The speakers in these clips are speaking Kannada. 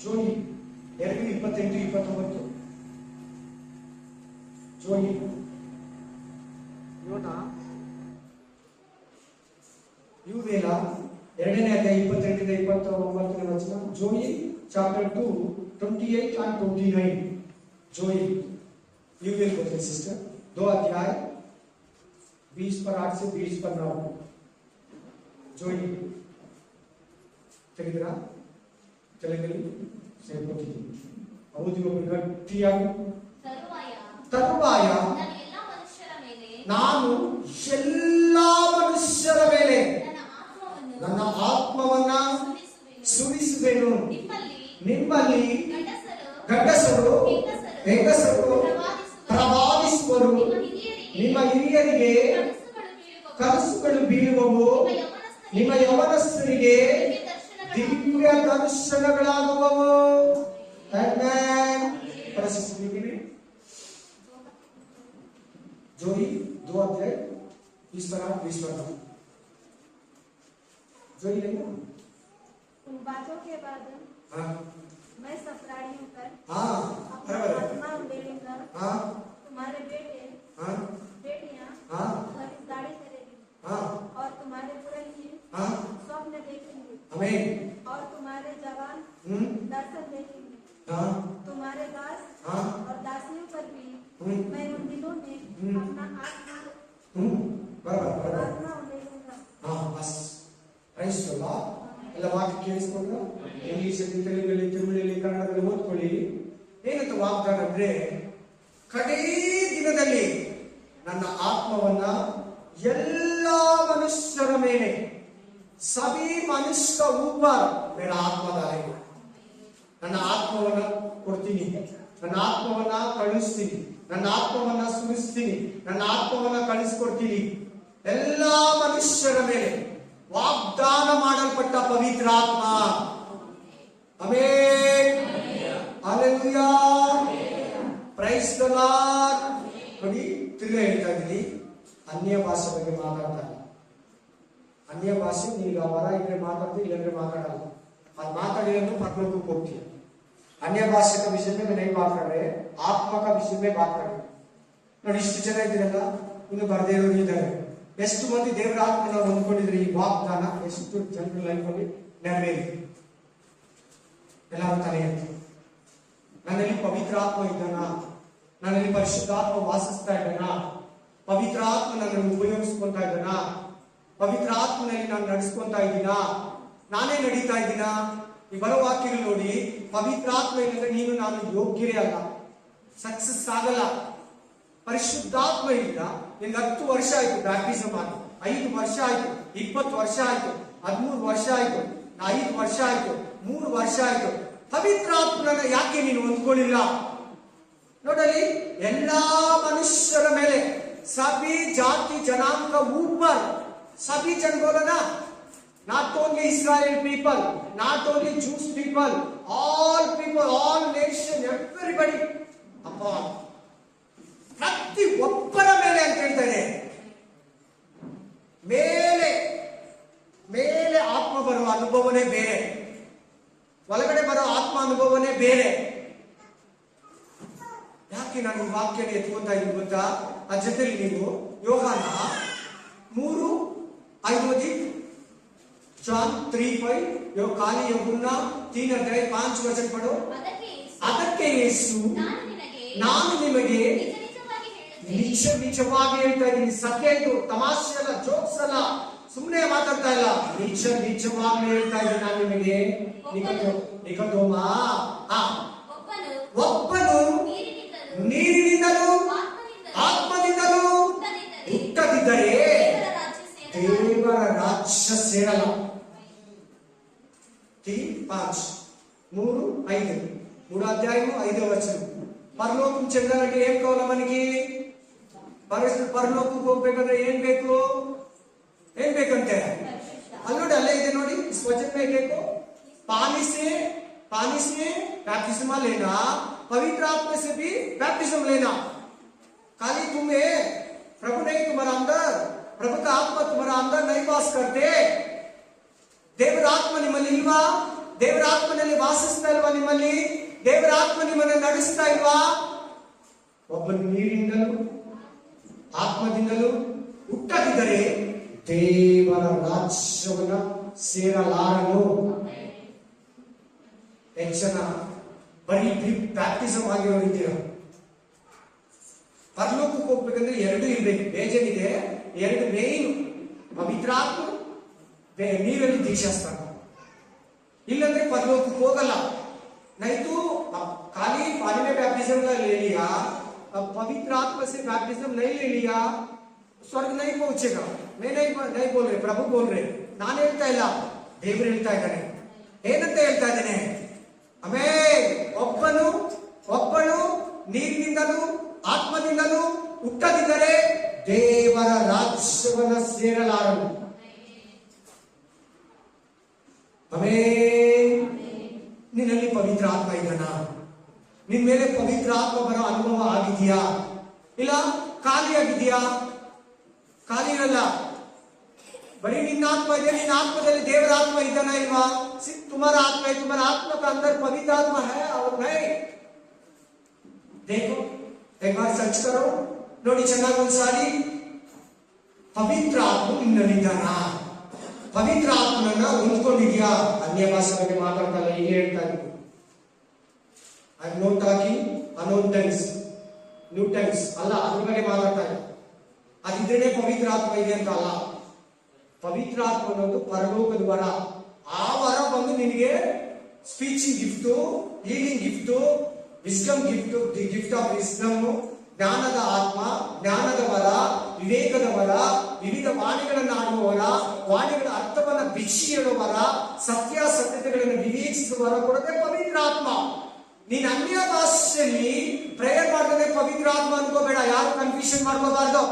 ಜೋಯಿ 2:28-29 ಜೋಯಿ ಯೂವೇಲ 2ನೇ ಅಧ್ಯಾಯ 28-29 ವಚನ. Joyi chapter 2 28 and 29. जोई यूवेल बोलते सिस्टर 2 अध्याय 20:8 से 20:9. जोई ತೆಗೆದಿರಾ ತೆಲುಗಲ್ಲಿ ಸೇರ್ಕೊಳ್ತೀವಿ. ಹೌದು ಗಟ್ಟಿಯಾಗಿ ತರುವಾಯ ನಾನು ಎಲ್ಲ ಮನುಷ್ಯರ ಮೇಲೆ ನನ್ನ ಆತ್ಮವನ್ನ ಸುರಿಸುವೆನು. ನಿಮ್ಮಲ್ಲಿ ಗಂಡಸರು ಹೆಂಗಸರು ಪ್ರವಾದಿಸುವರು. ನಿಮ್ಮ ಹಿರಿಯರಿಗೆ ಕನಸುಗಳು ಬೀಳುವವು. ನಿಮ್ಮ ಯವನಸ್ಥರಿಗೆ ದಿವ್ಯ ದರ್ಶನಗಳಾಗುವವು. जोई 2 अध्याय 20:8-20:9. जोई लेना उन बातों के बाद मैं सब प्राणियों पर अपना आत्मा उड़ेलूंगा. तुम्हारे बेटे बेटियां खरीदारी करेंगी और तुम्हारे पुरनिये स्वप्न देखेंगे. आमीन. और तुम्हारे जवान दर्शन देखेंगे. तुम्हारे दास और दासियों पर भी मैं उन दिनों में अपना आत्मा उड़ेलूंगा. बस ಪ್ರೈಸ್ ದಿ ಲಾರ್ಡ್. ಎಲ್ಲ ವಾಕ್ಯ ಕೇಳಿಸ್ಕೊಂಡ್ರು. ಇಂಗ್ಲಿಷ್ ಅಲ್ಲಿ, ತೆಲುಗಲ್ಲಿ, ತಮಿಳಲ್ಲಿ, ಕನ್ನಡದಲ್ಲಿ ಓದ್ಕೊಳ್ಳಿ. ಏನಂತ ವಾಗ್ದಾನ ಅಂದ್ರೆ, ಕಡೇ ದಿನದಲ್ಲಿ ನನ್ನ ಆತ್ಮವನ್ನ ಎಲ್ಲಾ ಮನುಷ್ಯರ ಮೇಲೆ ಸಭಿ ಮನುಷ್ಯ ऊपर मेरा आत्मा डालेगा. ನನ್ನ ಆತ್ಮವನ್ನ ಕೊಡ್ತೀನಿ, ನನ್ನ ಆತ್ಮವನ್ನ ಕಳಿಸ್ತೀನಿ, ನನ್ನ ಆತ್ಮವನ್ನ ಸುರಿಸ್ತೀನಿ, ನನ್ನ ಆತ್ಮವನ್ನ ಕಳಿಸ್ಕೊಡ್ತೀನಿ ಎಲ್ಲಾ ಮನುಷ್ಯರ ಮೇಲೆ. ವಾಗ್ದಾನ ಮಾಡಲ್ಪಟ್ಟ ಪವಿತ್ರ ಆತ್ಮ. Amen. Hallelujah. Praise the Lord. ನೋಡಿ, ತಿರುಗಿ ಹೇಳ್ತಾ ಇದ್ದೀನಿ, ಅನ್ಯ ಭಾಷೆ ಬಗ್ಗೆ ಮಾತಾಡ್ತಾ ಇಲ್ಲ. ಅನ್ಯ ಭಾಷೆ ನೀವು ವರ ಇದ್ರೆ ಮಾತಾಡ್ತೀವಿ, ಇಲ್ಲಂದ್ರೆ ಮಾತಾಡಲ್ಲ. ಅದು ಮಾತಾಡಿದ್ರೆ ಪರಲೋಕಕ್ಕೆ ಹೋಗ್ತೀವಿ. अन्य भाषा का विषय में नहीं बात कर रहे, आत्मा का विषय में बात कर रहे. ನೋಡಿ, ಇಷ್ಟು ಜನ ಇದ್ದೀರಲ್ಲ, ಇನ್ನು ಬರದೇ ಇರೋರು ಇದ್ದಾರೆ. ಎಷ್ಟು ಮಂದಿ ದೇವರ ಆತ್ಮನ ಹೊಂದ್ಕೊಂಡಿದ್ರೆ ಈ ವಾಗ್ದಾನ ಎಷ್ಟು ಜನರ ಲೈಫಲ್ಲಿ ನೆರವೇರಿದೆ? ಎಲ್ಲರೂ ತಲೆ ಎತ್ತಿ. ನನ್ನಲ್ಲಿ ಪವಿತ್ರ ಆತ್ಮ ಇದ್ದಾನ? ನನ್ನಲ್ಲಿ ಪರಿಶುದ್ಧಾತ್ಮ ವಾಸಿಸ್ತಾ ಇದ್ದಾನ? ಪವಿತ್ರ ಆತ್ಮ ನನ್ನನ್ನು ಉಪಯೋಗಿಸ್ಕೊಂತಾ ಇದ್ದಾನ? ಪವಿತ್ರ ಆತ್ಮನಲ್ಲಿ ನಾನು ನಡೆಸ್ಕೊಂತಾ ಇದ್ದೀನ? ನಾನೇ ನಡೀತಾ ಇದ್ದೀನ? ಈ ಬರೋ ವಾಕ್ಯಗಳು ನೋಡಿ, ಪವಿತ್ರ ಆತ್ಮ ಇಲ್ಲಂದ್ರೆ ನೀನು ನಾನು ಯೋಗ್ಯರೇ ಅಲ್ಲ, ಸಕ್ಸಸ್ ಆಗಲ್ಲ. ಪರಿಶುದ್ಧಾತ್ಮ ಇಲ್ಲ, ನಿನ್ಗೆ 10 ವರ್ಷ ಆಯ್ತು ಬ್ಯಾಪ್ಟಿಸಮ್ ಆಗಿ, 5 ವರ್ಷ ಆಯ್ತು, 20 ವರ್ಷ ಆಯ್ತು, 13 ವರ್ಷ ಆಯ್ತು, 5 ವರ್ಷ ಆಯ್ತು, 3 ವರ್ಷ ಆಯ್ತು, ಪವಿತ್ರ ಆತ್ಮನ ಯಾಕೆ ನೀನು ಹೊಂದ್ಕೊಳ್ಳಿಲ್ಲ? ನೋಡಲಿ, ಎಲ್ಲಾ ಮನುಷ್ಯರ ಮೇಲೆ ಸಭಿ ಜಾತಿ ಜನಾಂಗ ऊपर सभी जन बोला ना, not only Israel people, not only Jews people, all people, all nation, everybody upon. ಪ್ರತಿ ಒಬ್ಬರ ಮೇಲೆ ಅಂತ ಹೇಳ್ತಾರೆ. ಮೇಲೆ ಮೇಲೆ ಆತ್ಮ ಬರುವ ಅನುಭವನೇ ಬೇರೆ, ಒಳಗಡೆ ಬರೋ ಆತ್ಮ ಅನುಭವನೇ ಬೇರೆ. ಯಾಕೆ ನಾನು ಈ ವಾಕ್ಯನ ಎತ್ಕೊಂತಾ ಇದ್ದೀನಿ ಗೊತ್ತಾ? ಅದ್ರ ಜೊತೆಲಿ ನೀವು ಯೋಹಾನ 3:5 जॉन 3:5 यो खाली यूहन्ना 3 अध्याय 5 वचन पढ़ो. ಅದಕ್ಕೆ ಯೇಸು ನಾನು ನಿಮಗೆ ನಿಜವಾಗಿ ಹೇಳ್ತಾ ಇದ್ದೀನಿ, ಸತ್ಯ ಇದು, ತಮಾಷೆ ಅಲ್ಲ, ಜೋಕ್ಸ್ ಅಲ್ಲ, ಸುಮ್ಮನೆ ಮಾತಾಡ್ತಾ ಇಲ್ಲ, ನಿಜವಾಗಿ ಹೇಳ್ತಾ ಇದ್ದೀನಿ ನಾನು ನಿಮಗೆ. ನಿಕೋದೇಮ ಒಬ್ಬನು ನೀರಿನಿಂದಲೂ ಆತ್ಮದಿಂದಲೂ ಹುಟ್ಟದಿದ್ದರೆ ದೇವರ ರಾಜ್ಯ ಸೇರಲ್ಲ. 3:5 అధ్యాయము 5వ వచనం. పరలోకం చెందాలంటే ఏం కావాలి మనకి? ಪರಲೋಕಕ್ಕೆ ಹೋಗ್ಬೇಕಂದ್ರೆ ಏನ್ ಬೇಕು? ಏನ್ ಬೇಕಂತೆ? ಅಲ್ಲಿ ನೋಡಿ, ಅಲ್ಲೇ ಇದೆ ನೋಡಿ, वचन में देखो, पानी से बैप्टिज्म लेना, पवित्र आत्मा से भी बैप्टिज्म लेना. खाली तुम्हें प्रभु नहीं तुम्हारा अंदर, प्रभु का आत्मा तुम्हारा अंदर नहीं वास करते, देवर आत्मा निಮ್ಮಲ್ಲಿ ಇಲ್ವಾ? ದೇವರ ಆತ್ಮನಲ್ಲಿ ವಾಸಿಸ್ತಾ ಇಲ್ವಾ ನಿಮ್ಮಲ್ಲಿ? ದೇವರ ಆತ್ಮ ನಿಮ್ಮನ್ನು ನಡೆಸ್ತಾ ಇಲ್ವಾ? ಒಬ್ಬನು ನೀರಿನಿಂದಲೂ ಆತ್ಮದಿಂದಲೂ ಹುಟ್ಟದಿದ್ದರೆ ದೇವರ ರಾಜ್ಯವನ್ನ ಸೇರಲಾರನು. ಎಷ್ಟು ಜನ ಬರೀ ಬ್ಯಾಪ್ಟಿಸಮ್ ಆಗಿರೋರಿದ್ದೀರ? ಪರಲೋಕಕ್ಕೆ ಹೋಗ್ಬೇಕಂದ್ರೆ ಎರಡು ಇರ್ಬೇಕು. ಬೇಜಾನಿದೆ, ಎರಡು ಮೇನ್: ಪವಿತ್ರಾತ್ಮ, ನೀರಲ್ಲಿ ದೀಕ್ಷಾಸ್ತಾನ. ಇಲ್ಲಂದ್ರೆ ಪರಲೋಕಕ್ಕೆ ಹೋಗಲ್ಲ. ನೈತು खाली पानी में बैप्टिज्म का ले लिया, अब पवित्र आत्मा से बैप्टिज्म नहीं ले लिया, स्वर्ग नहीं पहुंचेगा. मैं नहीं बोल रहे, प्रभु बोल रहे. ನಾನು ಹೇಳ್ತಾ ಇಲ್ಲ, ದೇವರು ಹೇಳ್ತಾ ಇದ್ದಾನೆ. ಏನಂತ ಹೇಳ್ತಾ ಇದ್ದಾನೆ? ಆಮೇಲೆ ಒಬ್ಬಳು ನೀರಿನಿಂದಲೂ ಆತ್ಮದಿಂದಲೂ ಹುಟ್ಟದಿದ್ದರೆ ದೇವರ ರಾಜ್ಯವನ್ನ ಸೇರಲಾರನು. ಆಮೇಲೆ ನಿನ್ನಲ್ಲಿ ಪವಿತ್ರ ಆತ್ಮ ಇದ್ದಾನ? ನಿನ್ ಮೇಲೆ ಪವಿತ್ರ ಆತ್ಮ ಬರೋ ಅನುಭವ ಆಗಿದೆಯಾ? ಇಲ್ಲ ಖಾಲಿ ಆಗಿದೆಯಾ? ಖಾಲಿ ಇರಲ್ಲ. बड़ी निन्न आत्मा है, निन्न आत्मा दे देवर आत्मा इतना ही वहाँ सिर्फ तुम्हारा आत्मा है, तुम्हारा आत्मा का अंदर पवित्र आत्मा है और नहीं. देखो एक बार सर्च करो, ನೋಡಿ ಚೆನ್ನಾಗಿ ಒಂದ್ಸಾರಿ. ಪವಿತ್ರ ಆತ್ಮ ನಿನ್ನಲ್ಲಿದ್ದಾನ? ಪವಿತ್ರ ಆತ್ಮನನ್ನ ಹೊಂದ್ಕೊಂಡಿದ್ಯಾ? ಅನ್ಯ ಭಾಷೆ ಬಗ್ಗೆ ಮಾತಾಡ್ತಾ ಇಲ್ಲ, ಹೀಗೆ ಹೇಳ್ತಾ ಇದ್ದೀನಿ. I am not talking unknown tense, new tense ಅಲ್ಲ, ಅದ್ರ ಬಗ್ಗೆ ಮಾತಾಡ್ತಾ ಇಲ್ಲ. ಅದಿದ್ರೇನೆ ಪವಿತ್ರ ಆತ್ಮ ಇದೆ ಅಂತ ಅಲ್ಲ. ಪವಿತ್ರ ಆತ್ಮ ಅನ್ನೋದು ಪರಲೋಕದ ವರ. ಆ ವರ ಬಂದು ನಿನಗೆ speaking gift, healing gift, wisdom gift, the gift of wisdom, ಜ್ಞಾನದ ಆತ್ಮ, ಜ್ಞಾನದ ವರ, ವಿವೇಕದ ವರ, ವಿವಿಧ ವಾಣಿಗಳನ್ನು ಆಡುವ ವರ, ವಾಣಿಗಳ ಅರ್ಥವನ್ನ ಬಿಚ್ಚಿ ಹೇಳುವ ವರ, ಸತ್ಯಾಸತ್ಯತೆಗಳನ್ನು ವಿವೇಚಿಸುವ ವರ ಕೊಡದೆ ಪವಿತ್ರ ಆತ್ಮ. ನೀನ್ ಅನ್ಯ ಭಾಷೆಯಲ್ಲಿ ಪ್ರೇಯರ್ ಮಾಡಿದ್ರೆ ಪವಿತ್ರ ಆತ್ಮ ಅನ್ಕೋಬೇಡ, ಯಾರು ಕನ್ಫ್ಯೂಷನ್ ಮಾಡ್ಕೋಬಾರ್ದು.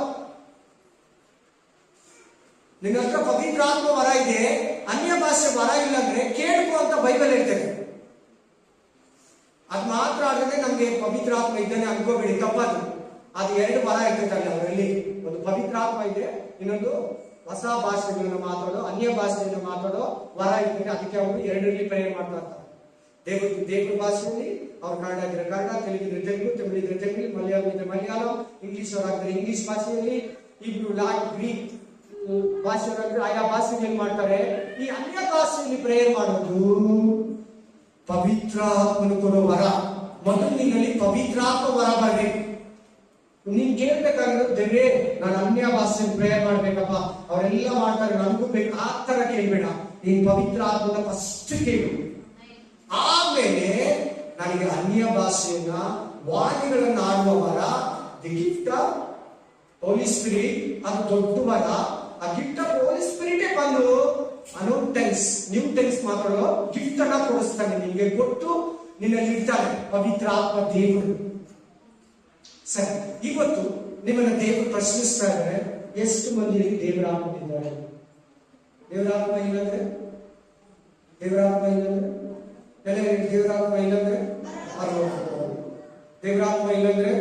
ನಿನ್ನ ಹತ್ರ ಪವಿತ್ರ ಆತ್ಮ ವರ ಇದೆ, ಅನ್ಯ ಭಾಷೆ ವರ ಇಲ್ಲ ಅಂದ್ರೆ ಕೇಳ್ಕೊ ಅಂತ ಬೈಬಲ್ ಹೇಳ್ತೇವೆ. ಅದ್ ಮಾತ್ರ ಆದ್ರೆ ನಮ್ಗೆ ಪವಿತ್ರ ಆತ್ಮ ಇದ್ದಾನೆ ಅನ್ಕೋಬೇಡಿ, ತಪ್ಪದು. ಅದು ಎರಡು ವರ ಇರ್ತೈತಲ್ಲ ಅವರಲ್ಲಿ. ಒಂದು ಪವಿತ್ರ ಆತ್ಮ ಇದೆ, ಇನ್ನೊಂದು ಹೊಸ ಭಾಷೆಗಳನ್ನು ಮಾತಾಡೋ, ಅನ್ಯ ಭಾಷೆಯನ್ನು ಮಾತಾಡೋ ವರ ಇರ್ತದೆ. ಅದಕ್ಕೆ ಅವರು ಎರಡರಲ್ಲಿ ಪ್ರೇಯರ್ ಮಾಡ್ತಾ ಇರ್ತಾರೆ. ದೇವ್ರ ಭಾಷೆಯಲ್ಲಿ ಅವ್ರು ಕನ್ನಡ ಇದ್ರೆ ಕನ್ನಡ, ತೆಲುಗಿದ್ರೆ ತೆಲುಗು, ತಮಿಳು ಇದ್ರೆ ತಮಿಳು, ಮಲಯಾಳಂ ಇದ್ರೆ ಮಲಯಾಳಂ, ಇಂಗ್ಲಿಷ್ ಅವರಾಗಿದ್ರೆ ಇಂಗ್ಲಿಷ್ ಭಾಷೆಯಲ್ಲಿ, ಇಬ್ರು ಗ್ರೀಕ್ ಭಾಷೆಯವರಾಗಿದ್ರೆ ಆಯಾ ಭಾಷೆಯಲ್ಲಿ ಮಾಡ್ತಾರೆ. ಈ ಅನ್ಯ ಭಾಷೆಯಲ್ಲಿ ಪ್ರೇಯರ್ ಮಾಡೋದು ಪವಿತ್ರ ಆತ್ಮನು ಕೊಡೋ ವರ. ಮೊದಲು ನಿನ್ನಲ್ಲಿ ಪವಿತ್ರಾತ್ಮ ವರ ಬರ್ಬೇಕು. ನೀನ್ ಕೇಳ್ಬೇಕಾಗಿರೋದು, ದೇವ್ರೇ ನಾನು ಅನ್ಯ ಭಾಷೆಯಲ್ಲಿ ಪ್ರೇಯರ್ ಮಾಡ್ಬೇಕಪ್ಪ, ಅವರೆಲ್ಲ ಮಾಡ್ತಾರೆ ನನಗೂ ಬೇಕು, ಆ ತರ ಕೇಳ್ಬೇಡ. ನೀನ್ ಪವಿತ್ರ ಆತ್ಮನ ಫಸ್ಟ್ ಕೇಳು. ಆಮೇಲೆ ನನಗೆ ಅನ್ಯ ಭಾಷೆಯನ್ನ ವಾಣಿಗಳನ್ನ ಆಡುವ ವರ, the gift of Holy Spirit, ಅದು ದೊಡ್ಡ ವರ. ಆ ಗಿಫ್ಟ್ ಆಫ್ ಹೋಲಿ ಸ್ಪಿರಿಟೇ ಬಂದು ಅನೋನ್ ಟೆನ್ಸ್, ನ್ಯೂ ಟೆನ್ಸ್ ಮಾತಾಡೋ ಗಿಫ್ಟ್ ಅನ್ನ ಕೊಡಿಸ್ತಾನೆ ನಿನ್ಗೆ, ಕೊಟ್ಟು ನಿನ್ನಲ್ಲಿ ಇರ್ತಾನೆ ಪವಿತ್ರ ಆತ್ಮ ದೇವರು. ಸರಿ, ಇವತ್ತು ನಿಮ್ಮನ್ನ ದೇವರು ಪ್ರಶ್ನಿಸ್ತಾ ಇದ್ದಾರೆ, ಎಷ್ಟು ಮಂದಿ ದೇವರ ಆತ್ಮ ಇದ್ದಾರೆ? ದೇವರ ಆತ್ಮ ಇಲ್ಲಂದ್ರೆ ದೇವರಾತ್ಮ ಇಲ್ಲಂದ್ರೆ ದೇವರಾತ್ಮ ಇಲ್ಲಂದ್ರೆ ದೇವರಾತ್ಮ ಇಲ್ಲಂದ್ರೆ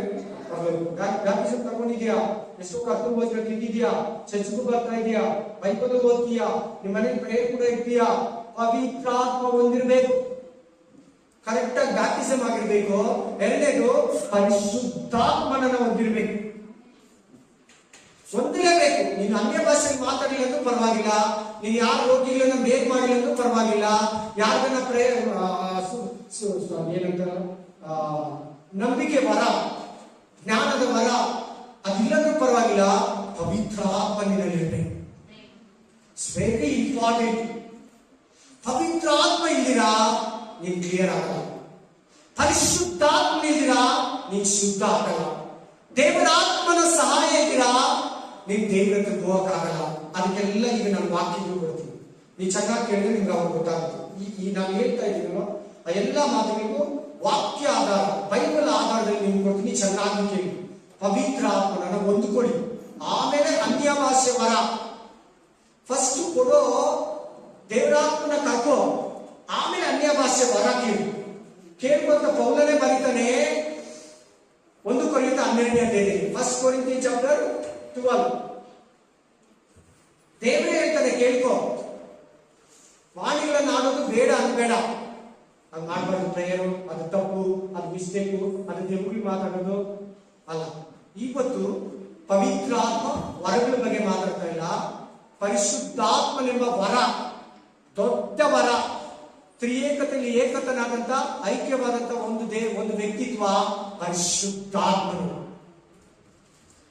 ಬ್ಯಾಪ್ಟಿಸಮ್ ತಗೊಂಡಿದ್ಯಾ? ಎಷ್ಟೋ ಕರ್ತವ್ಯ ವಚನ ತಿಂದಿದ್ಯಾ? ಚರ್ಚ್ಗೂ ಬರ್ತಾ ಇದೆಯಾ? ಬೈಬಲ್ ಓದ್ತೀಯಾ? ನಿಮ್ಮ ಮನೆಗೆ ಪ್ರೇಯರ್ ಕೂಡ ಇರ್ತೀಯಾ? ಪವಿತ್ರಾತ್ಮ ಹೊಂದಿರ್ಬೇಕು, ಕರೆಕ್ಟ್ ಆಗಿ ಬ್ಯಾಪ್ಟಿಸಮ್ ಆಗಿರ್ಬೇಕು. ಎರಡನೇದು ಪರಿಶುದ್ಧಾತ್ಮನನ್ನ ಹೊಂದಿರ್ಬೇಕು, ಹೊಂದಿರಬೇಕು. ನೀನು ಅನ್ಯ ಭಾಷೆಗೆ ಮಾತಾಡಿಲ್ಲ ಅಂದ್ರೂ ಪರವಾಗಿಲ್ಲ, ನೀನು ಯಾರು ರೋಗಿಗಳನ್ನ ಬೇಗ ಮಾಡಿಲ್ಲ ಅಂದ್ರೂ ಪರವಾಗಿಲ್ಲ, ಯಾರನ್ನ ಏನಂತ ನಂಬಿಕೆ ವರ, ಜ್ಞಾನದ ವರ ಅದಿಲ್ಲಂದ್ರೂ ಪರವಾಗಿಲ್ಲ, ಪವಿತ್ರ ಆತ್ಮ ನಿನ್ನಲ್ಲಿರ್ಬೇಕು. It's very important. ಪವಿತ್ರ ಆತ್ಮ ಇಲ್ದಿರಾ ನೀನ್ ಕ್ಲಿಯರ್ ಆಗಲ್ಲ. ಪರಿಶುದ್ಧಾತ್ಮ ಇಲ್ದಿರಾ ನೀನ್ ಶುದ್ಧ ಆಗಲ್ಲ. ದೇವರ ಆತ್ಮನ ಸಹಾಯ ಇದ್ದೀರಾ ನೀನ್ ದೇವರ ಹತ್ರ ಹೋಗಕ್ಕಾಗಲ್ಲ. ಅದಕ್ಕೆಲ್ಲ ಈಗ ನಾನು ವಾಕ್ಯಗಳು ಕೊಡ್ತೀನಿ, ನೀನ್ ಚೆನ್ನಾಗಿ ಕೇಳಿದ್ರೆ ನಿಮ್ಗೆ ಅವಾಗ ಗೊತ್ತಾಗುತ್ತೆ. ಈ ನಾನು ಹೇಳ್ತಾ ಇದ್ದೀನೋ ಆ ಎಲ್ಲ ಮಾತುಗಳಿಗೂ ವಾಕ್ಯ ಆಧಾರ, ಬೈಬಲ್ ಆಧಾರದಲ್ಲಿ ನಿಮ್ಗೆ ಕೊಡ್ತೀನಿ, ಚೆನ್ನಾಗಿ ಕೇಳಿ. ಪವಿತ್ರ ಆತ್ಮನನ್ನ ಹೊಂದಿಕೊಳ್ಳಿ. ಆಮೇಲೆ ಅನ್ಯ ಭಾಷೆ ವರ ಫಸ್ಟ್ ಕೊಡೋ, ದೇವರಾತ್ಮನ ಕರ್ಕೋ, ಆಮೇಲೆ ಅನ್ಯ ಭಾಷೆ ವರ ಕೇಳ್ಕೊಂತ ಪೌಲನೇ ಬರೀತಾನೆ 1 ಕೊರಿಂಥ 12ನೇ ಅಧ್ಯಾಯದಲ್ಲಿ, 1 Corinthians chapter 12. ದೇವರೇ ಹೇಳ್ತಾನೆ ಕೇಳ್ಕೋ. ವಾಣಿಗಳನ್ನು ಆಡೋದು ಬೇಡ ಅನ್ಬೇಡ, ಅದು ಮಾಡಬಾರ್ದು. ಪ್ರೇಯರು ಅದು ತಪ್ಪು, ಅದು ಮಿಸ್ಟೇಕು, ಅದು ದೇವರಿಗೆ ಮಾತಾಡೋದು ಅಲ್ಲ. ಇವತ್ತು ಪವಿತ್ರಾತ್ಮ ವರಗಳ ಬಗ್ಗೆ ಮಾತಾಡ್ತಾ ಇಲ್ಲ, ಪರಿಶುದ್ಧಾತ್ಮನೆಂಬ ವರ, ದೊಡ್ಡ ವರ. ತ್ರಿಯೇಕತೆಯಲ್ಲಿ ಏಕತನಾದಂತ ಐಕ್ಯವಾದಂತ ಒಂದು ವ್ಯಕ್ತಿತ್ವ ಪರಿಶುದ್ಧಾತ್ಮನು.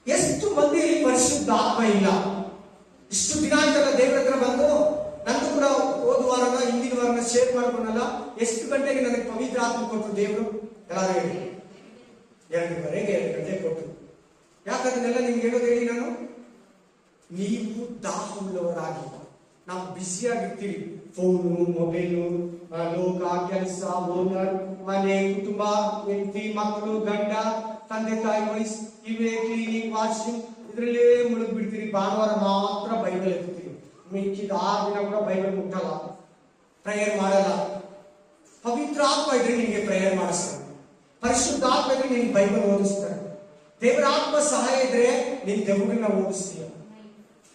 ಎಷ್ಟು ಮಂದಿ ಪರಿಶುದ್ಧಾತ್ಮ ಇಲ್ಲ? ಇಷ್ಟು ದಿನ ಆಯ್ತಲ್ಲ ದೇವರ ಹತ್ರ ಬಂದು, ನಂದು ಕೂಡ ಹೋದ ವಾರನ ಹಿಂದಿನ ವಾರನ ಶೇರ್ ಮಾಡ್ಕೊಂಡಲ್ಲ, ಎಷ್ಟು ಗಂಟೆಗೆ ನನಗೆ ಪವಿತ್ರ ಆತ್ಮ ಕೊಟ್ಟು ದೇವರು? ಯಾರು ಹೇಳಿ? 2:30ಗೆ 2 ಗಂಟೆ ಕೊಟ್ಟು. ಯಾಕಂದ್ರೆಲ್ಲ ನಿಮ್ಗೆ ಹೇಳೋದು ಹೇಳಿ ನಾನು, ನೀವು ದಾಹ ಉಳ್ಳವರಾಗಿ. ನಾವು ಬ್ಯುಸಿಯಾಗಿರ್ತೀವಿ, ಫೋನು, ಮೊಬೈಲು, ಲೋಕ, ಕೆಲಸ, ಓನರ್, ಮನೆ, ಕುಟುಂಬ, ಹೆಂಡತಿ, ಮಕ್ಕಳು, ಗಂಡ, ತಂದೆ ತಾಯಿ ವಯಸ್ಸು, ಇವೇ ಕ್ಲೀನಿಂಗ್, ವಾಷಿಂಗ್, ಇದ್ರಲ್ಲೇ ಮುಳುಗ್ ಬಿಡ್ತೀರಿ. ಭಾನುವಾರ ಮಾತ್ರ ಬೈಬಲ್ ಎತ್ತೀವಿ, ಮಿಕ್ಕಿದ 6 ದಿನ ಕೂಡ ಬೈಬಲ್ ಮುಟ್ಟಲ್ಲ, ಪ್ರೇಯರ್ ಮಾಡಲ್ಲ. ಪವಿತ್ರ ಆತ್ಮ ಇದ್ರೆ ನಿಮಗೆ ಪ್ರೇಯರ್ ಮಾಡಿಸ್ತಾರೆ, ಪರಿಶುದ್ಧ ಆತ್ಮ ಇದ್ರೆ ನಿಮ್ಗೆ ಬೈಬಲ್ ಓದಿಸ್ತಾರೆ, ದೇವರ ಆತ್ಮ ಸಹಾಯ ಇದ್ರೆ ನೀನ್ ದೇವರನ್ನ ಓದಿಸ್ತೀಯ.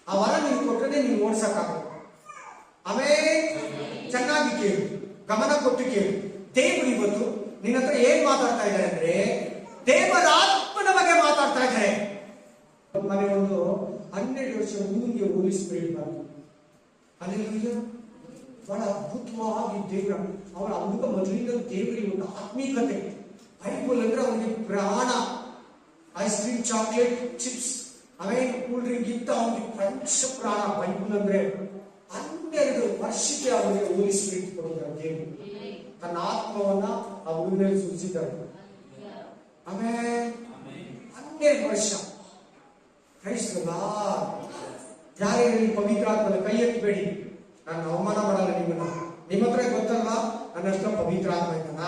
ಆ ವರ ನೀನು ಕೊಟ್ಟರೆ ನೀನು ಓಡಿಸಕ್ಕಾಗಲ್ಲ. ಆಮೇಲೆ ಚೆನ್ನಾಗಿ ಕೇಳು, ಗಮನ ಕೊಟ್ಟು ಕೇಳು. ದೇವರು ಇವತ್ತು ನಿನ್ನ ಹತ್ರ ಏನ್ ಮಾತಾಡ್ತಾ ಇದ್ದಾರೆ ಅಂದ್ರೆ, ದೇವರ ಆತ್ಮನ ಬಗ್ಗೆ ಮಾತಾಡ್ತಾ ಇದ್ದಾರೆ. ಮನೆ ಒಂದು 12 ವರ್ಷ ಹುಡುಗನಿಗೆ ಹೋಲಿ ಸ್ಪಿರಿಟ್ ಬಂತು. ಅಲ್ಲಿ ಬಹಳ ಅದ್ಭುತವಾಗಿ ದೇವರ ಅವರ ಹುಡುಗ ಮೊದಲಿಂದ ದೇವರಿಗೆ ಒಂದು ಆತ್ಮೀಕತೆ. ಬೈಬಲ್ ಅಂದ್ರೆ ಅವನಿಗೆ ಪ್ರಾಣ. ಐಸ್ ಕ್ರೀಮ್, ಚಾಕ್ಲೇಟ್, ಚಿಪ್ಸ್, ಆಮೇಲೆ ಕೂಲ್ ಡ್ರಿಂಕ್ ಇತ್ತ ಅವನಿಗೆ ಪಂಚ ಪ್ರಾಣ. ಬೈಬಲ್ ಅಂದ್ರೆ 12 ವರ್ಷಕ್ಕೆ ಅವನಿಗೆ ಹೋಲಿ ಸ್ಪಿರಿಟ್ ಕೊಟ್ಟಿದ್ದಾರೆ ದೇವರು. ತನ್ನ ಆತ್ಮವನ್ನ ಆ ಹುಡುಗನಲ್ಲಿ ಸುರಿಸಿದ್ದಾರೆ. ಆಮೇಲೆ 12 ವರ್ಷ. ಯಾರೇ ಪವಿತ್ರ ಆತ್ಮನ ಕೈ ಎತ್ತಬೇಡಿ, ನಾನು ಅವಮಾನ ಮಾಡಲ್ಲ ನಿಮ್ಮನ್ನ. ನಿಮ್ಮ ಹತ್ರ ಗೊತ್ತಲ್ವಾ ನನ್ನ ಹತ್ರ ಪವಿತ್ರ ಆತ್ಮ ಇದ್ದಾನ,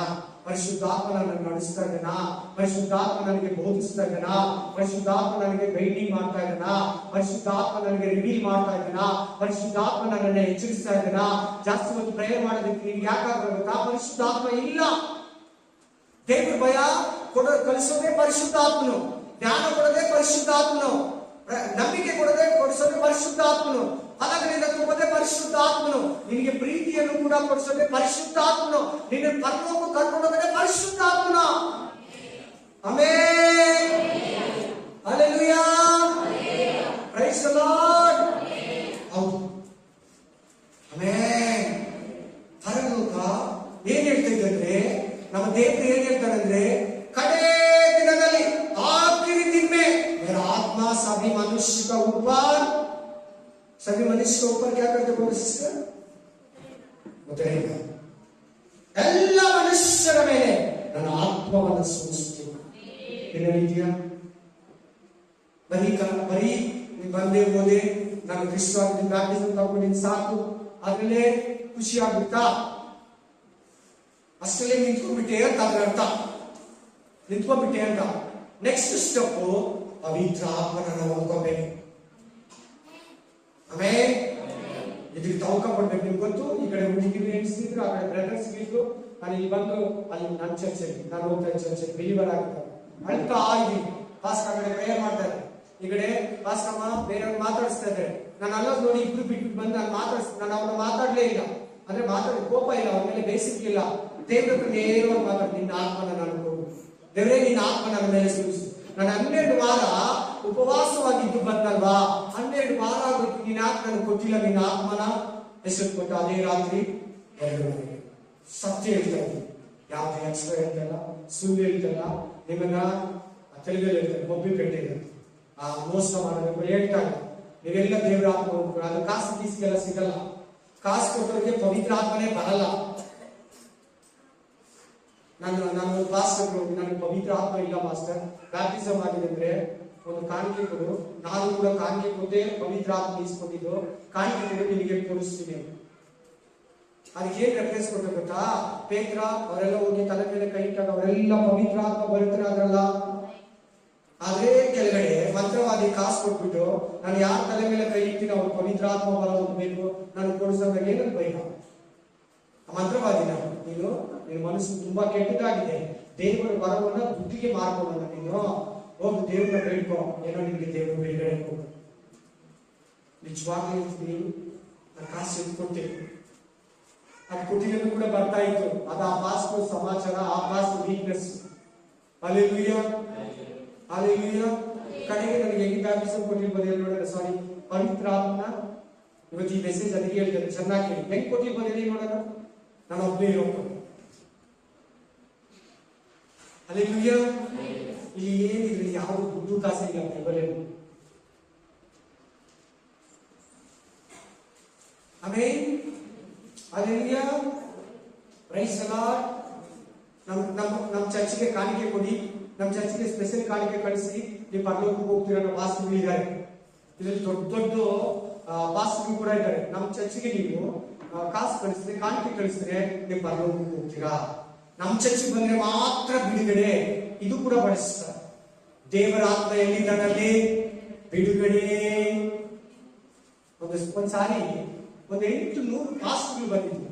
ಪರಿಶುದ್ಧಾತ್ಮ ನನ್ನ ನಡೆಸ್ತಾ ಇದ್ದಾನ, ಪರಿಶುದ್ಧಾತ್ಮ ನನಗೆ ಬೋಧಿಸ್ತಾ ಇದ್ದಾನ, ಪರಿಶುದ್ಧಾತ್ಮ ನನಗೆ ಗೈಡಿಂಗ್ ಮಾಡ್ತಾ ಇದ್ದಾನ, ಪರಿಶುದ್ಧಾತ್ಮ ನನಗೆ ರಿವೀಲ್ ಮಾಡ್ತಾ ಇದ್ದಾನ, ಪರಿಶುದ್ಧಾತ್ಮ ನನ್ನನ್ನು ಎಚ್ಚರಿಸ್ತಾ ಇದ್ದಾನ. ಜಾಸ್ತಿ ಹೊತ್ತು ಪ್ರೇಯರ್ ಮಾಡೋದಕ್ಕೆ ನಿಮ್ಗೆ ಯಾಕಾಗ್ತಾ? ಪರಿಶುದ್ಧಾತ್ಮ ಇಲ್ಲ. ದೇವ್ರ ಭಯ ಕಲಿಸೋದೇ ಪರಿಶುದ್ಧಾತ್ಮನು, ಜ್ಞಾನ ಕೊಡೋದೇ ಪರಿಶುದ್ಧಾತ್ಮನು, ನಂಬಿಕೆ ಕೊಡಿಸೋದೇ ಪರಿಶುದ್ಧಾತ್ಮನು, ಫಲಗಳಿಂದ ತುಂಬದೇ ಪರಿಶುದ್ಧಾತ್ಮನು, ನಿನಗೆ ಪ್ರೀತಿಯನ್ನು ಕೂಡ ಕೊಡಿಸೋದೇ ಪರಿಶುದ್ಧಾತ್ಮನು, ನಿನ್ನ ಪರಲೋಕ ಕರ್ಕೊಂಡೋದೇ ಪರಿಶುದ್ಧಾತ್ಮನು. Amen, hallelujah, praise the Lord. ಹೌದು, ಆಮೆನ್. ಪರಲೋಕ ಏನ್ ಹೇಳ್ತಾ ಇದ್ದಂದ್ರೆ, ನಮ್ಮ ದೇವರು ಏನ್ ಹೇಳ್ತಾರೆ ಅಂದ್ರೆ, ಕಡೆ ದಿನದಲ್ಲಿ आखिरी दिन में मेरा आत्मा सभी मनुष्य का ऊपर, सभी मनुष्य के ऊपर क्या करते बोलो सिस्टर? उतरेगा. ಎಲ್ಲ ಮನುಷ್ಯರ ಮೇಲೆ ನನ್ನ ಆತ್ಮವನ್ನು ಸುರಿಸುತ್ತೇನೆ. ಏನು ಹೇಳಿದ್ಯಾ? ಬರೀ ಬಂದೇ ಹೋದೆ, ನಾನು ಕ್ರಿಸ್ತವಾಗಿ ಬ್ಯಾಪ್ಟಿಸಮ್ ತಗೊಂಡಿದ್ದೀನಿ ಸಾಕು, ಅದ್ರಲ್ಲೇ ಖುಷಿ ಆಗ್ಬಿಡ್ತಾ, ಅಷ್ಟಲ್ಲೇ ನಿಂತ್ಕೊಂಡ್ಬಿಟ್ಟೆ ಅಂತ ಅದ್ರ ಅರ್ಥ. ನಿಂತ್ಕೊಂಡ್ಬಿಟ್ಟೆ ಅಂತ. ನೆಕ್ಸ್ಟ್ ಸ್ಟೆಪ್ ಪವಿತ್ರ ಆತ್ಮನನ್ನು ಹೊಂದ್ಕೋಬೇಕು. ಆಮೇಲೆ ಇದಕ್ಕೆ ತವಕ ಕೊಡ್ಬೇಕು. ನಿಮ್ಗೆ ಗೊತ್ತು, ಈ ಕಡೆ ಹುಡುಗಿರು ಎಣಿಸಿದ್ರು, ಆ ಕಡೆ ಬ್ರದರ್ಸ್ ಇದ್ರು. ನಾನು ಇಲ್ಲಿ ಬಂದು ಅಲ್ಲಿ ನನ್ನ ಚರ್ಚೆಗೆ, ನಾನು ಹೋಗ್ತಾ ಚರ್ಚೆಗೆ ಬಿಲಿವರ್ ಆಗ್ತಾರೆ, ಅಳ್ತಾ ಇದ್ದೀನಿ. ಪಾಸ್ಟ್ ಆ ಕಡೆ ಪ್ರೇಯರ್ ಮಾಡ್ತಾರೆ, ಈ ಕಡೆ ಪಾಸ್ಟಮ್ಮ ಬೇರೆಯವ್ರು ಮಾತಾಡಿಸ್ತಾ ಇದ್ದಾರೆ. ನಾನು ಅಲ್ಲೋದು ನೋಡಿ ಇಬ್ರು ಬಿಟ್ಬಿಟ್ಟು ಬಂದು ನಾನು ಅವ್ರನ್ನ ಮಾತಾಡ್ಲೇ ಇಲ್ಲ, ಅಂದ್ರೆ ಮಾತಾಡಿ ಕೋಪ ಇಲ್ಲ, ಅವ್ರ ಮೇಲೆ ಬೇಸಿಕ್ಲಿಲ್ಲ. ದೇವ್ರ ಹತ್ರ ನೇರವಾಗಿ ಮಾತಾಡಿ, ನಿನ್ನ ಆತ್ಮನ ನಾನು ಕೊಡು ದೇವರೇ, ನಿನ್ನ ಆತ್ಮ ನನ್ನ ಮೇಲೆ ಸುರಿಸು. ನಾನು 12 ವಾರ ಉಪವಾಸವಾಗಿದ್ದು ಬಂದಲ್ವಾ, 12 ವಾರ ಆಗೋಯ್ತು, ನೀನ್ ಯಾಕೆ ನನಗೆ ಕೊಟ್ಟಿಲ್ಲ ನಿನ್ನ ಆತ್ಮನ? ಹೆಸರು ಕೊಟ್ಟು ಅದೇ ರಾತ್ರಿ 2 ಗಂಟೆಗೆ ಸತ್ಯ ಹೇಳ್ತಾ ಇದ್ದೀನಿ. ಯಾವ್ದು ಎಕ್ಸ್ಟ್ರಾ ಹೇಳ್ತಲ್ಲ, ಸುಳ್ಳು ಹೇಳ್ತಲ್ಲ, ನಿಮ್ಮನ್ನ ತೆಲುಗಲ್ಲಿ ಹೇಳ್ತಾರೆ ಬೊಬ್ಬಿ ಕಟ್ಟೆ ಆ ಮೋಸ ಮಾಡಬೇಕು ಹೇಳ್ತಾ ಇಲ್ಲ. ನೀವೆಲ್ಲ ದೇವರ ಆತ್ಮ ಹೋಗ್ಬೇಕು. ಅದು ಕಾಸು ಗೀಸಿಗೆಲ್ಲ ಸಿಗಲ್ಲ, ಕಾಸು ಕೊಟ್ಟವ್ರಿಗೆ ಪವಿತ್ರ ಆತ್ಮನೇ ಬರಲ್ಲ. ನಾನು ಪಾಸ್ಟರ್, ನನಗೆ ಪವಿತ್ರ ಆತ್ಮ ಇಲ್ಲ ಮಾಸ್ಟರ್, ಬ್ಯಾಪ್ಟಿಸಮ್ ಆಗಿದೆ ಅಂದ್ರೆ ಒಂದು ಕಾಣಿಕೆ ಕೊಡು. ನಾನು ಕೂಡ ಕಾಣಿಕೆ ಕೊಟ್ಟೆ, ಪವಿತ್ರ ಆತ್ಮ ಇಸ್ಕೊಂಡಿದ್ದು, ಕಾಣಿಕೆ ಕೊಡು, ನಿನಗೆ ಕೊಡಿಸ್ತೀನಿ. ಅದಕ್ಕೆ ಏನ್ ರೆಫರೆನ್ಸ್ ಕೊಟ್ಟು ಗೊತ್ತಾ? ಪೇತ್ರ ಅವರೆಲ್ಲ ಹೋಗಿ ತಲೆ ಮೇಲೆ ಕೈ ಇಟ್ಟಾಗ ಅವರೆಲ್ಲ ಪವಿತ್ರ ಆತ್ಮ ಬರುತ್ತಾರೆ ಅದ್ರಲ್ಲ. ಆದ್ರೆ ಕೆಳಗಡೆ ಮಂತ್ರವಾದಿ ಕಾಸು ಕೊಟ್ಬಿಟ್ಟು, ನಾನು ಯಾರ ತಲೆ ಮೇಲೆ ಕೈ ಇಟ್ಟಿನ ಅವ್ರು ಪವಿತ್ರ ಆತ್ಮ ಬರೋದು ಬೇಕು ನಾನು ಕೊಡಿಸೋದಾಗ ಏನಂತ ಬೈಕ ಮಂತ್ರವಾದಿನ ನೀನು, ನಿನ್ನ ಮನಸ್ಸು ತುಂಬಾ ಕೆಟ್ಟದಾಗಿದೆ, ದೇವರ ವರವನ್ನ ಬುದ್ಧಿಗೆ ಮಾರ್ಕೊಂಡ ನೀನು ಹೋಗಿ ದೇವ್ರನ್ನ ಬೇಡ್ಕೊ, ಏನೋ ನಿನ್ಗೆ ದೇವರು ಬೇಗಡೆ ಹೋಗು. ನಿಜವಾಗ್ಲೂ ನಾನು ಕಾಸು ಎತ್ಕೊಡ್ತೇನೆ, ಅದು ಕುಟಿಯನ್ನು ಕೂಡ ಬರ್ತಾ ಇತ್ತು. ಅದು ಆ ಪಾಸ್ಟ್ ಸಮಾಚಾರ, ಆ ಪಾಸ್ಟ್ ವೀಕ್ನೆಸ್. Hallelujah, hallelujah. ಕಡೆಗೆ ನನಗೆ ಹೆಂಗೆ ಬ್ಯಾಪ್ಟಿಸಮ್ ಕೊಟ್ಟಿರ್ಬೋದು ನೋಡೋಣ. ಸಾರಿ, ಪವಿತ್ರ ಆತ್ಮನ ಇವತ್ತು ಈ ಮೆಸೇಜ್ ಅದಕ್ಕೆ ಹೇಳ್ತಾರೆ, ಚೆನ್ನಾಗಿ ಹೇಳಿ. ಹೆಂಗ್ ಕೊಟ್ಟಿರ್ಬೋದು ನೋಡೋಣ. ನಾನು ಒಬ್ಬನೇ ಇರೋದು. ಹಲ್ಲೆಲೂಯಾ. ಇಲ್ಲಿ ಏನಿಲ್ಲ, ಯಾವ ದುಡ್ಡು ಕಾಸೆ ಇಲ್ಲ ಬೈಬಲಲ್ಲಿ. Amen, hallelujah, praise the Lord. ನಮ್ಮ ಚರ್ಚ್ಗೆ ಕಾಣಿಕೆ ಕೊಡಿ, ನಮ್ಮ ಚರ್ಚ್ಗೆ ಸ್ಪೆಷಲ್ ಕಾಣಿಕೆ ಕಳಿಸಿ, ನೀವು ಪರಲೋಕಕ್ಕೆ ಹೋಗ್ತೀರ ಅನ್ನೋ ಪಾಸ್ಟರ್ಗಳು ಇದ್ದಾರೆ. ಇದರಲ್ಲಿ ದೊಡ್ಡ ದೊಡ್ಡ ಪಾಸ್ಟರ್ಗಳು ಕೂಡ ಇದ್ದಾರೆ. ನಮ್ಮ ಚರ್ಚ್ಗೆ ನೀವು ಕಾಸು ಕಳಿಸಿದ್ರೆ, ಕಾಣಿಕೆ ಕಳಿಸಿದ್ರೆ ನೀವು ಪರಲೋಕಕ್ಕೆ ಹೋಗ್ತೀರಾ. ನಮ್ಮ ಚರ್ಚ್ಗೆ ಬಂದ್ರೆ ಮಾತ್ರ ಬಿಡುಗಡೆ. ಇದು ಕೂಡ ಬಳಸ್ತಾರೆ. ದೇವರ ಆತ್ಮ ಎಲ್ಲಿದ್ದಾನಲ್ಲಿ ಬಿಡುಗಡೆ. ಒಂದ್ಸಾರಿ 800 ಪಾಸ್ಟರ್ಗಳು ಬಂದಿದ್ರು.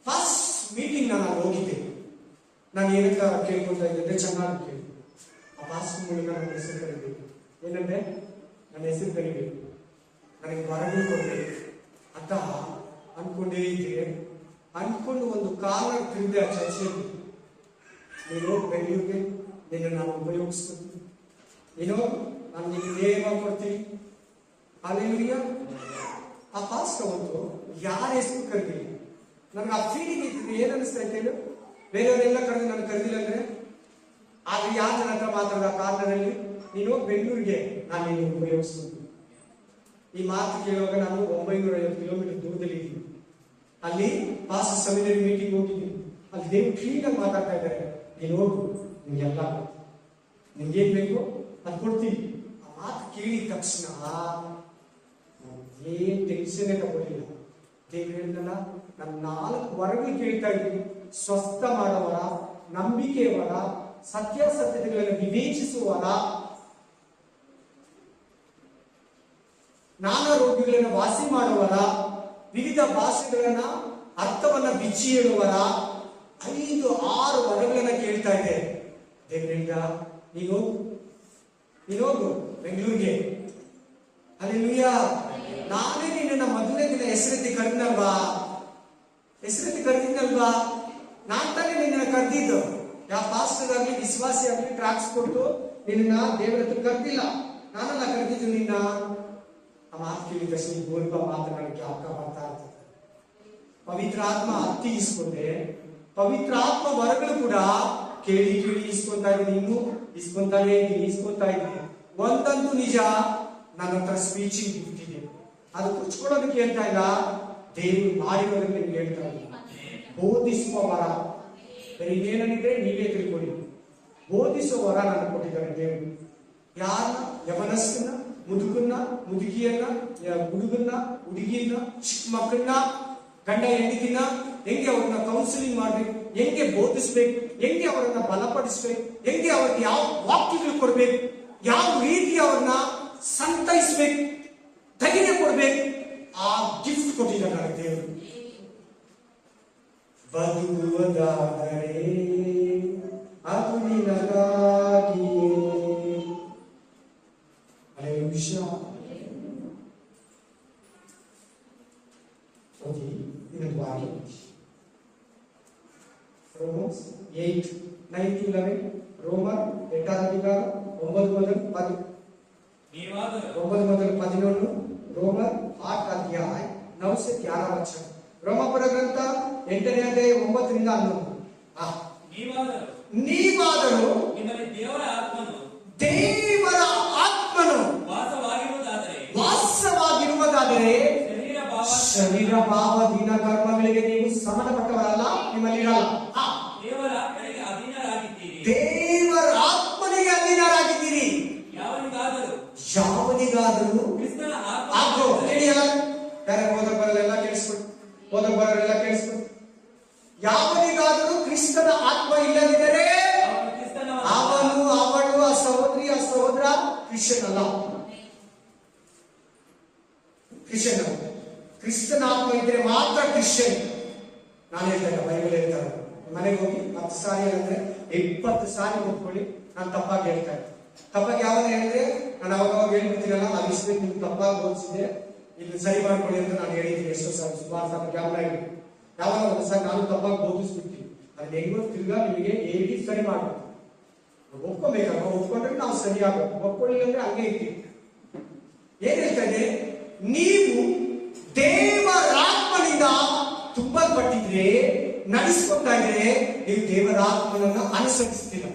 ಫಸ್ಟ್ ಮೀಟಿಂಗ್ ನಾನು ಹೋಗಿದ್ದೆ. ನಾನು ಏನಂತ ಕೇಳ್ಕೊತಾ ಇದ್ದೆ, ಚೆನ್ನಾಗಿ ಕೇಳಿ. ಆ ಪಾಸ್ಟರ್ ಮೂಲಕ ನನ್ನ ಹೆಸರು ಕರಿಬೇಕು. ಏನಂದ್ರೆ ನನ್ನ ಹೆಸರು ಕರಿಬೇಕು, ನನಗೆ ವರಗಳು ಕೊಡ್ಬೇಕು ಅಂತ ಅನ್ಕೊಂಡೇ ಇದ್ದೆ. ಅನ್ಕೊಂಡು ಒಂದು ಕಾರಣ ತಿರುಗಿದೆ ಆ ಚರ್ಚೆಯಲ್ಲಿ. ನೀನು ಬೆಂಗಳೂರಿಗೆ ನಿನ್ನ ನಾನು ಉಪಯೋಗಿಸ್ತೀನಿ, ನೀನು ನಾನು ನಿನ್ನ ನೇಮ ಕೊಡ್ತೀನಿ. ಹಲ್ಲೆಲೂಯಾ. ಆ ಪಾಸ್ಟರ್ ಒಂದು ಯಾರ ಹೆಸರು ಕರೆದಿಲ್ಲ. ನನಗೆ ಆ ಫೀಲಿಂಗ್ ಇತ್ತು. ಏನ್ ಅನಿಸ್ತಾ ಇತ್ತು, ಬೇರೆಯವರೆಲ್ಲ ಕರೆದು ನಾನು ಕರೆದಿಲ್ಲ ಅಂದ್ರೆ. ಆದ್ರೆ ಯಾರ ನನ್ನ ಹತ್ರ ಮಾತಾಡೋ ಕಾರಣದಲ್ಲಿ, ನೀನು ಬೆಂಗಳೂರಿಗೆ ನಾನು ನಿನ್ನ ಉಪಯೋಗಿಸ್ತೀನಿ. ಈ ಮಾತು ಕೇಳುವಾಗ ನಾನು 950 ಕಿಲೋಮೀಟರ್ ದೂರದಲ್ಲಿ ಇದ್ದೀನಿ. ಅಲ್ಲಿ ಪಾಸ್ಟರ್ ಸೆಮಿನರಿ ಮೀಟಿಂಗ್ ಹೋಗಿದ್ದೀನಿ. ಅಲ್ಲಿ ದೇವ್ರು ಕ್ಲೀನ್ ಆಗಿ ಮಾತಾಡ್ತಾ ಇದ್ದಾರೆ. ನೀನು ಹೋಗು, ನಿಮ್ಗೆಲ್ಲ ನಿಮ್ಗೇನ್ ಬೇಕು ಅದು ಕೊಡ್ತೀವಿ. ಆ ಮಾತು ಕೇಳಿದ ತಕ್ಷಣ ಏನ್ ಟೆನ್ಷನ್ ತಗೊಳ್ಳಿಲ್ಲ. ದೇವ್ರು ಹೇಳಿದಲ್ಲ, ನಾನು 4 ವರಗಳು ಕೇಳ್ತಾ ಇದ್ದೀನಿ. ಸ್ವಸ್ಥ ಮಾಡುವರ, ನಂಬಿಕೆಯವರ, ಸತ್ಯಾಸತ್ಯತೆಗಳನ್ನು ವಿವೇಚಿಸುವರ, ನಾನಾ ರೋಗಿಗಳನ್ನು ವಾಸಿ ಮಾಡುವರ, ವಿವಿಧ ಭಾಷೆಗಳನ್ನ ಅರ್ಥವನ್ನ ಬಿಚ್ಚಿ ಹೇಳುವರ 5-6 ವರಗಳನ್ನ ಕೇಳ್ತಾ ಇದೆ. ದೇವರಿಂದ ನೀನು ಹೋಗು ಬೆಂಗಳೂರಿಗೆ. ಹಲ್ಲೆಲೂಯಾ. ನಾನೇ ನಿನ್ನ ಮೊದಲನೇ ದಿನ ಹೆಸರೆತ್ತಿ ಕರೆದಿನಲ್ವಾ, ನಾನ್ ತಾನೇ ನಿನ್ನ ಕರೆದಿದ್ದು. ಯಾವ ಪಾಸ್ಟರ್ ಆಗ್ಲಿ, ವಿಶ್ವಾಸಿ ಆಗ್ಲಿ ಟ್ರಾಕ್ಸ್ ಕೊಟ್ಟು ನಿನ್ನ ದೇವರ ಹತ್ರ ಕರೆದಿಲ್ಲ, ನಾನಲ್ಲ ಕರೆದಿದ್ದು ನಿನ್ನ. ಆ ಮಾತು ಕೇಳಿದ ತಕ್ಷಣ ಗೋಲ್ಬ ಮಾತನಾಡಿ ಜ್ಞಾಪಕ ಬರ್ತಾ ಇರ್ತದೆ. ಪವಿತ್ರ ಆತ್ಮ ಹತ್ತಿ ಇಸ್ಕೊಂಡೆ, ಪವಿತ್ರ ಆತ್ಮ ವರಗಳು ಕೂಡ ಕೇಳಿ ಇಸ್ಕೊಂತಾ ಇದ್ದೀನಿ. ಇನ್ನು ಇಸ್ಕೊಂತಾನೆ ಇದ್ದೀನಿ. ಒಂದಂತೂ ನಿಜ, ನನ್ನ ಹತ್ರ ಸ್ಪೀಚಿಂಗ್ ಬಿಟ್ಟಿದೆ. ಅದು ಕುಚ್ಕೊಳ್ಳೋದಕ್ಕೆ ಹೇಳ್ತಾ ಇಲ್ಲ, ದೇವರು ಮಾಡಿರೋದಕ್ಕೆ ನಿಮ್ಗೆ ಹೇಳ್ತಾ ಇಲ್ಲ. ಬೋಧಿಸುವ ವರ, ಇನ್ನೇನಿದ್ರೆ ನೀವೇ ತಿಳ್ಕೊಳ್ಳಿ. ಬೋಧಿಸುವ ವರ ನನಗೆ ಕೊಟ್ಟಿದ್ದಾರೆ ದೇವರು. ಯಾರನ್ನ? ಯವನಸ್ಥನ, ಮುದುಕನ್ನ, ಮುದುಕಿಯನ್ನ, ಹುಡುಗನ್ನ, ಹುಡುಗಿಯನ್ನ, ಚಿಕ್ಕ ಮಕ್ಕಳನ್ನ, ಗಂಡ ಹೆಂಡತಿನ ಹೆಂಗೆ ಅವ್ರನ್ನ ಕೌನ್ಸಿಲಿಂಗ್ ಮಾಡ್ಬೇಕು, ಹೆಂಗೆ ಬೋಧಿಸ್ಬೇಕು, ಹೆಂಗೆ ಅವರನ್ನ ಬಲಪಡಿಸ್ಬೇಕು, ಹೆಂಗೆ ಅವ್ರಿಗೆ ಯಾವ ವಾಕ್ಯಗಳು ಕೊಡ್ಬೇಕು, ಯಾವ ರೀತಿ ಅವ್ರನ್ನ ಸಂತೈಸ್ಬೇಕು, ಧೈರ್ಯ ಕೊಡ್ಬೇಕು, ಆ ಗಿಫ್ಟ್ ಕೊಟ್ಟಿದ್ದಾರೆ ನನಗೆ ದೇವರು. ಬದುಕುವುದಾದರೆ ಅದು ನಿನಗಾಗಿಯೇ. ಹಲ್ಲೆಲೂಯಾ. ಓದಿ ಇನ್ನೊಂದು ವಾಕ್ಯ. ರೋಮನ್ಸ್ 8:9-11. ರೋಮರ್ 8 9-10. 9-11. रोमर 8 अध्याय 9 से 11 वचन. रोमपುರ ಗ್ರಂಥ 8ನೇ ಅಧ್ಯಾಯ 9ರಿಂದ 11. ನೀವಾದರೂ ನಿಮ್ಮಲ್ಲಿ ದೇವರ ಆತ್ಮನು ವಾಸವಾಗಿರುವುದಾದರೆ ಶರೀರ ಭಾವ ದಿನ ಕರ್ಮಗಳಿಗೆ ನೀವು ಸಂಬಂಧಪಟ್ಟವರಲ್ಲ, ನಿಮ್ಮಲ್ಲಿರಲ್ಲ. ದೇವರ ಆತ್ಮನಿಗೆ ಅಧೀನರಾಗಿದ್ದೀರಿ. ಯಾವನಿಗಾದರೂ ಆಗೋ ಹೇಳಿಯಲ್ಲ. ಯಾರು ಓದಬರಲೆಲ್ಲ ಕೇಳಿಸ್ಕೊಂಡು ಯಾವನಿಗಾದರೂ ಕ್ರಿಸ್ತನ ಆತ್ಮ ಇಲ್ಲದಿದ್ದರೆ ಅವನು, ಅವಳು, ಆ ಸಹೋದರಿ, ಆ ಸಹೋದರ ಕ್ರಿಶ್ಚಿಯನ್ ಅಲ್ಲ. ಕ್ರಿಸ್ತನ ಆತ್ಮ ಇದ್ರೆ ಮಾತ್ರ ಕ್ರಿಶ್ಚಿಯನ್. ನಾನು ಹೇಳ್ತೇನೆ, ಬೈಬಲ್ ಹೇಳ್ತಾರೆ. ಮನೆಗೆ ಹೋಗಿ 10 ಸಾರಿ ಹೇಳಿದ್ರೆ 20 ಸಾರಿ ಒಪ್ಕೊಳ್ಳಿ, ನಾನು ತಪ್ಪಾಗಿ ಹೇಳ್ತಾ ಇದ್ದೆ. ತಪ್ಪಾಗಿ ಯಾವಾಗ ಹೇಳಿದ್ರೆ ನಾನು ಅವಾಗ ಹೇಳ್ಬಿಡ್ತೀನಲ್ಲ, ಆ ವಿಷಯಕ್ಕೆ ನಿಮ್ಗೆ ತಪ್ಪಾಗಿ ಓದಿಸಿದೆ, ಇಲ್ಲಿ ಸರಿ ಮಾಡ್ಕೊಳ್ಳಿ ಅಂತ ನಾನು ಹೇಳಿದ್ದೀನಿ. ಎಷ್ಟೋ ಸಾರಿ ಸುಮಾರು ಸಾರಿ ಜ್ಞಾಪನ ಇರಲಿ. ಯಾವಾಗ ಒಂದ್ಸಲ ನಾನು ತಪ್ಪಾಗಿ ಬೋಧಿಸ್ಬಿಡ್ತೀನಿ, ಅದನ್ನ ಹೆಂಗೋ ತಿರ್ಗಾ ನಿಮಗೆ ಹೇಳಿ ಸರಿ ಮಾಡ್ಬೇಕು. ಒಪ್ಕೊಬೇಕಲ್ವ? ಒಪ್ಕೊಂಡ್ರೆ ನಾವು ಸರಿ ಆಗ್ಬೇಕು, ಒಪ್ಕೊಳ್ಳಿಲ್ಲ ಅಂದ್ರೆ ಹಂಗೆ ಇರ್ತೀವಿ. ಏನ್ ಹೇಳ್ತಾ ಇದೆ? ನೀವು ದೇವರಾತ್ಮನಿಂದ ತುಂಬಲ್ಪಟ್ಟಿದ್ರೆ, ನಡೆಸ್ಕೊತಾ ಇದ್ರೆ, ನೀವು ದೇವರಾತ್ಮನನ್ನು ಅನುಸರಿಸ್ತೀರ.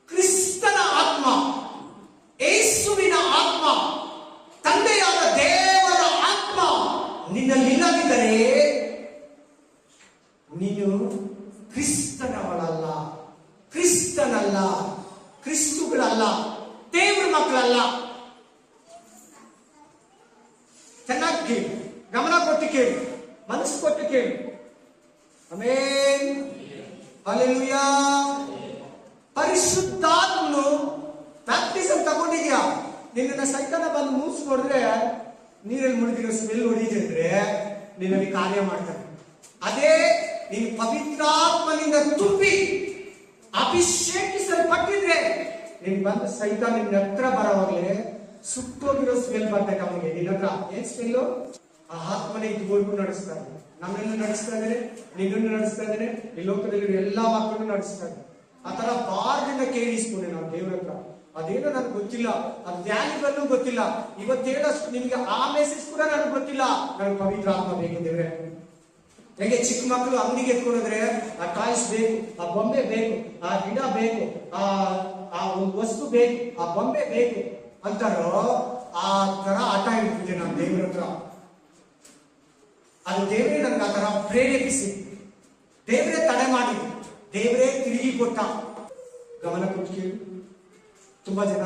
ಕ್ರಿಸ್ತನ ಆತ್ಮ, ಯೇಸುವಿನ ಆತ್ಮ, ತಂದೆಯಾದ ದೇವರ ಆತ್ಮ ನಿನ್ನಲ್ಲಿಲ್ಲದಿದ್ದರೆ ನೀನು ಕ್ರಿಸ್ತನವಳಲ್ಲ, ಕ್ರಿಸ್ತನಲ್ಲ, ಕ್ರಿಸ್ತುಗಳಲ್ಲ, ದೇವರ ಮಕ್ಕಳಲ್ಲ. ಚೆನ್ನಾಗಿ ಕೇಳಿ, ಗಮನ ಕೊಟ್ಟು ಕೇಳಿ, ಮನಸ್ಸು ಕೊಟ್ಟು ಕೇಳಿ. Amen, hallelujah. ಪರಿಶುದ್ಧಾತ್ಮನು ಬ್ಯಾಪ್ಟಿಸಮ್ ತಗೊಂಡಿದ್ಯಾ, ನಿನ್ನ ಸೈತಾನ ಬಂದು ಮೂಸ್ ನೋಡಿದ್ರೆ ನೀರಲ್ಲಿ ಮುಳುಗಿರೋ ಸ್ಮೆಲ್ ಹೊಡಿತಿದ್ರೆ ನಿನ್ನಲ್ಲಿ ಕಾರ್ಯ ಮಾಡ್ತಾನೆ. ಅದೇ ನೀನು ಪವಿತ್ರಾತ್ಮನಿಂದ ತುಂಬಿ ಅಭಿಷೇಕಿಸಲ್ಪಟ್ಟಿದ್ರೆ ನೀನ್ ಬಂದು ಸೈತಾನ ನಿನ್ನ ಹತ್ರ ಬರೋವಾಗಲೇ ಸುಟ್ಟೋಗಿರೋ ಸ್ಮೆಲ್ ಬರ್ತೈತೆ ಅವನಿಗೆ. ನಿನ್ನ ಹತ್ರ ಏನ್ ಸ್ಮೆಲ್ಲು? ಆ ಆತ್ಮನೇ ಇದುವರೆಗೂ ನಡೆಸ್ತಾ ಇದೆ. ನಮ್ಮನ್ನು ನಡೆಸ್ತಾ ಇದ್ದಾರೆ, ನಿನ್ನನ್ನು ನಡೆಸ್ತಾ ಇದ್ದಾರೆ, ಈ ಲೋಕದಲ್ಲಿ ಎಲ್ಲಾ ಮಕ್ಕಳನ್ನು ನಡೆಸ್ತಾ ಇದ್ದಾರೆ. ಆ ತರ ಬಾರ್ದಿಂದ ಕೇಳಿಸ್ಕೊಂಡೆ ನಾವು ದೇವ್ರ ಹತ್ರ. ಅದೇನೋ ನನಗೆ ಗೊತ್ತಿಲ್ಲ, ಅದು ಧ್ಯಾನಿಗಲ್ಲೂ ಗೊತ್ತಿಲ್ಲ, ಇವತ್ತೇನೋ ನಿಮ್ಗೆ ಆ ಮೆಸೇಜ್ ಕೂಡ ನನಗೆ ಗೊತ್ತಿಲ್ಲ, ನನಗೆ ಪವಿತ್ರ ಆತ್ಮ ಬೇಕು ದೇವ್ರೆ. ಹೇಗೆ ಚಿಕ್ಕ ಮಕ್ಕಳು ಅಂಗಡಿಗೆ ಎತ್ಕೊಂಡ್ರೆ ಆ ಟಾಯ್ಸ್ ಬೇಕು, ಆ ಬೊಂಬೆ ಬೇಕು, ಆ ಗಿಡ ಬೇಕು, ಆ ಒಂದು ವಸ್ತು ಬೇಕು, ಆ ಬೊಂಬೆ ಬೇಕು ಅಂತಾರೋ, ಆ ತರ ಆಟ ಇಡ್ತಿದ್ದೆ ನಾನು ದೇವ್ರ ಹತ್ರ. ಅದು ದೇವರೇ ನನಗೆ ಆ ತರ ಪ್ರೇರೇಪಿಸಿ, ದೇವರೇ ತಡೆ ಮಾಡಿ, ದೇವರೇ ತಿರುಗಿ ಕೊಟ್ಟ. ಗಮನ ಕೊಟ್ಟು ಕೇಳಿ. ತುಂಬಾ ಜನ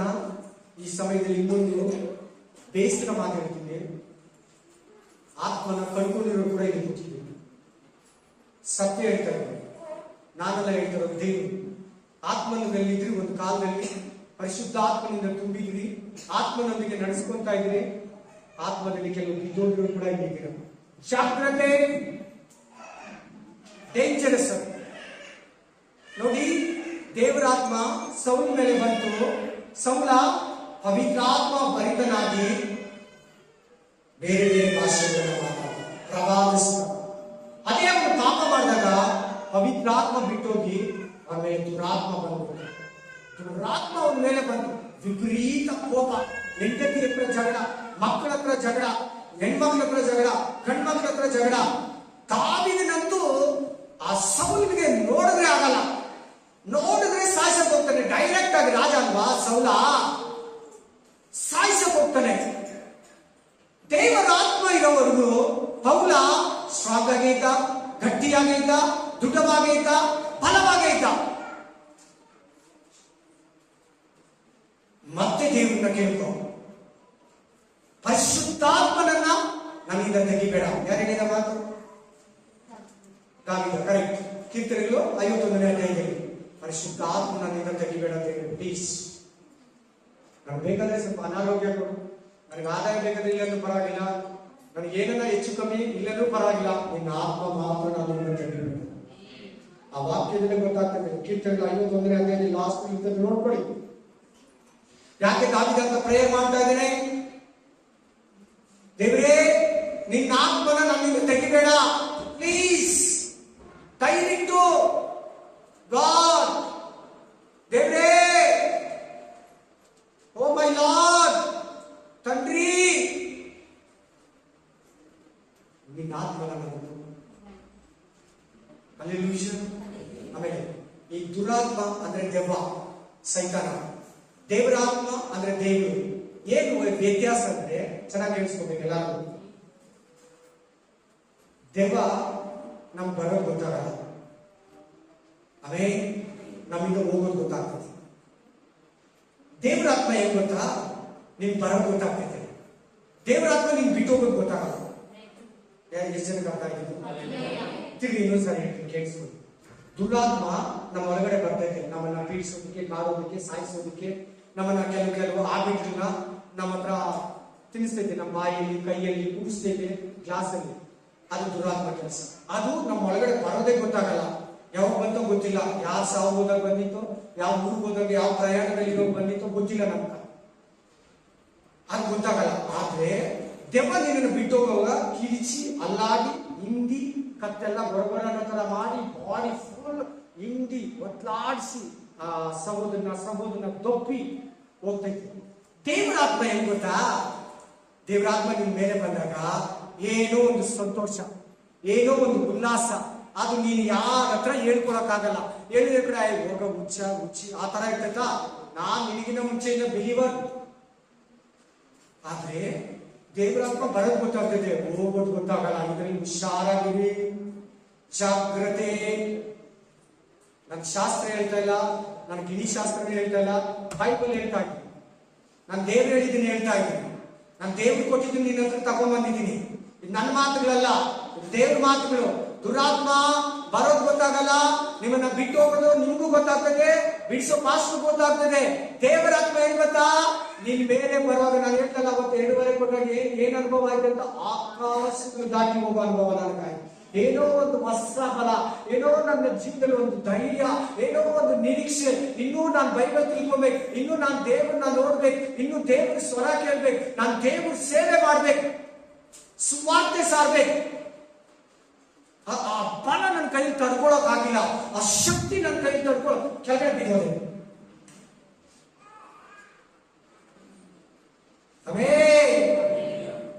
ಈ ಸಮಯದಲ್ಲಿ ಇನ್ನೊಂದು ಬೇಸರ ಮಾತಾಡ್ತೀನಿ, ಆತ್ಮನ ಕಳ್ಕೊಂಡಿರೋ ಕೂಡ ಇಲ್ಲಿ ಕೂತಿದ್ದೀನಿ. ಸತ್ಯ ಹೇಳ್ತಾರೆ, ನಾನೆಲ್ಲ ಹೇಳ್ತಾರೋ ದೇವರು. ಆತ್ಮನಲ್ಲಿದ್ರಿ, ಒಂದು ಕಾಲದಲ್ಲಿ ಪರಿಶುದ್ಧ ಆತ್ಮನಿಂದ ತುಂಬಿದ್ರಿ, ಆತ್ಮನೊಂದಿಗೆ ನಡೆಸ್ಕೊಂತಾ ಇದ್ರಿ. ಆತ್ಮದಲ್ಲಿ ಕೆಲವು ಬಿದ್ದೋದ್ರು ಕೂಡ ಇದ್ದೀರ. ಜಾಗ್ರತೆ, ಡೇಂಜರಸ್. ನೋಡಿ, ದೇವರಾತ್ಮ ಸೌಲ ಮೇಲೆ ಬಂತು. ಸೌಲ ಪವಿತ್ರಾತ್ಮ ಭರಿತನಾಗಿ ಬೇರೆ ಬೇರೆ ಭಾಷೆಗಳನ್ನು ಮಾತಾಡ ಪ್ರವಾದಿಸ್ತ. ಅದೇ ಅವನು ಪಾಪ ಮಾಡಿದಾಗ ಪವಿತ್ರಾತ್ಮ ಬಿಟ್ಟೋಗಿ ಆಮೇಲೆ ದುರಾತ್ಮ ಬಂದ್ಬಿಟ್ಟು, ದುರಾತ್ಮ ಅವನ ಮೇಲೆ ಬಂತು. ವಿಪರೀತ ಕೋಪ, ಹೆಂಡತಿ ಹತ್ರ ಜಗಳ, ಮಕ್ಕಳ ಹತ್ರ ಜಗಳ, ಹೆಣ್ಮಕ್ಳ ಹತ್ರ ಜಗಳ, ಗಂಡ್ಮಕ್ಳ ಹತ್ರ ಜಗಳ. ದಾವೀದನಂತೂ ಆ ಸೌಲನಿಗೆ ನೋಡಿದ್ರೆ ಆಗಲ್ಲ, ನೋಡಿದ್ರೆ ಸಾಯಿಸಕ್ ಹೋಗ್ತಾನೆ. ಡೈರೆಕ್ಟ್ ಆಗಿ ರಾಜ ಅಲ್ವಾ ಸೌಲ, ಸಾಯಿಸಕ್ ಹೋಗ್ತಾನೆ. ದೇವರ ಆತ್ಮ ಇರೋವರೆಗೂ ಪೌಲ ಸ್ಟ್ರಾಂಗ್ ಆಗೇ ಇದ್ದ, ಗಟ್ಟಿಯಾಗೇ ಇದ್ದ, ದೃಢವಾಗೇ ಇದ್ದ, ಬಲವಾಗೇ ಇದ್ದ. ಮತ್ತೆ ದೇವರನ್ನ ಕೇಳ್ಕೊ, ಪರಿಶುದ್ಧಾತ್ಮನನ್ನ ನನ್ನಿಂದ ತೆಗಿಬೇಡ. ಯಾರು ಹೇಳಿದ ಮಾತು? ದಾವೀದ. ಕರೆಕ್ಟ್. ಕೀರ್ತನೆಗಳು 51ನೇ ಅಧ್ಯಾಯದಲ್ಲಿ ಪರಿಶುದ್ಧಾತ್ಮ ನನ್ನಿಂದ ತೆಗಿಬೇಡ ಅಂತ ಹೇಳಿ. ಪ್ಲೀಸ್, ನನಗೆ ಬೇಕಾದ್ರೆ ಸ್ವಲ್ಪ ಅನಾರೋಗ್ಯ ಕೊಡು, ನನಗೆ ಆದಾಯ ಬೇಕಾದ್ರೆ ಇಲ್ಲಂದ್ರೂ ಪರವಾಗಿಲ್ಲ, ನನಗೆ ಏನನ್ನ ಹೆಚ್ಚು ಕಮ್ಮಿ ಇಲ್ಲಂದ್ರೂ ಪರವಾಗಿಲ್ಲ, ನಿನ್ನ ಆತ್ಮ ಮಾತ್ರ ನನ್ನಿಂದ ತೆಗಿಬೇಡ. ಆ ವಾಕ್ಯದಲ್ಲಿ ಗೊತ್ತಾಗ್ತದೆ. ಕೀರ್ತನೆಗಳು 51ನೇ ಅಧ್ಯಾಯದಲ್ಲಿ ಲಾಸ್ಟ್ ಇರ್ತದೆ, ನೋಡ್ಕೊಳ್ಳಿ. ಯಾಕೆ ದಾವೀದ ಅಂತ ಪ್ರೇಯರ್ ಮಾಡ್ತಾ ಇದ್ದೇನೆ? ದೇವರೇ, ನಿನ್ನ ಆತ್ಮನ ನನ್ನಿಂದ ತೆಗಿಬೇಡ, ಪ್ಲೀಸ್. ದಯವಿಟ್ಟು ಗಾಡ್, ದೇವರೇ, ಓ ಮೈ ಲಾರ್ಡ್, ತಂಡ್ರಿ, ನಿನ್ನ ಆತ್ಮನ ಹಲ್ಲೆಲೂಯಾ. ಆಮೇಲೆ ಈ ದುರಾತ್ಮ ಅಂದ್ರೆ ದೆವ್ವ, ಸೈತಾನ. ದೇವರಾತ್ಮ ಅಂದ್ರೆ ದೇವರು. ಏನು ವ್ಯತ್ಯಾಸ ಅಂದ್ರೆ ಚೆನ್ನಾಗಿ ಕೇಳಿಸ್ಕೋಬೇಕು ಎಲ್ಲಾರು. ದೆವ್ವ ನಮ್ಗೆ ಬರೋದು ಗೊತ್ತಾಗಲ್ಲ, ಅವೇ ನಮ್ಮಿಂದ ಹೋಗೋದು ಗೊತ್ತಾಗ್ತದೆ. ದೇವರಾತ್ಮ ಏನ್ ಗೊತ್ತಾ? ನಿನ್ ಬರೋದು ಗೊತ್ತಾಗ್ತೈತೆ. ದೇವರಾತ್ಮ ನಿನ್ ಬಿಟ್ಟು ಹೋಗೋದು ಗೊತ್ತಾಗಲ್ಲ. ಎಷ್ಟು ಜನಕ್ಕೆ ಅರ್ಥ ಆಗಿದ್ದು? ತಿರುಗಿ ಇನ್ನೊಂದ್ಸರಿ ಹೇಳ್ತೀನಿ, ಕೇಳಿಸ್ಕೊಂಡು. ದುರಾತ್ಮ ನಮ್ಮ ಹೊರಗಡೆ ಬರ್ತೈತೆ, ನಮ್ಮನ್ನ ಪೀಡಿಸೋದಕ್ಕೆ, ಕಾರೋದಕ್ಕೆ, ಸಾಯಿಸೋದಕ್ಕೆ, ನಮ್ಮನ್ನ ಕೆಲವು ಆಬಿಟ್ಗಳನ್ನ ನಮ್ಮ ಹತ್ರ ತಿನ್ನಿಸ್ತೈತೆ, ನಮ್ಮ ಬಾಯಲ್ಲಿ, ಕೈಯಲ್ಲಿ ಕುಡಿಸ್ತೈತೆ, ಗ್ಲಾಸಲ್ಲಿ. ಅದು ದುರಾತ್ಮ ಕೆಲಸ. ಅದು ನಮ್ಮ ಒಳಗಡೆ ಬರೋದೇ ಗೊತ್ತಾಗಲ್ಲ, ಯಾವಾಗ ಬಂತೋ ಗೊತ್ತಿಲ್ಲ. ಯಾರು ಸಾವು ಹೋದಾಗ ಬಂದಿತ್ತೋ, ಯಾವ ಊರಿಗೆ ಹೋದಾಗ, ಯಾವ ಪ್ರಯಾಣದಲ್ಲಿ ಬಂದಿತ್ತೋ ಗೊತ್ತಿಲ್ಲ ನಮ್ಗೆ, ಅದು ಗೊತ್ತಾಗಲ್ಲ. ಆದ್ರೆ ದೆವ್ವ ನಿನ್ನನ್ನು ಬಿಟ್ಟು ಹೋಗುವಾಗ ಕಿರಿಚಿ ಅಲ್ಲಾಡಿ ಹಿಂಡಿ ಕತ್ತೆಲ್ಲ ಗೊರಗೊರ ತರ ಮಾಡಿ ಬಾಡಿ ಫುಲ್ ಹಿಂಡಿ ಒತ್ಲಾಡಿಸಿ ಆ ಸಹೋದರನ ದೊಪ್ಪಿ ಹೋಗ್ತೈತಿ. ದೇವರ ಆತ್ಮ ಏನ್ ಗೊತ್ತಾ? ದೇವರ ಆತ್ಮ ನಿನ್ ಮೇಲೆ ಬಂದಾಗ ಏನೋ ಒಂದು ಸಂತೋಷ, ಏನೋ ಒಂದು ಉಲ್ಲಾಸ, ಅದು ನೀನು ಯಾರ ಹತ್ರ ಹೇಳ್ಕೊಳಕ್ಕಾಗಲ್ಲ. ಹೇಳಿದ ಕಡೆ ಹೋಗ ಹುಚ್ಚಿ ಆ ತರ ಇರ್ತೈತಾ? ನಾನ್ ನಿನಗಿನ ಮುಂಚೆಯಿಂದ ಬಿಲೀವರ್. ಆದ್ರೆ ದೇವರಾತ್ಮ ಬರೋದು ಗೊತ್ತಾಗ್ತದೆ, ಹೋಗೋದು ಗೊತ್ತಾಗಲ್ಲ. ಇದರಲ್ಲಿ ಹುಷಾರಾಗಿರಿ, ಜಾಗ್ರತೆ. ನನ್ ಶಾಸ್ತ್ರ ಹೇಳ್ತಾ ಇಲ್ಲ, ನನ್ ಗಿಣಿ ಶಾಸ್ತ್ರ ಹೇಳ್ತಾ ಇಲ್ಲ, ಬೈಬಲ್ ಹೇಳ್ತಾ ಇದ್ದೀನಿ. ನಾನು ದೇವ್ರು ಹೇಳಿದ್ದೀನಿ ಹೇಳ್ತಾ ಇದ್ದೀನಿ. ನಾನು ದೇವ್ರು ಕೊಟ್ಟಿದ್ದೀನಿ, ನಿನ್ನ ಹತ್ರ ತಗೊಂಡ್ ಬಂದಿದ್ದೀನಿ. ಇದು ನನ್ನ ಮಾತುಗಳಲ್ಲ, ದೇವ್ರ ಮಾತುಗಳು. ದುರಾತ್ಮ ಬರೋದು ಗೊತ್ತಾಗಲ್ಲ, ನಿಮ್ಮನ್ನ ಬಿಟ್ಟು ಹೋಗೋದು ನಿಮ್ಗೂ ಗೊತ್ತಾಗ್ತದೆ, ಬಿಡಿಸೋ ಪಾಸ್ಟರ್ ಗೊತ್ತಾಗ್ತದೆ. ದೇವರಾತ್ಮ ಏನ್ ಗೊತ್ತಾ? ನಿನ್ ಮೇಲೆ ಬರುವಾಗ ನಾನು ಹೇಳ್ತಲ್ಲ, ಅವತ್ತು 2:30 ಕೊಟ್ಟಾಗ ಏನ್ ಅನುಭವ ಆಯ್ತು ಅಂತ, ಆಕಾಶಗಳು ದಾಟಿ ಹೋಗೋ ಅನುಭವ ನನಗಾಯ್ತು. ಏನೋ ಒಂದು ಹೊಸ ಬಲ, ಏನೋ ನನ್ನ ಜೀವನದಲ್ಲಿ ಒಂದು ಧೈರ್ಯ, ಏನೋ ಒಂದು ನಿರೀಕ್ಷೆ. ಇನ್ನೂ ನಾನು ಬೈಬಲ್ ತಿಳ್ಕೊಬೇಕು, ಇನ್ನೂ ನಾನು ದೇವ್ರನ್ನ ನೋಡ್ಬೇಕು, ಇನ್ನೂ ದೇವ್ರ ಸ್ವರ ಕೇಳ್ಬೇಕು, ನಾನು ದೇವ್ರ ಸೇವೆ ಮಾಡ್ಬೇಕು, ಸುವಾರ್ತೆ ಸಾರ್ಬೇಕು. ಆ ಬಲ ನನ್ನ ಕೈಯಲ್ಲಿ ತಡ್ಕೊಳಕ್ ಆಗಿಲ್ಲ, ಆ ಶಕ್ತಿ ನನ್ನ ಕೈಯಲ್ಲಿ ತಡ್ಕೊಳಕ್ ಕೆಳಗಡೆ ಬಿದ್ದೋದೆ.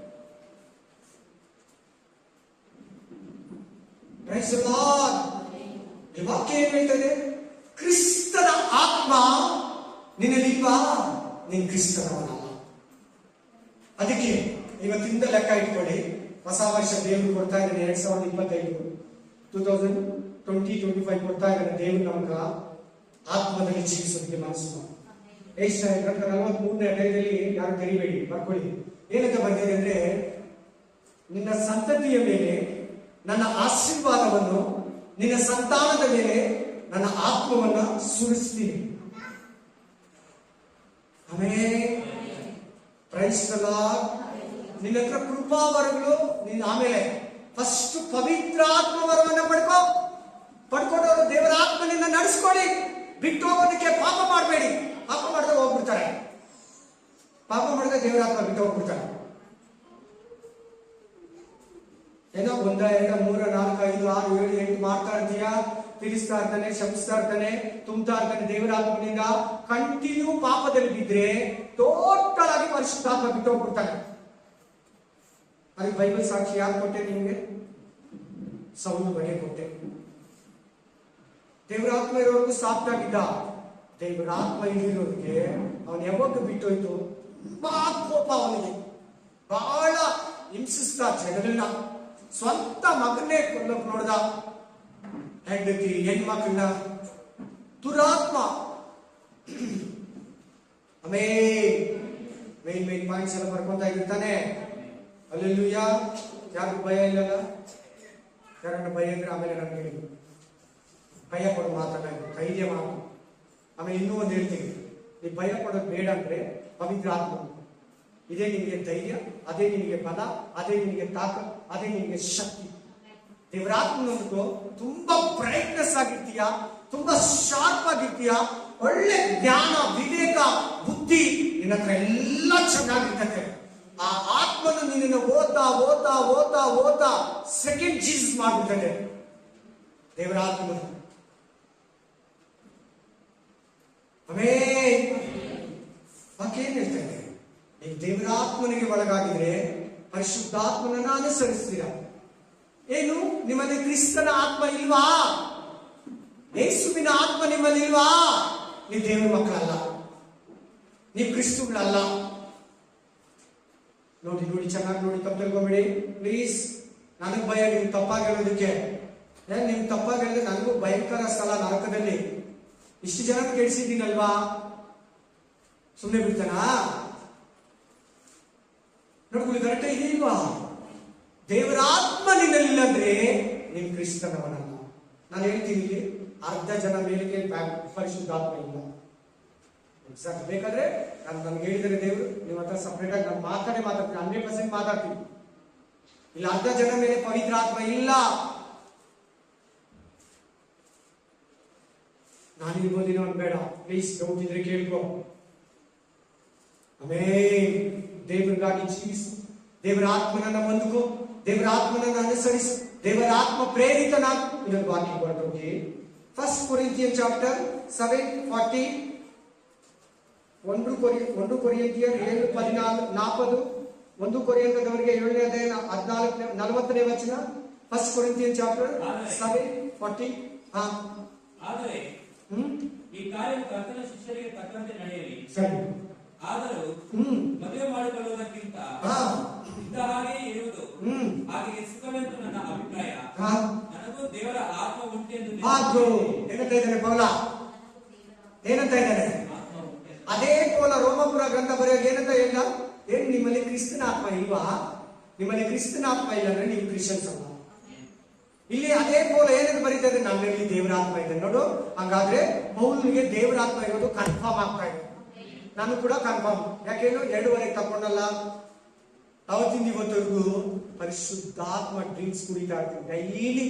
ವಾಕ್ಯ ಏನ್ ಹೇಳ್ತದೆ? ಕ್ರಿಸ್ತನ ಆತ್ಮ ನಿನ್ನಲ್ಲಿಲ್ವಾ, ನೀನ್ ಕ್ರಿಸ್ತನವನಲ್ಲ. ಅದಕ್ಕೆ ಇವತ್ತಿಂದ ಲೆಕ್ಕ ಇಟ್ಕೊಳ್ಳಿ. ಹೊಸ ವರ್ಷ ದೇವರು ಕೊಡ್ತಾ ಇದ್ದಾನೆ 2025, 2020-25 ಕೊಡ್ತಾ ಇದ್ದಾನೆ ದೇವರು ನಮ್ಗ ಆತ್ಮದಲ್ಲಿ ಜೀವಿಸೋದಕ್ಕೆ ಮನಸ್ಸು. 43ನೇ ಅಧ್ಯಾಯದಲ್ಲಿ ಯಾರು ತೆರಿಬೇಡಿ, ಬರ್ಕೊಳ್ಳಿ. ಏನಂತ ಬರ್ತಿದೆ ಅಂದ್ರೆ, ನಿನ್ನ ಸಂತತಿಯ ಮೇಲೆ ನನ್ನ ಆಶೀರ್ವಾದವನ್ನು, ನಿನ್ನ ಸಂತಾನದ ಮೇಲೆ ನನ್ನ ಆತ್ಮವನ್ನ ಸುರಿಸ್ತೀನಿ. Praise the Lord. ನಿನ್ನ ಹತ್ರ ಕೃಪಾವರಗಳು, ನಿನ್ನ ಆಮೇಲೆ ಫಸ್ಟ್ ಪವಿತ್ರ ಆತ್ಮವರವನ್ನ ಪಡ್ಕೊಂಡವರು ದೇವರ ಆತ್ಮ ನಿನ್ನ ನಡೆಸ್ಕೊಳ್ಳಿ. ಬಿಟ್ಟು ಹೋಗೋದಕ್ಕೆ ಪಾಪ ಮಾಡಬೇಡಿ. ಪಾಪ ಮಾಡಿದ್ರೆ ಹೋಗ್ಬಿಡ್ತಾರೆ, ಪಾಪ ಮಾಡಿದ್ರೆ ದೇವರ ಆತ್ಮ ಬಿಟ್ಟು ಹೋಗ್ಬಿಡ್ತಾರೆ. ಏನೋ 1, 2, 3, 4, 5, 6, 7, 8 ಮಾಡ್ತಾ ಇರ್ತೀಯ, ತಿಳಿಸ್ತಾ ಇರ್ತಾನೆ, ಶಪಿಸ್ತಾ ಇರ್ತಾನೆ, ತುಂಬ್ತಾ ಇರ್ತಾನೆ ದೇವರ ಆತ್ಮನಿಂದ. ಕಂಟಿನ್ಯೂ ಪಾಪದಲ್ಲಿ ಬಿದ್ರೆ ಟೋಟಲ್ ಆಗಿ ಪರಿಶುದ್ಧಾತ್ಮ ಬಿಟ್ಟು ಹೋಗ್ಬಿಡ್ತಾನೆ. ಅದಕ್ಕೆ ಬೈಬಲ್ ಸಾಕ್ಷಿ ಯಾರು ಕೊಟ್ಟೆ ನಿಮ್ಗೆ? ಸೌಲ ಬಗ್ಗೆ ಕೊಟ್ಟೆ. ದೇವರ ಆತ್ಮ ಇರೋರ್ಗು ಸಾಫ್ಟ್ ಆಗಿದ್ದ, ದೇವರ ಆತ್ಮ ಇಲ್ಲಿರೋದಕ್ಕೆ ಅವನು ಯಾವಾಗ ಬಿಟ್ಟೋಯ್ತು. ತುಂಬಾ ಕೋಪ ಅವನಿಗೆ, ಬಹಳ ಹಿಂಸಿಸ್ತಾ ಜನಗಳನ್ನ. ಸ್ವಂತ ಮಗನ್ನೇ ಕೊಲ್ಲಕ್ ನೋಡ್ದ, ಹೆಂಡತಿ ಹೆಣ್ಮಕ್ಳನ್ನ. ದುರಾತ್ಮ. ಮೇನ್ ಪಾಯಿಂಟ್ಸ್ ಎಲ್ಲ ಬರ್ಕೊಂತ ಇರ್ತಾನೆ. ಅಲ್ಲೆಲ್ಲೂಯ್ಯ. ಯಾರಿಗೂ ಭಯ ಇಲ್ಲಲ್ಲ? ಯಾರನ್ನ ಭಯ ಇದ್ರೆ ಆಮೇಲೆ ನನ್ಗೆ ಹೇಳಿ, ಭಯ ಪಡೋ ಮಾತಲ್ಲ, ಧೈರ್ಯ ಮಾತು. ಆಮೇಲೆ ಇನ್ನೂ ಒಂದು ಹೇಳ್ತೀನಿ, ನೀ ಭಯ ಪಡೋದು ಬೇಡ ಅಂದ್ರೆ ಪವಿತ್ರ ಆತ್ಮ ಇದೇ ನಿನಗೆ ಧೈರ್ಯ, ಅದೇ ನಿನಗೆ ಬಲ, ಅದೇ ನಿನಗೆ ತಾಕತ್, ಅದೇ ನಿನಗೆ ಶಕ್ತಿ. ದೇವರಾತ್ಮನೊಂದು ತುಂಬಾ ಬ್ರೈಟ್ನೆಸ್ ಆಗಿರ್ತೀಯ, ತುಂಬಾ ಶಾರ್ಪ್ ಆಗಿರ್ತೀಯ, ಒಳ್ಳೆ ಜ್ಞಾನ, ವಿವೇಕ, ಬುದ್ಧಿ ನಿನ್ನ ಹತ್ರ ಎಲ್ಲ ಚೆನ್ನಾಗಿರ್ತದೆ. ಆ ಆತ್ಮನು ನಿನ್ನನ್ನು ಓದ್ತಾ ಓದ್ತಾ ಓದ್ತಾ ಓದ್ತಾ ಸೆಕೆಂಡ್ ಜೀಸಸ್ ಮಾಡ್ಬಿಡ್ತದೆ ದೇವರ ಆತ್ಮನು. ಏನ್ ಹೇಳ್ತಾ ಇದೆ? ನೀವು ದೇವರಾತ್ಮನಿಗೆ ಒಳಗಾಗಿದ್ರೆ ಪರಿಶುದ್ಧಾತ್ಮನನ್ನ ಅನುಸರಿಸ್ತೀರಾ. ಏನು ನಿಮ್ಮಲ್ಲಿ ಕ್ರಿಸ್ತನ ಆತ್ಮ ಇಲ್ವಾ? ಯೇಸುವಿನ ಆತ್ಮ ನಿಮ್ಮಲ್ಲಿ ಇಲ್ವಾ? ನೀವು ದೇವರ ಮಕ್ಕಳಲ್ಲ, ನೀವು ಕ್ರಿಸ್ತುಗಳಲ್ಲ. ನೋಡಿ ನೋಡಿ, ಚೆನ್ನಾಗಿ ನೋಡಿ, ತಪ್ಪು ತಿಳ್ಕೊಬೇಡಿ ಪ್ಲೀಸ್. ನನಗ್ ಭಯ ನಿಮ್ಗೆ ತಪ್ಪಾಗಿ ಹೇಳೋದಕ್ಕೆ. ನಿಮ್ ತಪ್ಪಾಗಿ ಹೇಳಿದ್ರೆ ನನಗೂ ಭಯಂಕರ ಸ್ಥಳ ನರಕದಲ್ಲಿ. ಇಷ್ಟು ಜನ ಕೆಡಿಸಿದ್ದೀನಲ್ವಾ, ಸುಮ್ಮನೆ ಬಿಡ್ತಾನಾ? ನೋಡ್ಕೊಳ್ಳಿ, ಕರೆಕ್ಟ್ ಇದೀಲ್ವಾ? ದೇವರ ಆತ್ಮ ನಿನ್ನಲ್ಲಿಲ್ಲ ಅಂದ್ರೆ ನೀನ್ ಕ್ರಿಸ್ತನವನಲ್ಲ. ನಾನು ಹೇಳ್ತೀನಿ, ಇಲ್ಲಿ ಅರ್ಧ ಜನ ಮೇಲಿಗೆ ಪರಿಶುದ್ಧಾತ್ಮ ಇಲ್ಲ. ಎಕ್ಸಾಕ್ಟ್ ಬೇಕಾದ್ರೆ ನನ್ಗೆ ಹೇಳಿದರೆ ದೇವರು, ನಿಮ್ಮ ಹತ್ರ ಸಪ್ರೇಟ್ ಆಗಿ ನಾನು ಮಾತಾಡ್ತೀನಿ, 100% ಮಾತಾಡ್ತೀನಿ. ಇಲ್ಲ ಅರ್ಧ ಜನ ಮೇಲೆ ಪವಿತ್ರ ಆತ್ಮ ಇಲ್ಲ. ನಾನಿರ್ಬೋದಿನೋ ಅಂತ ಬೇಡ, ಪ್ಲೀಸ್ ಡೌಟ್ ಇದ್ರೆ ಕೇಳ್ಕೊ. ದೇವರಿಗಾಗಿ ಜೀವಿಸು, ದೇವರ ಆತ್ಮನನ್ನ ಹೊಂದಿಕೋ, ದೇವರ ಆತ್ಮನನ್ನ ಅನುಸರಿಸು, ದೇವರ ಆತ್ಮ ಪ್ರೇರಿತನಾಗು. ಇನ್ನೊಂದು ವಾಕ್ಯ ಬರ್ತೋಗಿ 1 ಕೊರಿಂಥಿಯನ್ ಚಾಪ್ಟರ್ 7:40. 1 ಕೊರಿಂಥಿಯರ್ 7:14. 1 ಕೊರಿಂಥದವರಿಗೆ 7ನೇ ಅಧ್ಯಾಯ 40ನೇ ವಚನ. 1 ಕೊರಿಂಥಿಯನ್ ಚಾಪ್ಟರ್ 7:40. ಆದರೆ ಈ ಕಾರ್ಯವು ಕರ್ತನ ಶಿಷ್ಯರಿಗೆ ತಕ್ಕಂತೆ ನಡೆಯಲಿ. ಸರಿ. ಆದರೂ ಮದುವೆ ಮಾಡಿಕೊಳ್ಳುವುದಕ್ಕಿಂತ ಇದ್ದ ಹಾಗೆ ಇರುವುದು ಹಾಗೆ ಸುಖವೆಂದು ನನ್ನ ಅಭಿಪ್ರಾಯ. ನನಗೂ ದೇವರ ಆತ್ಮ ಉಂಟೆಂದು. ಏನಂತ ಇದ್ದಾನೆ ಪೌಲ? ಏನಂತ ಇದ್ದಾನೆ? ಅದೇ ಪೌಲ ರೋಮಪುರ ಗ್ರಂಥ ಬರೆಯೋಕೆ ಏನಂತ ಹೇಳಿದ? ಏನು ನಿಮ್ಮಲ್ಲಿ ಕ್ರಿಸ್ತನ ಆತ್ಮ ಇಲ್ವಾ? ನಿಮ್ಮಲ್ಲಿ ಕ್ರಿಸ್ತನ ಆತ್ಮ ಇಲ್ಲ ಅಂದ್ರೆ ನೀವು ಕ್ರಿಶ್ಚಿಯನ್ಸ್ ಅಲ್ಲ. ಇಲ್ಲಿ ಅದೇ ಪೌಲ ಏನಂತ ಬರೀತಾರೆ? ನನ್ನಲ್ಲಿ ದೇವರ ಆತ್ಮ ಇದೆ ನೋಡು. ಹಂಗಾದ್ರೆ ಪೌಲನಿಗೆ ದೇವರ ಆತ್ಮ ಇರೋದು ಕನ್ಫರ್ಮ್ ಆಗ್ತಾ ಇದೆ. ನಾನು ಕೂಡ ಕನ್ಫರ್ಮ್. ಯಾಕೇನು 2:30 ತಕೊಂಡಲ್ಲ, ಅವತ್ತಿಂದ ಇವತ್ತವರೆಗೂ ಪರಿಶುದ್ಧಾತ್ಮ ಡ್ರಿಂಕ್ಸ್ ಕುಡಿತಾ ಇರ್ತೀನಿ ಡೈಲಿ.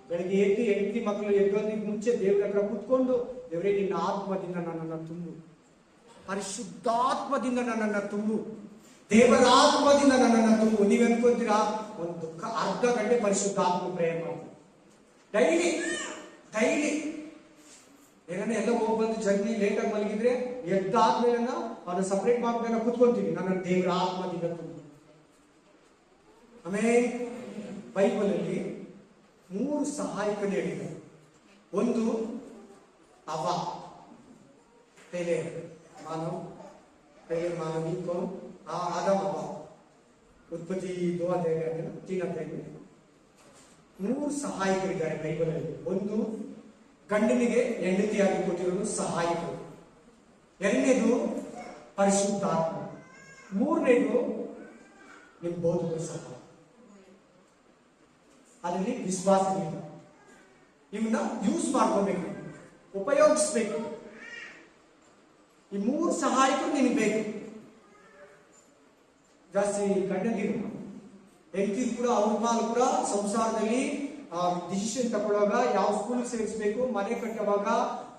ಬೆಳಗ್ಗೆ ಎದ್ದು ಹೆಂಡತಿ ಮಕ್ಕಳು ಎದ್ದೋದಿಗೆ ಮುಂಚೆ ದೇವರ ಹತ್ರ ಕುತ್ಕೊಂಡು, ದೇವರೇ ನಿನ್ನ ಆತ್ಮದಿಂದ ನನ್ನನ್ನು ತುಂಬು, ಪರಿಶುದ್ಧಾತ್ಮದಿಂದ ನನ್ನನ್ನು ತುಂಬು, ದೇವರ ಆತ್ಮದಿಂದ ನನ್ನನ್ನು ತುಂಬು. ನೀವ್ ಅನ್ಕೊಂತೀರಾ ಒಂದು ಅರ್ಧ ಗಂಟೆ ಪರಿಶುದ್ಧಾತ್ಮ ಪ್ರೇಯರ್ ಮಾಡ್ತೀನಿ ಡೈಲಿ. ಏನನ್ನ ಎಲ್ಲ ಹೋಗಿ ಬಂದು ಜರ್ನಿ ಲೇಟಾಗಿ ಮಲಗಿದ್ರೆ ಎದ್ದಾದ್ಮೇಲೆ ಅವನು ಸಪರೇಟ್ ಮಾಡ್ಕೊಂಡು ಕುತ್ಕೊಂತೀವಿ, ನನ್ನ ದೇವರ ಆತ್ಮದಿಂದ ತುಂಬು. ಆಮೇಲೆ ಬೈಬಲ್ ಅಲ್ಲಿ 3 ಸಹಾಯಕರು ಹೇಳಿದ್ದಾರೆ. ಒಂದು ಅವ ಪೆಲೆ ಮಾನವ್, पहले मानवी कौन? आदम हवा. उत्पत्ति 2 अध्याय 3 अध्याय 3 ಸಹಾಯಕರಿದ್ದಾರೆ ಬೈಬಲ್ ಅಲ್ಲಿ. ಒಂದು ಗಂಡನಿಗೆ ಹೆಂಡತಿಯಾಗಿ ಕೊಟ್ಟಿರೋದು ಸಹಾಯಕರು, ಎರಡನೇದು ಪರಿಶುದ್ಧಾತ್ಮ, ಮೂರನೇದು ನಿಮ್ಮ ಬೋಧಕರು ಸಹಾಯ. ಅದರಲ್ಲಿ ವಿಶ್ವಾಸ ಇಲ್ಲ. ಇವನ್ನ ಯೂಸ್ ಮಾಡ್ಕೋಬೇಕು, ಉಪಯೋಗಿಸ್ಬೇಕು. ಈ 3 ಸಹಾಯಕರು ನಿನಗೆ ಬೇಕು. ಜಾಸ್ತಿ ಗಂಡಂದಿರು ಹೆಂಡತಿ ಕೂಡ ಅವ್ರ ಮಾಲ್ ಕೂಡ ಸಂಸಾರದಲ್ಲಿ ಡಿಸಿಷನ್ ತಗೊಳ್ಳುವಾಗ ಯಾವ ಸ್ಕೂಲ್ ಸೇರಿಸಬೇಕು, ಮನೆ ಕಟ್ಟುವಾಗ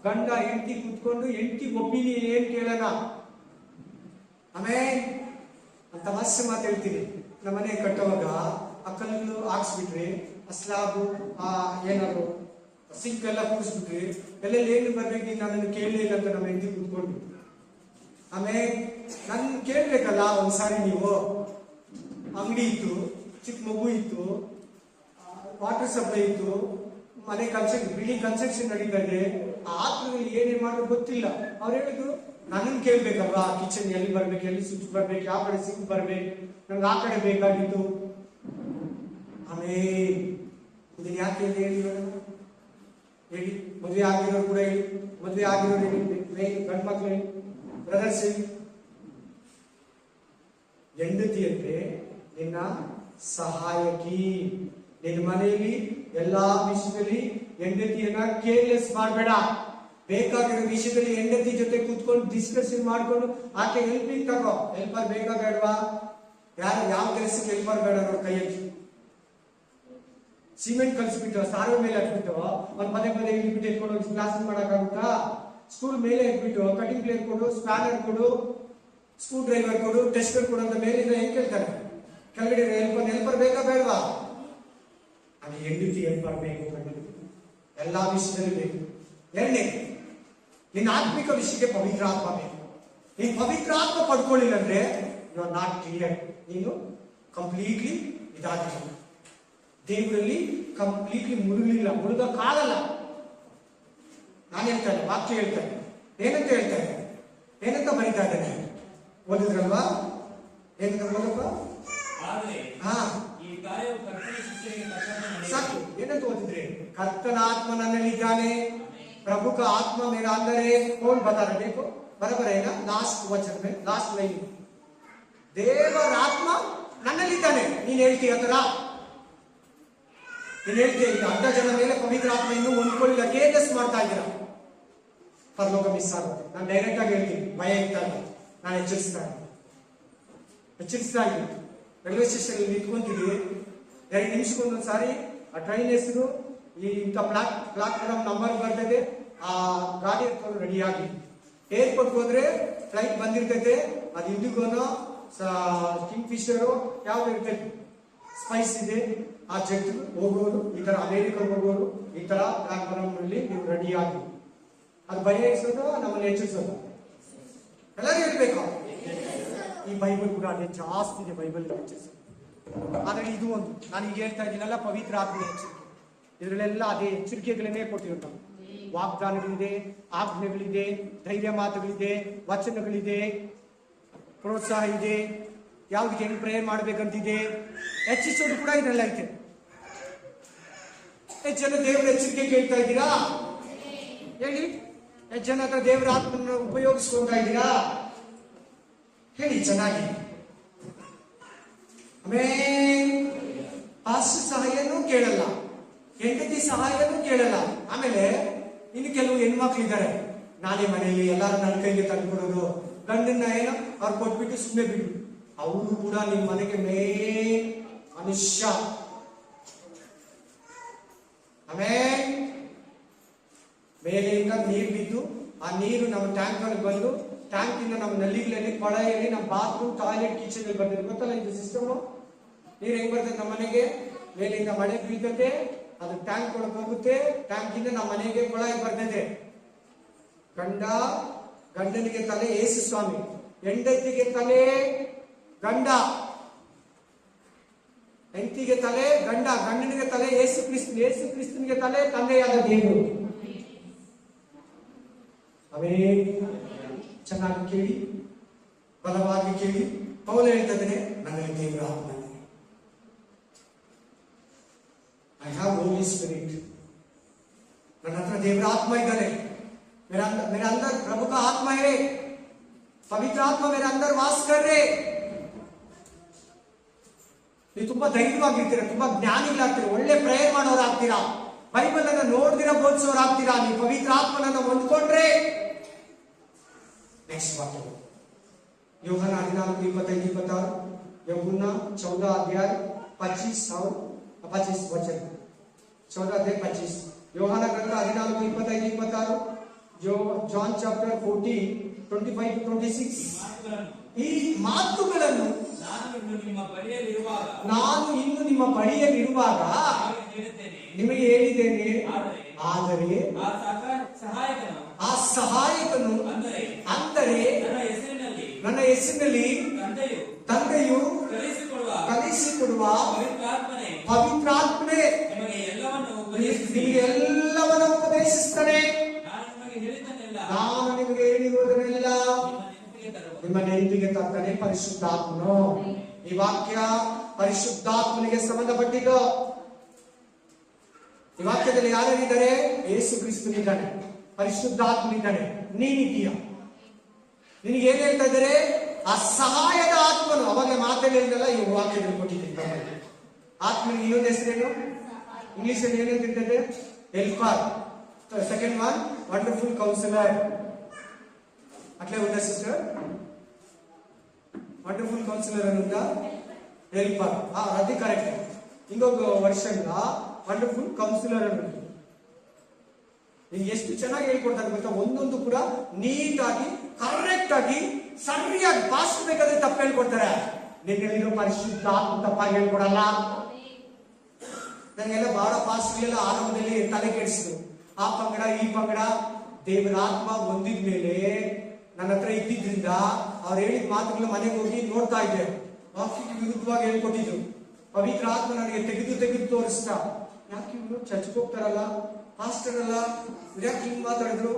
ಗಂಡ ಹೆಂಡತಿ ಕುತ್ಕೊಂಡು ಹೆಂಡತಿ ಒಪಿನಿಯನ್ ಏನ್ ಕೇಳೋಣ. ಆಮೇಲೆ ಅಂತ ತಮಾಷೆ ಮಾತು ಹೇಳ್ತೀನಿ. ನಮ್ಮ ಮನೆ ಕಟ್ಟುವಾಗ ಆ ಕಲ್ಲು ಹಾಕ್ಸ್ಬಿಟ್ರಿ, ಆ ಸ್ಲಾಬು ಏನಾದ್ರು ಸಿಂಕ್ ಎಲ್ಲ ಕೂರಿಸ್ಬಿಟ್ರಿ, ಎಲ್ಲೆಲ್ಲಿ ಏನು ಬರ್ಬೇಕು ನನ್ನನ್ನು ಕೇಳಲಿಲ್ಲ ಅಂತ ನಮ್ಮ ಹೆಂಡತಿ ಕುತ್ಕೊಂಡು. ಆಮೇಲೆ ನನ್ ಕೇಳ್ಬೇಕಲ್ಲ. ಒಂದ್ಸಾರಿ ನೀವು ಅಂಗಡಿ ಇತ್ತು, ಚಿಕ್ಕ ಮಗು ಇತ್ತು, ವಾಟರ್ ಸಪ್ಲೈ ಇತ್ತು, ಮನೆ ಬಿಲ್ಡಿಂಗ್ ಕನ್ಸ್ಟ್ರಕ್ಷನ್ ನಡೀತಾ ಇದೆ, ಆ ಆತ್ಮದಲ್ಲಿ ಏನೇನ್ ಮಾಡೋದು ಗೊತ್ತಿಲ್ಲ. ಅವ್ರು ಹೇಳಿದ್ರು ನನ್ನನ್ನು ಕೇಳ್ಬೇಕಲ್ವಾ, ಕಿಚನ್ ಎಲ್ಲಿ ಬರ್ಬೇಕು, ಎಲ್ಲಿ ಸ್ವಿಚ್ ಬರ್ಬೇಕು, ಯಾವ ಕಡೆ ಸಿಂಕ್ ಬರ್ಬೇಕು, ನಂಗೆ ಆ ಕಡೆ ಬೇಕಾಗಿತ್ತು. ಆಮೇಲೆ ಇದನ್ನ ಯಾಕೆ ಹೇಳಿ ಹೇಳಿ, ಮದುವೆ ಆಗಿರೋರು ಕೂಡ ಹೇಳಿ, ಮದುವೆ ಆಗಿರೋರು ಹೇಳಿ, ಗಂಡು ಮಕ್ಳು ಹೇಳಿ, ಬ್ರದರ್ಸ್ ಹೇಳಿ. ಹೆಂಡತಿಯಂತೆ ನಿನ್ನ ಸಹಾಯಕಿ. ನಿನ್ನ ಮನೆಯಲ್ಲಿ ಎಲ್ಲಾ ವಿಷಯದಲ್ಲಿ ಹೆಂಡತಿಯನ್ನ ಕೇರ್ಲೆಸ್ ಮಾಡಬೇಡ. ಬೇಕಾಗಿರೋ ವಿಷಯದಲ್ಲಿ ಹೆಂಡತಿ ಜೊತೆ ಕೂತ್ಕೊಂಡು ಡಿಸ್ಕಷನ್ ಮಾಡ್ಕೊಂಡು ಆಕೆ ಹೆಲ್ಪಿಂಗ್ ತಗೋ. ಹೆಲ್ಪರ್ ಬೇಕಾ ಬೇಡವಾ? ಯಾವ ಕೆಲಸಕ್ಕೆ ಹೆಲ್ಪರ್ ಬೇಡ ನೋಡ್ ಕೈಯಲ್ಲಿ. ಸಿಮೆಂಟ್ ಕಲ್ಸ್ಬಿಟ್ಟು ಸಾರ್ವೆ ಮೇಲೆ ಹಾಕ್ಬಿಟ್ಟು ಒಂದ್ ಪದೇ ಇಟ್ಬಿಟ್ಟು ಎತ್ಕೊಂಡು ಹೋಗಿ ಕ್ಲಾಸ್ ಮಾಡಕ್ಕಾಗುತ್ತಾ? ಸ್ಕೂಲ್ ಮೇಲೆ ಇಟ್ಬಿಟ್ಟು ಕಟಿಂಗ್ ಪ್ಲೇಟ್ ಕೊಡು, ಸ್ಪ್ಯಾನರ್ ಕೊಡು, ಸ್ಕ್ರೂ ಡ್ರೈವರ್ ಕೊಡು, ಟೆಸ್ಟರ್ ಕೊಡು ಅಂತ ಮೇಲಿಂದ ಹೆಂಗ್ ಕೇಳ್ತಾರೆ? ಕೆಳಗಡೆ ಹೆಲ್ಪರ್ ಬೇಕಾ ಬೇಡವಾ? ಅದು ಹೆಂಡತಿ ಹೆಲ್ಪರ್ ಬೇಕು, ಎಲ್ಲಾ ವಿಷಯದಲ್ಲಿ ಬೇಕು. ಎರಡನೇ, ನಿನ್ನ ಆತ್ಮಿಕ ವಿಷಯಕ್ಕೆ ಪವಿತ್ರ ಆತ್ಮ ಬೇಕು. ನೀನು ಪವಿತ್ರ ಆತ್ಮ ಪಡ್ಕೊಳ್ಳಿಲ್ಲ ಅಂದ್ರೆ ಯು ಆರ್ ನಾಟ್ ಕ್ಲಿಯರ್. ನೀನು ಕಂಪ್ಲೀಟ್ಲಿ ಇದಾಗಿಲ್ಲ, ದೇವರಲ್ಲಿ ಕಂಪ್ಲೀಟ್ಲಿ ಮುಳುಗಕ್ಕಾಗಲ್ಲ. ನಾನು ಹೇಳ್ತೇನೆ, ವಾಕ್ಯ ಹೇಳ್ತೇನೆ. ಏನಂತ ಹೇಳ್ತೇನೆ? ಏನಂತ ಬರೀತಾ ಇದ್ದೇನೆ? ಓದಿದ್ರಲ್ವಾ? ಏನಂತ ಓದಪ್ಪ? ಸಾಕು. ಏನಂತ ಓದಿದ್ರಿ? ಕರ್ತನ ಆತ್ಮ ನನ್ನಲ್ಲಿದ್ದಾನೆ, ಪ್ರಭುಕ ಆತ್ಮ ಮೇರ ಅಂದರೆ कौन बता रहे? देखो बराबर है ना? लास्ट वचन में लास्ट लाइन, ದೇವರ ಆತ್ಮ ನನ್ನಲ್ಲಿದ್ದಾನೆ. ನೀನ್ ಹೇಳ್ತೀಯ ತರ, ನೀನ್ ಹೇಳ್ತೀಯ ಈಗ ಅರ್ಧ ಜನ ಮೇಲೆ ಪವಿತ್ರ ಆತ್ಮ ಇನ್ನೂ ಹೊಂದ್ಕೊಳ್ಳಿಲ್ಲ, ಕೇರ್ಲೆಸ್ ಮಾಡ್ತಾ ಇದ್ದೀರಾ, ಪರಲೋಕ ಮಿಸ್ ಆಗುತ್ತೆ. ನಾನು ಡೈರೆಕ್ಟ್ ಆಗಿ ಹೇಳ್ತೀನಿ, ಭಯ ಇರ್ತಾ ಇಲ್ಲ, ನಾನು ಎಚ್ಚರಿಸ್ತಾ ಇದ್ದೀನಿ. ರೈಲ್ವೆ ಸ್ಟೇಷನ್ ನಿಂತ್ಕೊಂತೀವಿ, 2 ನಿಮಿಷಕ್ಕೊಂದೊಂದು ಸಾರಿ ಆ ಟ್ರೈನ್ ಹೆಸರು ಇಂಥ ಪ್ಲಾಟ್ಫಾರ್ಮ್ ನಂಬರ್ ಬರ್ತದೆ, ಆ ಗಾಡಿ ಎತ್ಕೊಂಡು ರೆಡಿಯಾಗಿ ಏರ್ಪೋರ್ಟ್ ಹೋದ್ರೆ ಫ್ಲೈಟ್ ಬಂದಿರ್ತೈತೆ, ಅದು ಇಂಡಿಗೋನೋ ಕಿಂಗ್ ಫಿಶರು ಯಾವ್ದು ಇರ್ತೈತಿ, ಸ್ಪೈಸ್ ಇದೆ. ಆ ಜಗ್ ಹೋಗೋರು ಈ ತರ ಅಮೇರಿಕಾ ಹೋಗೋರು ಈ ತರ ಪ್ಲಾಟ್ಫಾರ್ಮ್ನಲ್ಲಿ ನೀವು ರೆಡಿ ಆಗಿ, ಅದು ಭಯ ಹೆಚ್ಚಿಸೋದು ನಮ್ಮನ್ನು ಹೆಚ್ಚಿಸೋದು ಎಲ್ಲರೂ ಇರ್ಬೇಕು. ಈ ಬೈಬಲ್ ಕೂಡ ಅದೇ ಜಾಸ್ತಿ ಇದೆ, ಬೈಬಲ್ ಹೆಚ್ಚಿಸೋದು. ಆದ್ರೆ ಇದು ಒಂದು ನಾನು ಈಗ ಹೇಳ್ತಾ ಇದ್ದೀನಲ್ಲ, ಪವಿತ್ರ ಆತ್ಮ ಎಚ್ಚರಿಕೆ, ಇದರಲ್ಲೆಲ್ಲ ಅದೇ ಎಚ್ಚರಿಕೆಗಳನ್ನೇ ಕೊಟ್ಟಿರ್ತಾವೆ. ವಾಗ್ದಾನಗಳಿದೆ, ಆಜ್ಞೆಗಳಿದೆ, ಧೈರ್ಯ ಮಾತುಗಳಿದೆ, ವಚನಗಳಿದೆ, ಪ್ರೋತ್ಸಾಹ ಇದೆ, ಯಾವ್ದಕ್ಕೆ ಹೆಂಗ್ ಪ್ರೇಯರ್ ಮಾಡ್ಬೇಕಂತಿದೆ, ಹೆಚ್ಚಿಸೋದು ಕೂಡ ಇದೆಲ್ಲ ಐತೆ. ಎಷ್ಟು ಜನ ದೇವರ ಎಚ್ಚರಿಕೆ ಕೇಳ್ತಾ ಇದ್ದೀರಾ ಹೇಳಿ? ಎಷ್ಟು ಜನ ಹತ್ರ ದೇವರ ಆತ್ಮನ ಉಪಯೋಗಿಸ್ಕೊಳ್ತಾ ಇದ್ದೀರಾ ಹೇಳಿ ಚೆನ್ನಾಗಿ. ಆಮೇಲೆ ಪಾಸ್ಟರ್ ಸಹಾಯನೂ ಕೇಳಲ್ಲ, ಹೆಂಡತಿ ಸಹಾಯನೂ ಕೇಳಲ್ಲ. ಆಮೇಲೆ ಇನ್ನು ಕೆಲವು ಹೆಣ್ಮಕ್ಳಿದ್ದಾರೆ, ನಾನೇ ಮನೆಯಲ್ಲಿ ಎಲ್ಲಾರು ನನ್ನ ಕೈಗೆ ತಂದ್ಕೊಡೋದು, ಗಂಡನ್ನ ಏನೋ ಅವ್ರು ಕೊಟ್ಬಿಟ್ಟು ಸುಮ್ಮನೆ ಬಿಡು. ಅವರು ಕೂಡ ನಿಮ್ಮ ಮನೆಗೆ ಮೇನ್ ಮನುಷ್ಯ. ಆಮೇಲೆ ಮೇಲೆಯಿಂದ ನೀರು ಬಿದ್ದು ಆ ನೀರು ನಮ್ಮ ಟ್ಯಾಂಕ್ ಒಳಗೆ ಬಂದು, ಟ್ಯಾಂಕ್ ಇಂದ ನಮ್ಮ ನಲ್ಲಿಗಳಲ್ಲಿ, ಕೊಳೆಯಲ್ಲಿ, ನಮ್ಮ ಬಾತ್ರೂಮ್, ಟಾಯ್ಲೆಟ್, ಕಿಚನ್ ಅಲ್ಲಿ ಬಂದಿದೆ. ಗೊತ್ತಲ್ಲ ಇದು ಸಿಸ್ಟಮ್. ನೀರು ಹೆಂಗ್ ಬರ್ತದೆ ನಮ್ಮ ಮನೆಗೆ? ಮೇಲಿಂದ ಮಳೆ ಬೀಳ್ತದೆ, ಅದು ಟ್ಯಾಂಕ್ ಒಳಗೆ ಹೋಗುತ್ತೆ, ಟ್ಯಾಂಕ್ ಇಂದ ನಮ್ಮ ಮನೆಗೆ ಕೊಳಾಯಿ ಬರ್ತದೆ. ಗಂಡನಿಗೆ ತಲೆ ಯೇಸು ಸ್ವಾಮಿ, ಹೆಂಡತಿಗೆ ತಲೆ ಗಂಡ, ಹೆಂಡತಿಗೆ ತಲೆ ಗಂಡ, ಗಂಡನಿಗೆ ತಲೆ ಯೇಸು ಕ್ರಿಸ್ತ, ಯೇಸು ಕ್ರಿಸ್ತನಿಗೆ ತಲೆ ತಂದೆಯಾದ ದೇವರು. ಅವೇ ಚೆನ್ನಾಗಿ ಕೇಳಿ, ಬಲವಾಗಿ ಕೇಳಿ. ಪೌಲ ಹೇಳ್ತದೆ, ನನಗೆ ದೇವರ ಆತ್ಮ, ಐ ಹ್ಯಾವ್ ಹೋಲಿ ಸ್ಪಿರಿಟ್, ನನ್ನ ಹತ್ರ ದೇವರ ಆತ್ಮ ಇದ್ದಾನೆ. मेरे अंदर प्रभु का आत्मा है, पवित्र आत्मा मेरे अंदर वास कर रहे. ನೀವು ತುಂಬಾ ಧೈರ್ಯವಾಗಿರ್ತೀರಾ, ತುಂಬಾ ಜ್ಞಾನಿಗಳಾಗ್ತೀರಾ, ಒಳ್ಳೆ ಪ್ರೇಯರ್ ಮಾಡೋರಾಗ್ತೀರಾ, ಬೈಬಲ್ ಅನ್ನ ನೋಡ್ದಿರ ಬೋಧಿಸೋರಾಗ್ತೀರಾ. ನೀವು ಪವಿತ್ರ ಆತ್ಮನನ್ನ ಹೊಂದ್ಕೊಂಡ್ರೆ. ನೆಕ್ಸ್ಟ್ ವಾಕ್ಯ ಯೋಹಾನ 14:25-26, यूहन्ना 14:25 और 25 वचन, 14:25. ಯೋಹಾನ ಗ್ರಂಥ 14:25-26, जो जॉन चैप्टर 14:25-26. ಈ ಮಾತುಗಳನ್ನು ನಾನು ಇನ್ನು ನಿಮ್ಮ ಬಳಿಯಲ್ಲಿರುವಾಗ ನಿಮಗೆ ಹೇಳಿದ್ದೇನೆ. ಆದರೆ ಆ ಸಹಾಯಕನು ಅಂದರೆ ನನ್ನ ಹೆಸರಿನಲ್ಲಿ ತಂದೆಯು ಕಲಿಸಿಕೊಡುವ ಪವಿತ್ರಾತ್ಮನೇ ನಿಮಗೆ ಎಲ್ಲವನ್ನು ಉಪದೇಶಿಸ್ತಾನೆ. ನಾನು ನಿಮಗೆ ಹೇಳಿರುವುದನ್ನೆಲ್ಲ ನಿಮ್ಮ ನೆನಪಿಗೆ ತಕ್ಕನೆ ಪರಿಶುದ್ಧಾತ್ಮನು. ಈ ವಾಕ್ಯ ಪರಿಶುದ್ಧಾತ್ಮನಿಗೆ ಸಂಬಂಧಪಟ್ಟಿದ್ದು. ಈ ವಾಕ್ಯದಲ್ಲಿ ಯಾರಿದ್ದಾರೆ? ಯೇಸು ಕ್ರಿಸ್ತನಿದ್ದಾನೆ, ಪರಿಶುದ್ಧಾತ್ಮನಿದ್ದಾನೆ, ನೀನಿದ್ದೀಯ. ನಿನಗೆ ಏನ್ ಹೇಳ್ತಾ ಇದ್ದಾರೆ? ಆ ಸಹಾಯದ ಆತ್ಮನು. ಅವಾಗ ಮಾತಾಡಿಲ್ಲ, ಈ ವಾಕ್ಯದಲ್ಲಿ ಕೊಟ್ಟಿದ್ದೀನಿ. ಆತ್ಮನಿಗೆ ಇನ್ನೊಂದು ಹೆಸರೇನು? ಇಂಗ್ಲಿಷ್ ಅಲ್ಲಿ ಏನಂತಿರ್ತದೆ? Helper. Second one wonderful counsellor. ಅಟ್ಲೇ ఉందా ಸಿಸ್ಟರ್? ವಂಡರ್ಫುಲ್ ಕೌನ್ಸಿಲರ್ ಅನ್ನುತ್ತಾ ಹೆಲ್ಪರ್. ಅದು ಕರೆಕ್ಟ್. ಇಂకొక ವರ್ಷನ್ ವಂಡರ್ಫುಲ್ ಕೌನ್ಸಿಲರ್ ಅನ್ನೋದು ನಿಮ್ಗೆ ಎಷ್ಟು ಚೆನ್ನಾಗಿ ಹೇಳ್ಕೊಡ್ತಾರೆ ಗೊತ್ತಾ? ಒಂದೊಂದು ಕೂಡ ನೀಟಾಗಿ, ಕರೆಕ್ಟ್ ಆಗಿ, ಸರಿಯಾಗಿ ಪಾಸ್ಟ್ ಬೇಕಾದ್ರೆ ತಪ್ಪು ಹೇಳ್ಕೊಡ್ತಾರೆ. ನಿನ್ನೆಲ್ಲಿರೋ ಪರಿಶುದ್ಧ ತಪ್ಪಾಗಿ ಹೇಳ್ಕೊಡಲ್ಲ. ನನಗೆಲ್ಲ ಬಹಳ ಪಾಸ್ಟ್ಗೆಲ್ಲ ಆರಂಭದಲ್ಲಿ ತಲೆ ಕೆಡಿಸಿದ್ರು. ಆ ಪಂಗಡ ಈ ಪಂಗಡ. ದೇವರ ಆತ್ಮ ಹೊಂದಿದ್ಮೇಲೆ ನನ್ನ ಹತ್ರ ಇದ್ದಿದ್ರಿಂದ ಅವ್ರು ಹೇಳಿದ ಮಾತುಗಳನ್ನ ಮನೆಗೆ ಹೋಗಿ ನೋಡ್ತಾ ಇದ್ದೆ. ವಾಕ್ಯಕ್ಕೆ ವಿರುದ್ಧವಾಗಿ ಹೇಳ್ಕೊಟ್ಟಿದ್ರು. ಪವಿತ್ರ ಆತ್ಮ ನನಗೆ ತೆಗೆದು ತೋರಿಸ್ತಾ, ಯಾಕೆ ಇವರು ಚರ್ಚ್ಗೆ ಹೋಗ್ತಾರಲ್ಲ, ಪಾಸ್ಟರ್ ಅಲ್ಲ, ಯಾಕೆ ಹಿಂಗ್ ಮಾತಾಡಿದ್ರು?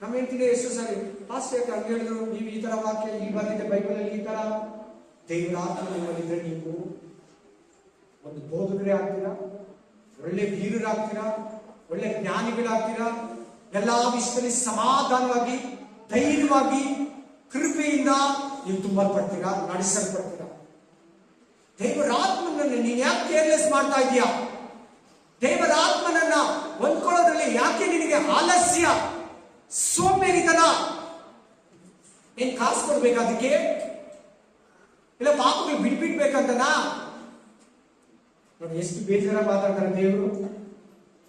ನಮ್ಮ ಹೇಳ್ತೀನಿ ಎಷ್ಟು ಸರಿ ಪಾಸ್ಟರ್ ಯಾಕೆ ಹಂಗೆ ಹೇಳಿದ್ರು? ನೀವು ಈ ತರ ವಾಕ್ಯ ಇಲ್ಲಿ ಬಂದಿದೆ ಬೈಬಲ್ ಅಲ್ಲಿ, ಈ ತರ ದೇವರ ಆತ್ಮ ನಿಮ್ಮಲ್ಲಿದ್ರೆ ನೀವು ಒಂದು ಬೋಧಕರೇ ಆಗ್ತೀರಾ, ಒಳ್ಳೆ ವೀರರಾಗ್ತೀರಾ, ಒಳ್ಳೆ ಜ್ಞಾನಿಗಳಾಗ್ತೀರಾ. ಎಲ್ಲಾ ವಿಷಯದಲ್ಲಿ ಸಮಾಧಾನವಾಗಿ, ಧೈರ್ಯವಾಗಿ, ಕೃಪೆಯಿಂದ ನೀವು ತುಂಬಲ್ಪಡ್ತೀರಾ, ನಡೆಸಲ್ಪಡ್ತೀರಾ. ದೇವರ ಆತ್ಮನನ್ನು ನೀನ್ ಯಾಕೆ ಕೇರ್ಲೆಸ್ ಮಾಡ್ತಾ ಇದೀಯಾ? ದೇವರ ಆತ್ಮನನ್ನ ಹೊಂದ್ಕೊಳ್ಳೋದ್ರಲ್ಲಿ ಯಾಕೆ ನಿನಗೆ ಆಲಸ್ಯ, ಸೋಂಬೇರಿತನ? ಏನ್ ಕಾಸು ಕೊಡ್ಬೇಕಾದಕ್ಕೆ? ಇಲ್ಲ ಪಾಪಗಳು ಬಿಡ್ಬೇಕಂತನಾ? ನೋಡಿ ಎಷ್ಟು ಬೇಜಾರ ಮಾತಾಡ್ತಾರೆ ದೇವರು.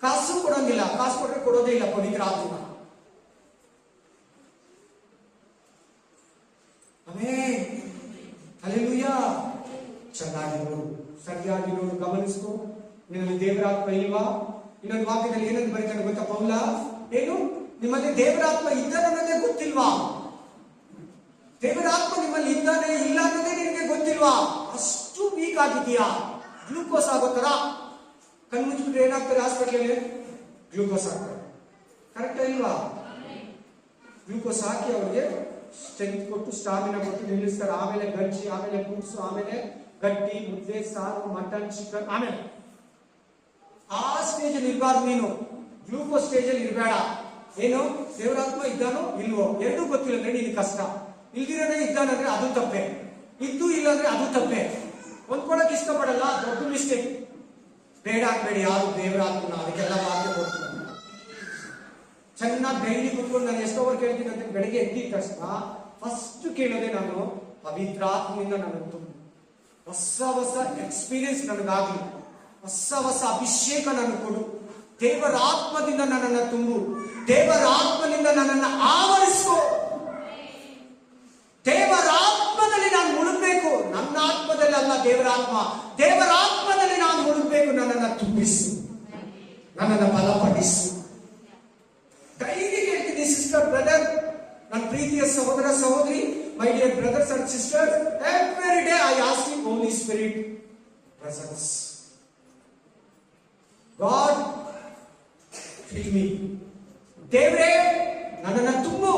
ಕಾಸು ಕೊಡೋಂಗಿಲ್ಲ, ಕಾಸು ಕೊಟ್ರೆ ಕೊಡೋದೇ ಇಲ್ಲ ಪವಿತ್ರ ಆತ್ಮ. ಆಮೇಲೆ ಚೆನ್ನಾಗಿ ನೋಡು, ಸರಿಯಾಗಿ ನೋಡು, ಗಮನಿಸ್ಕೊ. ನಿನ್ನಲ್ಲಿ ದೇವರಾತ್ಮ ಇಲ್ವಾ? ಇನ್ನೊಂದು ವಾಕ್ಯದಲ್ಲಿ ಏನಂತ ಬರೀತಾನೆ ಗೊತ್ತಾ ಪೌಲ? ಏನು, ನಿಮ್ಮಲ್ಲಿ ದೇವರಾತ್ಮ ಇದ್ದಾನೆ ಅನ್ನೋದೇ ಗೊತ್ತಿಲ್ವಾ? ದೇವರಾತ್ಮ ನಿಮ್ಮಲ್ಲಿ ಇದ್ದಾನೆ ಇಲ್ಲ ಅನ್ನೋದೇ ನಿನಗೆ ಗೊತ್ತಿಲ್ವಾ? ಅಷ್ಟು ವೀಕ್ ಆಗಿದೆಯಾ? ಗ್ಲೂಕೋಸ್ ಆಗೋ ತರ ಕಣ್ಮುಚ್ಚಿಬಿಟ್ರೆ ಏನಾಗ್ತಾರೆ ಹಾಸ್ಪಿಟಲ್? ಗ್ಲೂಕೋಸ್ ಆಗ್ತಾರೆ. ಕರೆಕ್ಟ್ ಇಲ್ವಾ? ಗ್ಲೂಕೋಸ್ ಹಾಕಿ ಅವ್ರಿಗೆ ಸ್ಟ್ರೆಂತ್ ಕೊಟ್ಟು ಸ್ಟಾಮಿನಾ ಕೊಟ್ಟು ನಿಲ್ಲಿಸ್ತಾರೆ. ಆಮೇಲೆ ಗಂಜಿ, ಆಮೇಲೆ ಕೂಸು, ಆಮೇಲೆ ಗಟ್ಟಿ ಮುದ್ದೆ, ಸಾರು, ಮಟನ್, ಚಿಕನ್. ಆಮೇಲೆ ಆ ಸ್ಟೇಜ್ ಅಲ್ಲಿ ಇರಬಾರ್ದು ನೀನು. ಗ್ಲೂಕೋಸ್ ಸ್ಟೇಜ್ ಅಲ್ಲಿ ಇರಬೇಡ. ಏನು, ದೇವರಾತ್ಮ ಇದ್ದಾನೋ ಇಲ್ವೋ ಎರಡೂ ಗೊತ್ತಿಲ್ಲ ಅಂದ್ರೆ ನೀನು ಕಷ್ಟ. ಇಲ್ದಿರೋನೇ ಇದ್ದಾನಂದ್ರೆ ಅದು ತಪ್ಪೆ, ಇದ್ದು ಇಲ್ಲ ಅಂದ್ರೆ ಅದು ತಪ್ಪೆ. ಹೊಂದ್ಕೊಳಕ್ ಇಷ್ಟಪಡಲ್ಲ, ದೊಡ್ಡ ಮಿಸ್ಟೇಕ್. ಬೇಡ ಆಗ್ಬೇಡಿ ಯಾರು ದೇವರಾತ್ಮನ. ಅದಕ್ಕೆಲ್ಲ ವಾಕ್ಯ ಕೊಡ್ತೀನಿ. ಚೆನ್ನಾಗಿ ಡೈಲಿ ಕುತ್ಕೊಂಡು ನಾನು ಎಷ್ಟೋವರ್ ಕೇಳ್ತೀನಿ ಅಂತ ಬೆಳಗ್ಗೆ ಎದ್ದಿದ ತಕ್ಷಣ ಫಸ್ಟ್ ಕೇಳೋದೆ ನಾನು ಪವಿತ್ರಾತ್ಮನಿಂದ ನನಗೆ ತುಂಬ ಹೊಸ ಹೊಸ ಎಕ್ಸ್ಪೀರಿಯನ್ಸ್ ನನಗಾಗಲಿ, ಹೊಸ ಹೊಸ ಅಭಿಷೇಕ ನನಗೆ ಕೊಡು. ದೇವರ ಆತ್ಮದಿಂದ ನನ್ನನ್ನು ತುಂಬು, ದೇವರ ಆತ್ಮನಿಂದ ನನ್ನನ್ನು ಆವರಿಸು. ದೇವರ ಆತ್ಮದಲ್ಲಿ ನಾನು ಮುಳುಗಬೇಕು. ನನ್ನ ಆತ್ಮದಲ್ಲಿ ಅಲ್ಲ, ದೇವರ ಆತ್ಮ, ದೇವರ ಆತ್ಮದಲ್ಲಿ ನಾನು ಮುಳುಗಬೇಕು. ನನ್ನನ್ನು ತುಂಬಿಸು, ನನ್ನನ್ನು ಬಲಪಡಿಸು. ಡೈಲಿ ಹೇಳ್ತೀನಿ ಸಿಸ್ಟರ್, ಬ್ರದರ್, ನನ್ನ ಪ್ರೀತಿಯ ಸಹೋದರ ಸಹೋದರಿ, my dear brothers and sisters, every day I asking Holy Spirit presence. God fill me. ದೇವರೇ ನನ್ನನ್ನು ತುಂಬು,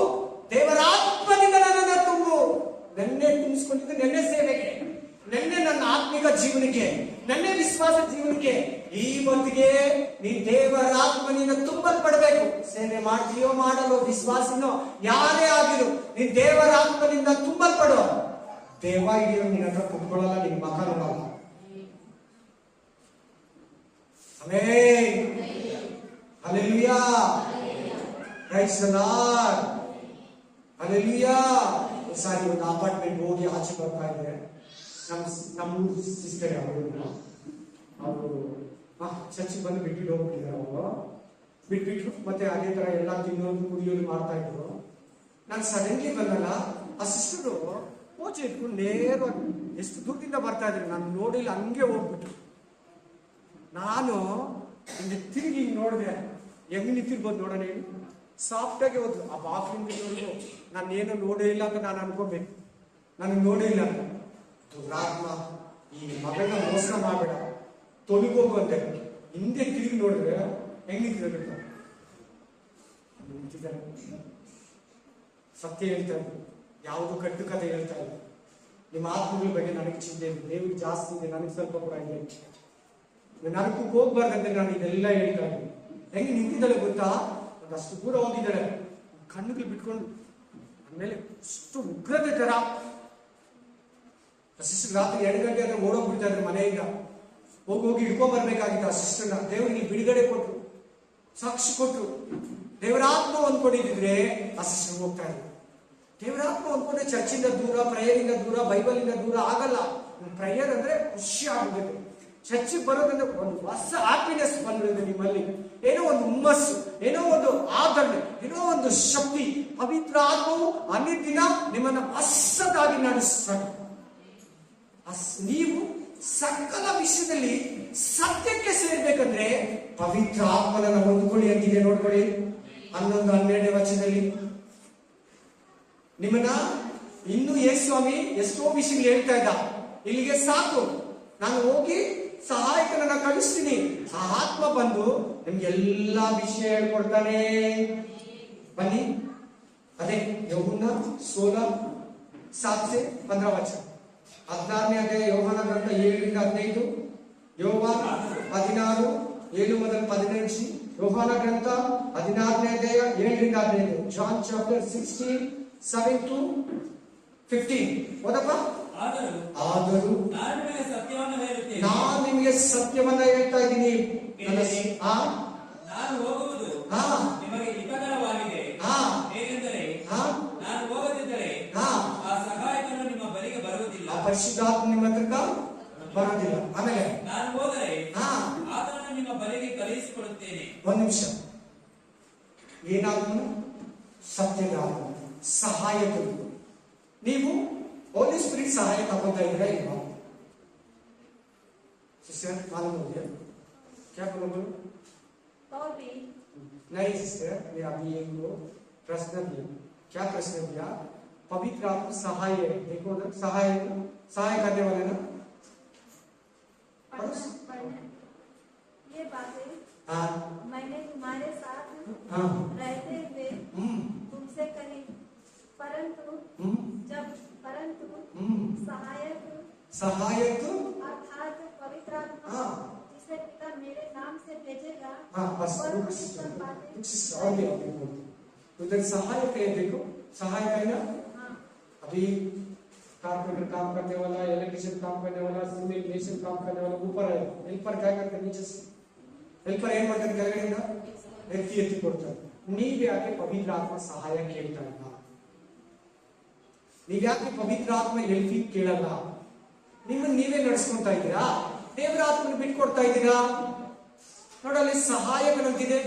ದೇವರ ಆತ್ಮದಿಂದ ನನ್ನನ್ನು ತುಂಬು. ನೆನ್ನೆ ತುಂಬಿಸ್ಕೊಂಡಿದ್ದು ನೆನ್ನೆ ಸೇವೆಗೆ, ನೆನ್ನೆ ನನ್ನ ಆತ್ಮಿಕ ಜೀವನಕ್ಕೆ, ನೆನ್ನೆ ವಿಶ್ವಾಸ ಜೀವನಕ್ಕೆ. ಈ ಹೊತ್ತಿಗೆ ನೀನ್ ದೇವರ ಆತ್ಮನಿಂದ ತುಂಬಲ್ಪಡಬೇಕು. ಸೇವೆ ಮಾಡ್ತೀಯೋ ಮಾಡಲು ವಿಶ್ವಾಸಿನೋ ಯಾರೇ ಆಗಿರು, ನೀನ್ ದೇವರ ಆತ್ಮನಿಂದ ತುಂಬಲ್ಪಡು. ದೇವ ಹಿಡಿಯೋ ನಿನ್ನ ಹತ್ರ ಕುತ್ಕೊಳ್ಳಲ್ಲ, ನಿನ್ ಮಗ ನೋಡಲ್ಲ. Amen, hallelujah, praise the Lord, hallelujah. Sorry, ಒಂದು ಅಪಾರ್ಟ್ಮೆಂಟ್ ಹೋಗಿ ಆಚೆ ಬರ್ತಾ ಇದ್ರೆ ನಮ್ಮ ಸಿಸ್ಟರ್ ಅವರು ಚರ್ಚಿಗೆ ಬಂದು ಬಿಟ್ಬಿಟ್ಟು ಹೋಗ್ಬಿಟ್ಟಿದ್ದಾರೆ. ಅವರು ಬಿಟ್ಬಿಟ್ರು, ಮತ್ತೆ ಅದೇ ತರ ಎಲ್ಲ ತಿನ್ನೋದು ಕುಡಿಯೋದು ಮಾಡ್ತಾ ಇದ್ರು. ನಾನು ಸಡನ್ಲಿ ಬಂದಲ್ಲ, ಆ ಸಿಸ್ಟರು ಪೂಜೆ ಇಟ್ಕೊಂಡು ನೇರವಾಗಿ ಎಷ್ಟು ದೂರದಿಂದ ಬರ್ತಾ ಇದ್ರು. ನಾನು ನೋಡಿಲ್ಲ, ಹಂಗೆ ಹೋಗ್ಬಿಟ್ರು. ನಾನು ಹಿಂಗೆ ತಿರುಗಿ ನೋಡಿದೆ, ಹೆಂಗ್ ನಿಂತಿರ್ಬೋದು ನೋಡೋಣ ಹೇಳಿ. ಸಾಫ್ಟ್ ಆಗಿ ಹೋದ್ರು. ಆ ಬಾತ್ರೂಮ್ ನೋಡಿದ್ರು. ನಾನು ಏನು ನೋಡೇ ಇಲ್ಲ ಅಂತ ನಾನು ಅನ್ಕೋಬೇಕು. ನನಗೆ ನೋಡೇ ಇಲ್ಲ. ದುರಾತ್ಮ, ಈ ಮಗನ ಮೋಸ ಮಾಡಬೇಡ, ತೊಲಗೋಗು ಅಂತ ಹಿಂದೆ ತಿರುಗಿ ನೋಡಿದ್ರೆ ಹೆಂಗ್ ನಿಂತಿದ್ದಾರೆ. ಸತ್ಯ ಹೇಳ್ತಾ ಇದ್ರು, ಯಾವುದು ಕಟ್ಟು ಕಥೆ ಹೇಳ್ತಾ ಇಲ್ಲ. ನಿಮ್ಮ ಆತ್ಮಗಳ ಬಗ್ಗೆ ನನಗೆ ಚಿಂತೆ ಇದೆ, ದೇವ್ರಿಗೆ ಜಾಸ್ತಿ ಇದೆ, ನನಗೆ ಸ್ವಲ್ಪ ಕೂಡ ಇದೆ. ನರಕಕ್ಕೆ ಹೋಗ್ಬಾರ್ದಂತೆ ನಾನು ಇದೆಲ್ಲ ಹೇಳ್ತಾ ಇದ್ದೀನಿ. ಹೆಂಗೆ ನಿಂತಿದ್ದಾಳೆ ಗೊತ್ತಾ? ಅಷ್ಟು ದೂರ ಹೋಗಿದ್ದಾಳೆ, ಕಣ್ಣುಗಳು ಬಿಟ್ಕೊಂಡು. ಆಮೇಲೆ ಅಷ್ಟು ಉಗ್ರತೆ ತರ. ಸಿಸ್ಟರ್ ರಾತ್ರಿ 2 ಗಂಟೆ ಆದ್ರೆ ಓಡೋಗ್ಬಿಡ್ತಾ ಇದ್ರು ಮನೆಯಿಂದ. ಹೋಗಿ ಹಿಡ್ಕೊಂಡ್ ಬರ್ಬೇಕಾಗಿತ್ತು ಆ ಸಿಸ್ಟರ್ನ. ದೇವರಿಗೆ ಬಿಡುಗಡೆ ಕೊಟ್ರು, ಸಾಕ್ಷಿ ಕೊಟ್ರು. ದೇವರಾತ್ಮ ಹೊಂದ್ಕೊಂಡಿದ್ರೆ ಆ ಸಿಸ್ಟರ್ ಹೋಗ್ತಾ ಇದ್ರು. ದೇವರಾತ್ಮ ಹೊಂದ್ಕೊಂಡ್ರೆ ಚರ್ಚಿಂದ ದೂರ, ಪ್ರೇಯರಿಂದ ದೂರ, ಬೈಬಲ್ ಇಂದ ದೂರ ಆಗಲ್ಲ. ಪ್ರೇಯರ್ ಅಂದ್ರೆ ಖುಷಿ ಆಗಬೇಕು. ಚರ್ಚಿಗೆ ಬರೋದಂದ್ರೆ ಒಂದು ಹೊಸ ಹ್ಯಾಪಿನೆಸ್ ಬಂದಿದೆ ನಿಮ್ಮಲ್ಲಿ. ಏನೋ ಒಂದು ಹುಮ್ಮಸ್ಸು, ಏನೋ ಒಂದು ಆದರಣೆ, ಏನೋ ಒಂದು ಶಕ್ತಿ. ಪವಿತ್ರ ಆತ್ಮವು ಅನಿದಿನ ನಿಮ್ಮನ್ನ ಹೊಸದಾಗಿ ನಡೆಸ್ತಾರೆ. ನೀವು ಸಕಲ ವಿಷಯದಲ್ಲಿ ಸತ್ಯಕ್ಕೆ ಸೇರ್ಬೇಕಂದ್ರೆ ಪವಿತ್ರ ಆತ್ಮನನ್ನು ಹೊಂದ್ಕೊಳ್ಳಿ ಅಂತಿದೆ. ನೋಡ್ಕೊಳ್ಳಿ 11-12 ವಚನದಲ್ಲಿ. ನಿಮ್ಮನ್ನ ಇನ್ನು ಸ್ವಾಮಿ ಎಷ್ಟೋ ವಿಷಯಗಳು ಹೇಳ್ತಾ ಇದ್ದ, ಇಲ್ಲಿಗೆ ಸಾಕು, ನಾನು ಹೋಗಿ ಸಹಾಯಕನನ್ನ ಕಳಿಸ್ತೀನಿ. ಆ ಆತ್ಮ ಬಂದು ನಿಮ್ಗೆ ಎಲ್ಲಾ ವಿಷಯ ಹೇಳ್ಕೊಡ್ತಾನೆ. ಬನ್ನಿ, ಅದೇ ಯೋಹಾನ 16:7-15 ವಚನ. 16ನೇ ಅಧ್ಯಾಯ ಯೋಹಾನ ಗ್ರಂಥ 7-15, ಯೋಹಾನ 16:7-15, ಯೋಹಾನ ಗ್ರಂಥ 16ನೇ ಅಧ್ಯಾಯ 7-15, ಜಾನ್ ಚಾಪ್ಟರ್ 16:7-15. ಓದಪ್ಪ. ಆದರೂ ನಾನು ನಿಮಗೆ ಸತ್ಯವನ್ನ ಹೇಳ್ತಾ ಇದ್ದೀನಿ. ನಾನು ಹೋಗುವುದು ನಿಮಗೆ ಹಿತಕರವಾಗಿದೆ. ಏಕೆಂದರೆ ನಾನು ಹೋಗದಿದ್ದರೆ ಆ ಸಹಾಯಕನು ನಿಮ್ಮ ಬಳಿಗೆ ಬರುವುದಿಲ್ಲ, ಆ ಪರಿಶುದ್ಧಾತ್ಮ ನಿಮ್ಮ ಹತ್ರಕ್ಕೆ ಬರುವುದಿಲ್ಲ. ಆಮೇಲೆ ನಾನು ಹೋದರೆ ಆತನನ್ನು ನಿಮ್ಮ ಬಳಿಗೆ ಕಳುಹಿಸಿಕೊಡುತ್ತೇನೆ. ಒಂದು ನಿಮಿಷ. ಏನಾದ್ರು ಸತ್ಯದ ಸಹಾಯಕರು. ನೀವು ಹೋಲಿ ಸ್ಪಿರಿಟ್ ಸಹಾಯ ತಗೋತಾ ಇದ್ದೀರಾ ಇಲ್ವಾ? सिस्टर मालूम हो गया क्या बोलो? और भी नहीं सिस्टर, मैं अभी एक प्रश्न दिया। क्या प्रश्न दिया? पवित्र आत्मा सहाय है, देखो ना, सहाय करने वाले ना। पढ़ना ये बातें हाँ मैंने तुम्हारे साथ हाँ रहते हुए तुमसे कही, परंतु सहायक अर्थात पवित्र आत्मा हाँ जिसे पिता मेरे नाम से भेजेगा, हाँ बस वह रुक मुझे सिस्टर, सब बातें रुक सिस्टर, और भी उधर सहायक है, देखो सहायक है ना। हाँ अभी कारपेंटर काम करने वाला, इलेक्ट्रिशियन काम करने वाला, सिविल मेसन काम करने वाला ऊपर है, हेल्पर क्या करते नीचे से, हेल्पर ಏನ್ ಮಾಡ್ತಾರೆ ಕೆಳಗಡೆಯಿಂದ ಎತ್ತಿ ಕೊಡ್ತಾರೆ. ನೀವ್ಯಾಕೆ ಪವಿತ್ರ ಆತ್ಮ ಸಹಾಯ ಕೇಳ್ತಾ ಇಲ್ಲ? ನೀವ್ಯಾಕೆ ಪವಿತ್ರ ಆತ್ಮ ಹೆಲ್ಪಿಂಗ್ ಕೇಳಲ್ಲ? ನಿಮ್ಮನ್ನ ನೀವೇ ನಡೆಸ್ಕೊಂತಾ ಇದ್ದೀರಾ? ದೇವರ ಆತ್ಮನ ಬಿಟ್ಕೊಡ್ತಾ ಇದ್ದೀರಾ? ನೋಡಲ್ಲಿ ಸಹಾಯಕನಂತಿದೆ.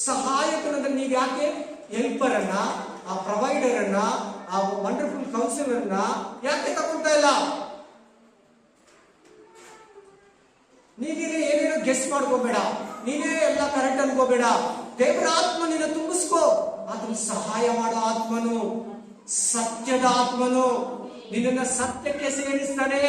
ಸಹಾಯಕನಂದ್ರೆ ನೀವ್ಯಾಕೆ ಹೆಲ್ಪರ್ ಅನ್ನ, ಆ ಪ್ರೊವೈಡರ್ ಅನ್ನ, ಆ ವಂಡರ್ಫುಲ್ ಕೌನ್ಸಿಲರ್ ಅನ್ನ ಯಾಕೆ ತಗೊಂತಾ ಇಲ್ಲ? ನೀನೇ ಏನೇನೋ ಗೆಸ್ ಮಾಡ್ಕೋಬೇಡ, ನೀನೇ ಎಲ್ಲ ಕರೆಕ್ಟ್ ಅನ್ಕೋಬೇಡ. ದೇವರ ಆತ್ಮ ನಿನ್ನ ತುಂಬಿಸ್ಕೋ. ಆದ್ರೆ ಸಹಾಯ ಮಾಡೋ ಆತ್ಮನು, ಸತ್ಯದ ಆತ್ಮನು ನಿನ್ನನ್ನ ಸತ್ಯಕ್ಕೆ ಸೇರಿಸ್ತಾನೆ.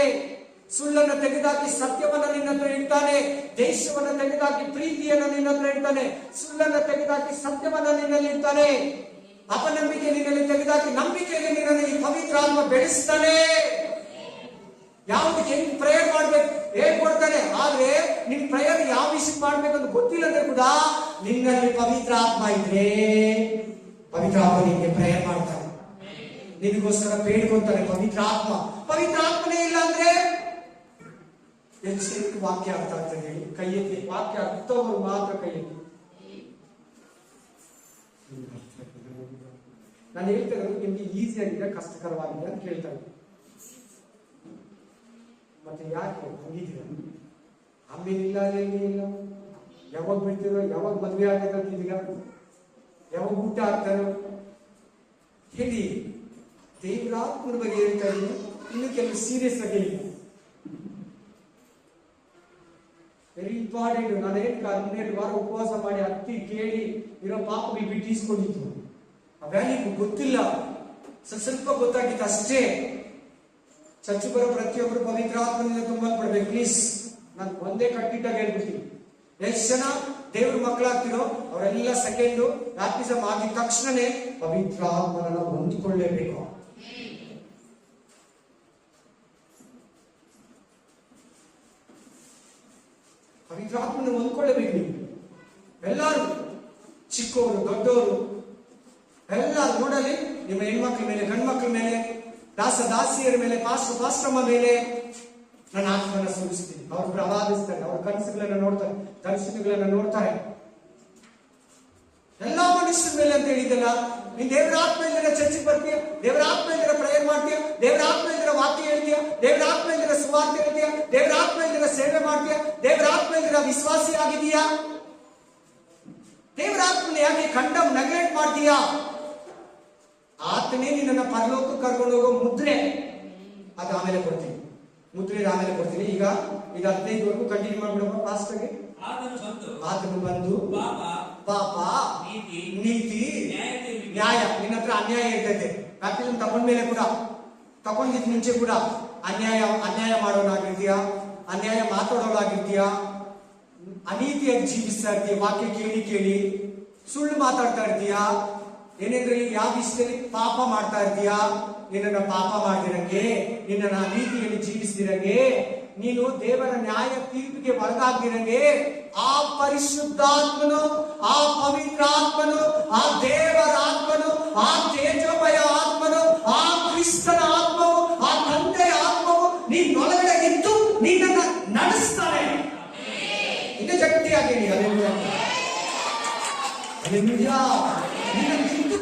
ಸುಳ್ಳನ್ನು ತೆಗೆದಾಕಿ ಸತ್ಯವನ್ನ ನಿನ್ನ ಹತ್ರ ಇಡ್ತಾನೆ. ದೇಶವನ್ನ ತೆಗೆದಾಕಿ ಪ್ರೀತಿಯನ್ನು ನಿನ್ನ ಹತ್ರ ಇಡ್ತಾನೆ. ಸುಳ್ಳನ್ನು ತೆಗೆದಾಕಿ ಸತ್ಯವನ್ನ ನಿನ್ನಲ್ಲಿ ಇಡ್ತಾನೆ. ಅಪನಂಬಿಕೆ ನಿನ್ನಲ್ಲಿ ತೆಗೆದಾಕಿ ನಂಬಿಕೆಗೆ ನಿನ್ನನ್ನು ಈ ಪವಿತ್ರ ಆತ್ಮ ಬೆಳೆಸ್ತಾನೆ. ಯಾವುದಕ್ಕೆ ಹೆಂಗ್ ಪ್ರೇಯರ್ ಮಾಡ್ಬೇಕು ಹೇಳ್ಕೊಡ್ತಾನೆ. ಆದ್ರೆ ನಿನ್ ಪ್ರೇಯರ್ ಯಾವ ವಿಷಯ ಮಾಡ್ಬೇಕಂತ ಗೊತ್ತಿಲ್ಲದೆ ಕೂಡ ನಿನ್ನಲ್ಲಿ ಪವಿತ್ರ ಆತ್ಮ ಇದ್ರೆ ಪವಿತ್ರ ಆತ್ಮ ನಿನ್ಗೆ ಪ್ರೇಯರ್ ಮಾಡ್ತಾನೆ, ನಿನಗೋಸ್ಕರ ಬೇಡ್ಕೊಂತಾನೆ. ಪವಿತ್ರ ಆತ್ಮನೇ ಇಲ್ಲ ಅಂದ್ರೆ ಎಷ್ಟು ವಾಕ್ಯ ಅರ್ಥ ಆಗ್ತದೆ ಹೇಳಿ? ಕೈ ಎತ್ತಿ, ವಾಕ್ಯ ಅರ್ಥವರು ಮಾತ್ರ ಕೈ ಎತ್ತಿ. ನಾನು ಹೇಳ್ತಾ ಇರೋದು ನಿಮ್ಗೆ ಈಸಿ ಆಗಿದೆ ಕಷ್ಟಕರವಾಗಿದೆ ಅಂತ ಕೇಳ್ತಾ ಇದ್ದೀನಿ. ಮತ್ತೆ ಯಾಕೆ ಹಂಗಿದ್ದೀರ? ಅಮ್ಮೇನಿಲ್ಲ ಇಲ್ಲ, ಯಾವಾಗ ಬಿಡ್ತೀರೋ, ಯಾವಾಗ ಮದುವೆ ಆಗತ್ತಿದ್ದೀರಾ, ಯಾವಾಗ ಊಟ ಆಗ್ತಾರೋ ಹೇಳಿ. ದೇವರಾತ್ಮನ ಬಗ್ಗೆ ಹೇಳ್ತಾ ಇದ್ದೀನಿ. ಇನ್ನು ಕೆಲವು ಸೀರಿಯಸ್ ಆಗಿ ಹೇಳಿ, ವೆರಿ ಇಂಪಾರ್ಟೆಂಟ್. ನಾನು ಹೇಳ್ತಾ 12 ವಾರ ಉಪವಾಸ ಮಾಡಿ ಹತ್ತಿ ಕೇಳಿ ಇರೋ ಪಾಪ ಬಿಟ್ಟು ಈಸ್ಕೊಂಡಿತ್ತು. ಆ ವ್ಯಾಲ್ಯೂ ಗೊತ್ತಿಲ್ಲ, ಸ್ವಲ್ಪ ಗೊತ್ತಾಗಿತ್ತು ಅಷ್ಟೇ. ಚರ್ಚು ಬರೋ ಪ್ರತಿಯೊಬ್ಬರು ಪವಿತ್ರ ಆತ್ಮನಿಂದ ತುಂಬಲ್ಪಡ್ಬೇಕು ಪ್ಲೀಸ್. ನಾನು ಒಂದೇ ಕಟ್ಟಿಟ್ಟಾಗ ಹೇಳ್ಬಿಡ್ತೀನಿ. ಎಷ್ಟು ಜನ ದೇವ್ರ ಮಕ್ಕಳಾಗ್ತಿರೋ ಅವರೆಲ್ಲ ಸೆಕೆಂಡು ಬ್ಯಾಪ್ಟಿಸಮ್ ಆಗಿದ ತಕ್ಷಣನೇ ಪವಿತ್ರ ಆತ್ಮನನ್ನ ಹೊಂದಿಕೊಳ್ಳೇಬೇಕು. ಪವಿತ್ರ ಆತ್ಮನ ಹೊಂದ್ಕೊಳ್ಳೇಬೇಕು ನೀವು ಎಲ್ಲರೂ, ಚಿಕ್ಕವರು ದೊಡ್ಡವರು ಎಲ್ಲರೂ. ನೋಡಲಿ ನಿಮ್ಮ ಹೆಣ್ಮಕ್ಳ ಮೇಲೆ, ಗಂಡು ಮಕ್ಕಳ ಮೇಲೆ, ದಾಸಿಯರ ಮೇಲೆ, ಪಾಸ್ಟ್ರಮ್ಮ ಮೇಲೆ ನನ್ನ ಆತ್ಮನ ಸುರಿಸ್ತೀನಿ. ಅವರು ಪ್ರವಾದಿಸ್ತಾರೆ, ಅವ್ರ ಕನಸುಗಳನ್ನ ನೋಡ್ತಾರೆ, ದರ್ಶನಗಳನ್ನ ನೋಡ್ತಾರೆ. ಎಲ್ಲಾ ಮನುಷ್ಯರ ಮೇಲೆ ಅಂತ ಹೇಳಿದಲ್ಲ. ನೀನ್ ದೇವರ ಆತ್ಮ ಇಲ್ದಿರ ಚರ್ಚಿಗೆ ಬರ್ತೀಯ, ದೇವರ ಆತ್ಮ ಇಲ್ದಿರ ಪ್ರೇಯರ್ ಮಾಡ್ತೀಯ, ದೇವರ ಆತ್ಮ ಇಲ್ದಿರ ವಾಕ್ಯ ಹೇಳ್ತೀಯ, ದೇವರ ಆತ್ಮ ಇಲ್ದಿರ ಸುವಾರ್ತೆ ಹೇಳ್ತೀಯ, ದೇವರ ಆತ್ಮ ಇಲ್ದಿರ ಸೇವೆ ಮಾಡ್ತೀಯ, ದೇವರ ಆತ್ಮ ಇಲ್ದಿರ ವಿಶ್ವಾಸಿ ಆಗಿದೀಯಾ? ದೇವರ ಆತ್ಮನ ಯಾಕೆ ಕಂಡಮ್ ನೆಗ್ಲೆಕ್ಟ್ ಮಾಡ್ತೀಯಾ? ಆತನೇ ನಿನ್ನ ಪರಲೋಕ ಕರ್ಕೊಂಡು ಹೋಗೋ ಮುದ್ರೆ. ಅದು ಆಮೇಲೆ ಕೊಡ್ತೀನಿ, ಮುದ್ರೆ ಆಮೇಲೆ ಕೊಡ್ತೀನಿ. ಈಗ 15ವರೆಗೂ ಕಂಟಿನ್ಯೂ ಮಾಡ್ಬಿಡಪ್ಪ ಫಾಸ್ಟಾಗಿ. ಆತನು ಬಂದು ಪಾಪ, ನೀತಿ, ನ್ಯಾಯ. ನಿನ್ನ ಹತ್ರ ಅನ್ಯಾಯ ಇರ್ತೈತೆ. ಬ್ಯಾಪ್ಟಿಸಮ್ ತಗೊಂಡ್ಮೇಲೆ ಕೂಡ, ತಗೊಂಡಿದ್ ಮುಂಚೆ ಕೂಡ ಅನ್ಯಾಯ ಮಾಡೋನಾಗಿರ್ತೀಯ, ಅನ್ಯಾಯ ಮಾತಾಡೋನಾಗಿರ್ತೀಯ, ಅನೀತಿಯಾಗಿ ಜೀವಿಸ್ತಾ ಇರ್ತೀಯ, ವಾಕ್ಯ ಕೇಳಿ ಸುಳ್ಳು ಮಾತಾಡ್ತಾ ಇರ್ತೀಯ. ಏನೆಂದ್ರೆ ಯಾವ ವಿಷಯದಲ್ಲಿ ಪಾಪ ಮಾಡ್ತಾ ಇರ್ತೀಯಾ? ನಿನ್ನ ಪಾಪ ಮಾಡ್ದಿರಂಗೆ, ನಿನ್ನ ನೀತಿಯಲ್ಲಿ ಜೀವಿಸ್ದಿರಂಗೆ, ನೀನು ದೇವರ ನ್ಯಾಯ ತೀರ್ಪಿಗೆ ಒಳಗಾಗ್ದಿರಂಗೆ ಆ ಪರಿಶುದ್ಧಾತ್ಮನು, ಆ ಪವಿತ್ರ ಆತ್ಮನು, ಆ ದೇವರ ಆತ್ಮನು, ಆ ತೇಜೋಮಯ ಆತ್ಮನು, ಆ ಕ್ರಿಸ್ತನ ಆತ್ಮವು, ಆ ತಂದೆಯ ಆತ್ಮವು ನಿನ್ನೊಳಗಡೆ ಇದ್ದು ನಿನ್ನನ್ನ ನಡೆಸ್ತಾನೆ. ಇನ್ನು ಗಟ್ಟಿಯಾಗಿ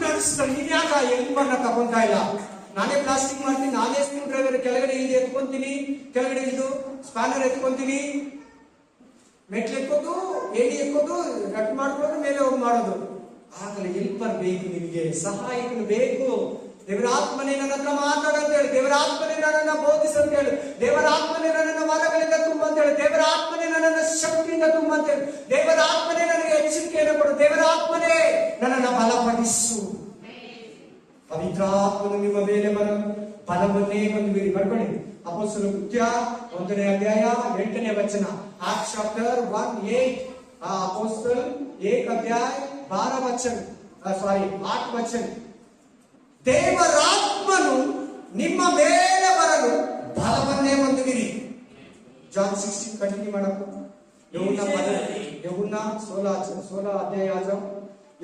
ನಡೆಸ್ತಾನೆ. ನೀನ್ಯಾಕ ಎಲ್ಪನ್ನ ತಗೊಂತಾ ಇಲ್ಲ? ನಾನೇ ಪ್ಲಾಸ್ಟಿಕ್ ಮಾಡ್ತೀನಿ, ನಾನೇ ಸ್ಕ್ರೂ ಡ್ರೈವರ್ ಕೆಳಗಡೆ ಇಳಿದು ಎತ್ಕೊಂತೀನಿ, ಕೆಳಗಡೆ ಇಳಿದು ಸ್ಪಾನರ್ ಎತ್ಕೊಂತೀನಿ, ಮೆಟ್ಲು ಎಕ್ಕೋದು, ಏಣಿ ಎಕ್ಕೋದು, ರಟ್ ಮಾಡ್ಕೊಂಡು ಮೇಲೆ ಹೋಗಿ ಮಾಡೋದು. ಆಗಲೇ ಹೆಲ್ಪರ್ ಬೇಕು, ನಿಮಗೆ ಸಹಾಯಕನು ಬೇಕು. ದೇವರ ಆತ್ಮನೇ ನನ್ನ ಹತ್ರ ಮಾತಾಡಂತ ಹೇಳಿ, ದೇವರ ಆತ್ಮನೇ ನನ್ನನ್ನ ಬೋಧಿಸಂತ ಹೇಳಿ, ದೇವರ ಆತ್ಮನೇ ನನ್ನನ್ನ ವರಗಳಿಂದ ತುಂಬ ಅಂತ ಹೇಳಿ, ದೇವರ ಆತ್ಮನೇ ನನ್ನನ್ನ ಶಕ್ತಿಯಿಂದ ತುಂಬ ಅಂತ ಹೇಳಿ, ದೇವರ ಆತ್ಮನೇ ನನಗೆ ಎಚ್ಚರಿಕೆಯನ್ನು ಕೊಡು, ದೇವರ ಆತ್ಮನೇ ನನ್ನನ್ನು ಬಲಪಡಿಸು. ಪವಿತ್ರಾತ್ಮನು ನಿಮ್ಮ ಮೇಲೆ ಬಲವನ್ನೇ ಹೊಂದುವಿರಿ. ಬರ್ಕೊಳ್ಳಿ, ಅಪೊಸ್ತಲರ ಕೃತ್ಯ 1ನೇ ಅಧ್ಯಾಯ 8ನೇ ವಚನ. Acts chapter 1:8. ಅಪೊಸ್ತಲ 1 अध्याय 12 वचन, 8 वचन. ದೇವರಾತ್ಮನು ನಿಮ್ಮ ಮೇಲೆ ಬರಲು ಬಲವನ್ನೇ ಹೊಂದುವಿರಿ. ಜಾನ್ 16 ಕಂಟಿನ್ಯೂ ಮಾಡಬೇಕು. ಯೋಹನ್ನ 16 ಅಧ್ಯಾಯ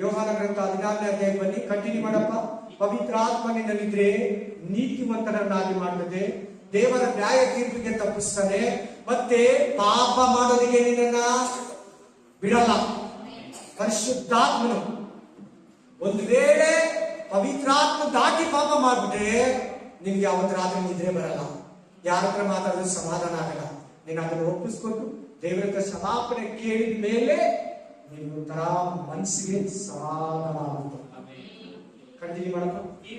ಯೋಹಾನ ಗ್ರಂಥ 16ನೇ ಅಧ್ಯಾಯ ಬನ್ನಿ, ಕಂಟಿನ್ಯೂ ಮಾಡಪ್ಪ. ಪವಿತ್ರ ಆತ್ಮ ನಿನ್ನಲ್ಲಿದ್ರೆ ನೀತಿವಂತರನ್ನಾಗಿ ಮಾಡುತ್ತದೆ, ದೇವರ ನ್ಯಾಯ ತೀರ್ಪಿಗೆ ತಪ್ಪಿಸ್ತಾನೆ, ಮತ್ತೆ ಪಾಪ ಮಾಡೋದಿಗೆ ನಿನ್ನನ್ನ ಬಿಡಲ್ಲ. ಪರಿಶುದ್ಧಾತ್ಮನು ಒಂದು ವೇಳೆ ಪವಿತ್ರಾತ್ಮ ದಾಟಿ ಪಾಪ ಮಾಡ್ಬಿಟ್ರೆ ನಿನ್ಗೆ ಯಾವತ್ತು ರಾತ್ರಿ ನಿದ್ರೆ ಬರಲ್ಲ, ಯಾರ ಹತ್ರ ಮಾತಾಡಿದ್ರೆ ಸಮಾಧಾನ ಆಗಲ್ಲ. ನೀನು ಅದನ್ನು ಒಪ್ಪಿಸ್ಕೊಂಡು ದೇವರ ಹತ್ರ ಕ್ಷಮಾಪಣೆ ಕೇಳಿದ ಮೇಲೆ ನಿನ್ನೊಂಥರ ಮನಸ್ಸಿಗೆ ಸಮಾಧಾನ ಆಗುತ್ತೆ. ಕಂಟಿನ್ಯೂ ಮಾಡಪ್ಪ. ಈ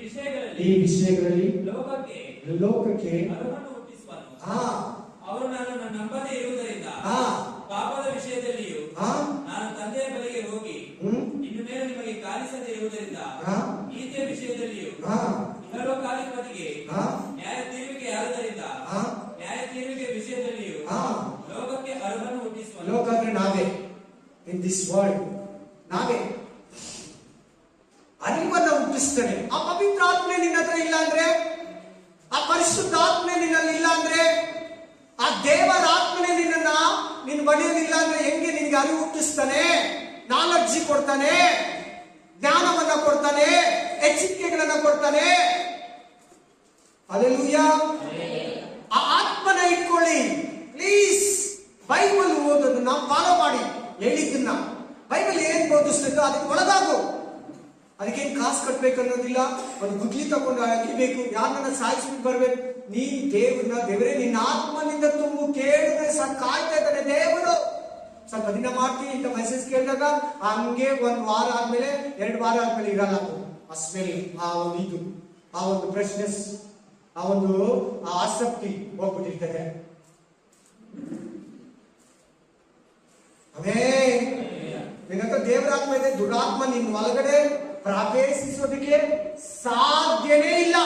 ವಿಷಯಗಳಲ್ಲಿ ಲೋಕಕ್ಕೆ ಅವರು ನನ್ನನ್ನು ನಂಬದೇ ಇರುವುದರಿಂದ ಪಾಪದ ವಿಷಯದಲ್ಲಿಯೂ ನಾನು ತಂದೆಯ ಬಳಿಗೆ ಹೋಗಿ ಇನ್ನು ಮೇಲೆ ನಿಮಗೆ ಕಾಣಿಸದೇ ಇರುವುದರಿಂದ ನೀತಿಯ ವಿಷಯದಲ್ಲಿಯೂ ಇಹಲೋಕಾಧಿಪತಿಗೆ ನ್ಯಾಯ ತೀರ್ವಿಗೆ ಆದುದರಿಂದ ನ್ಯಾಯ ತೀರ್ವಿಗೆ ವಿಷಯದಲ್ಲಿಯೂ ಲೋಕಕ್ಕೆ ಅರ್ಹನು ಹುಟ್ಟಿಸುವ. ಲೋಕ ಅಂದ್ರೆ ನಾವೇ, ಇನ್ ದಿಸ್ ವರ್ಲ್ಡ್ ನಾವೇ ಅರಿವನ್ನ ಹುಟ್ಟಿಸ್ತಾನೆ. ಆ ಪವಿತ್ರ ಆತ್ಮೆ ನಿನ್ನ ಹತ್ರ ಇಲ್ಲ ಅಂದ್ರೆ, ಆ ಪರಿಶುದ್ಧ ಆತ್ಮೆ ನಿನ್ನಲ್ಲಿ ಇಲ್ಲ ಅಂದ್ರೆ, ಆ ದೇವರ ಆತ್ಮನೆ ನಿನ್ನ ಬಳಿಯಲಿಲ್ಲ ಅಂದ್ರೆ ಹೆಂಗೆ ನಿನ್ಗೆ ಅರಿವು ಹುಟ್ಟಿಸ್ತಾನೆ, ನಾಲೆಡ್ಜ್ ಕೊಡ್ತಾನೆ, ಜ್ಞಾನವನ್ನ ಕೊಡ್ತಾನೆ, ಎಚ್ಚರಿಕೆಗಳನ್ನ ಕೊಡ್ತಾನೆ. ಹಲ್ಲೆಲೂಯಾ. ಆ ಆತ್ಮನ ಇಟ್ಕೊಳ್ಳಿ ಪ್ಲೀಸ್. ಬೈಬಲ್ ಓದೋದನ್ನ ಫಾಲೋ ಮಾಡಿ, ಹೇಳಿದ್ದನ್ನ ಬೈಬಲ್ ಏನ್ ಬೋಧಿಸ್ತದೋ ಅದಕ್ಕೆ ಒಳಗಾಗು. ಅದಕ್ಕೇನು ಕಾಸು ಕಟ್ಬೇಕು ಅನ್ನೋದಿಲ್ಲ, ಒಂದು ಗುಡ್ಲಿ ತಗೊಂಡು ಹಾಕಿಬೇಕು, ಯಾರನ್ನ ಸಾಯಿಸ್ಬಿಟ್ಟು ಬರ್ಬೇಕು. ನೀನ್ ದೇವರೇ ನಿನ್ನ ಆತ್ಮನಿಂದ ತುಂಬು, ಕೇಳಿದ್ರೆ ಕಾಯ್ತಾ ಇದ್ದಾನೆ ದೇವರು. ಸ್ವಲ್ಪ ದಿನ ಮಾಡ್ತೀನಿ ಅಂತ ಮೆಸೇಜ್ ಕೇಳಿದಾಗ ಹಂಗೆ 1 ವಾರ ಆದ್ಮೇಲೆ 2 ವಾರ ಆದ್ಮೇಲೆ ಇರಲ್ಲ ಆ ಸ್ಮೆಲ್, ಆ ಒಂದು ಇದು, ಆ ಒಂದು ಫ್ರೆಶ್ನೆಸ್, ಆ ಒಂದು ಆಸಕ್ತಿ ಹೋಗ್ಬಿಟ್ಟಿರ್ತದೆ. ನಿನ್ನ ಹತ್ರ ದೇವರಾತ್ಮ ಇದೆ, ದುರಾತ್ಮ ನಿನ್ನ ಒಳಗಡೆ ಪ್ರವೇಶಿಸೋದಕ್ಕೆ ಸಾಧ್ಯನೇ ಇಲ್ಲ.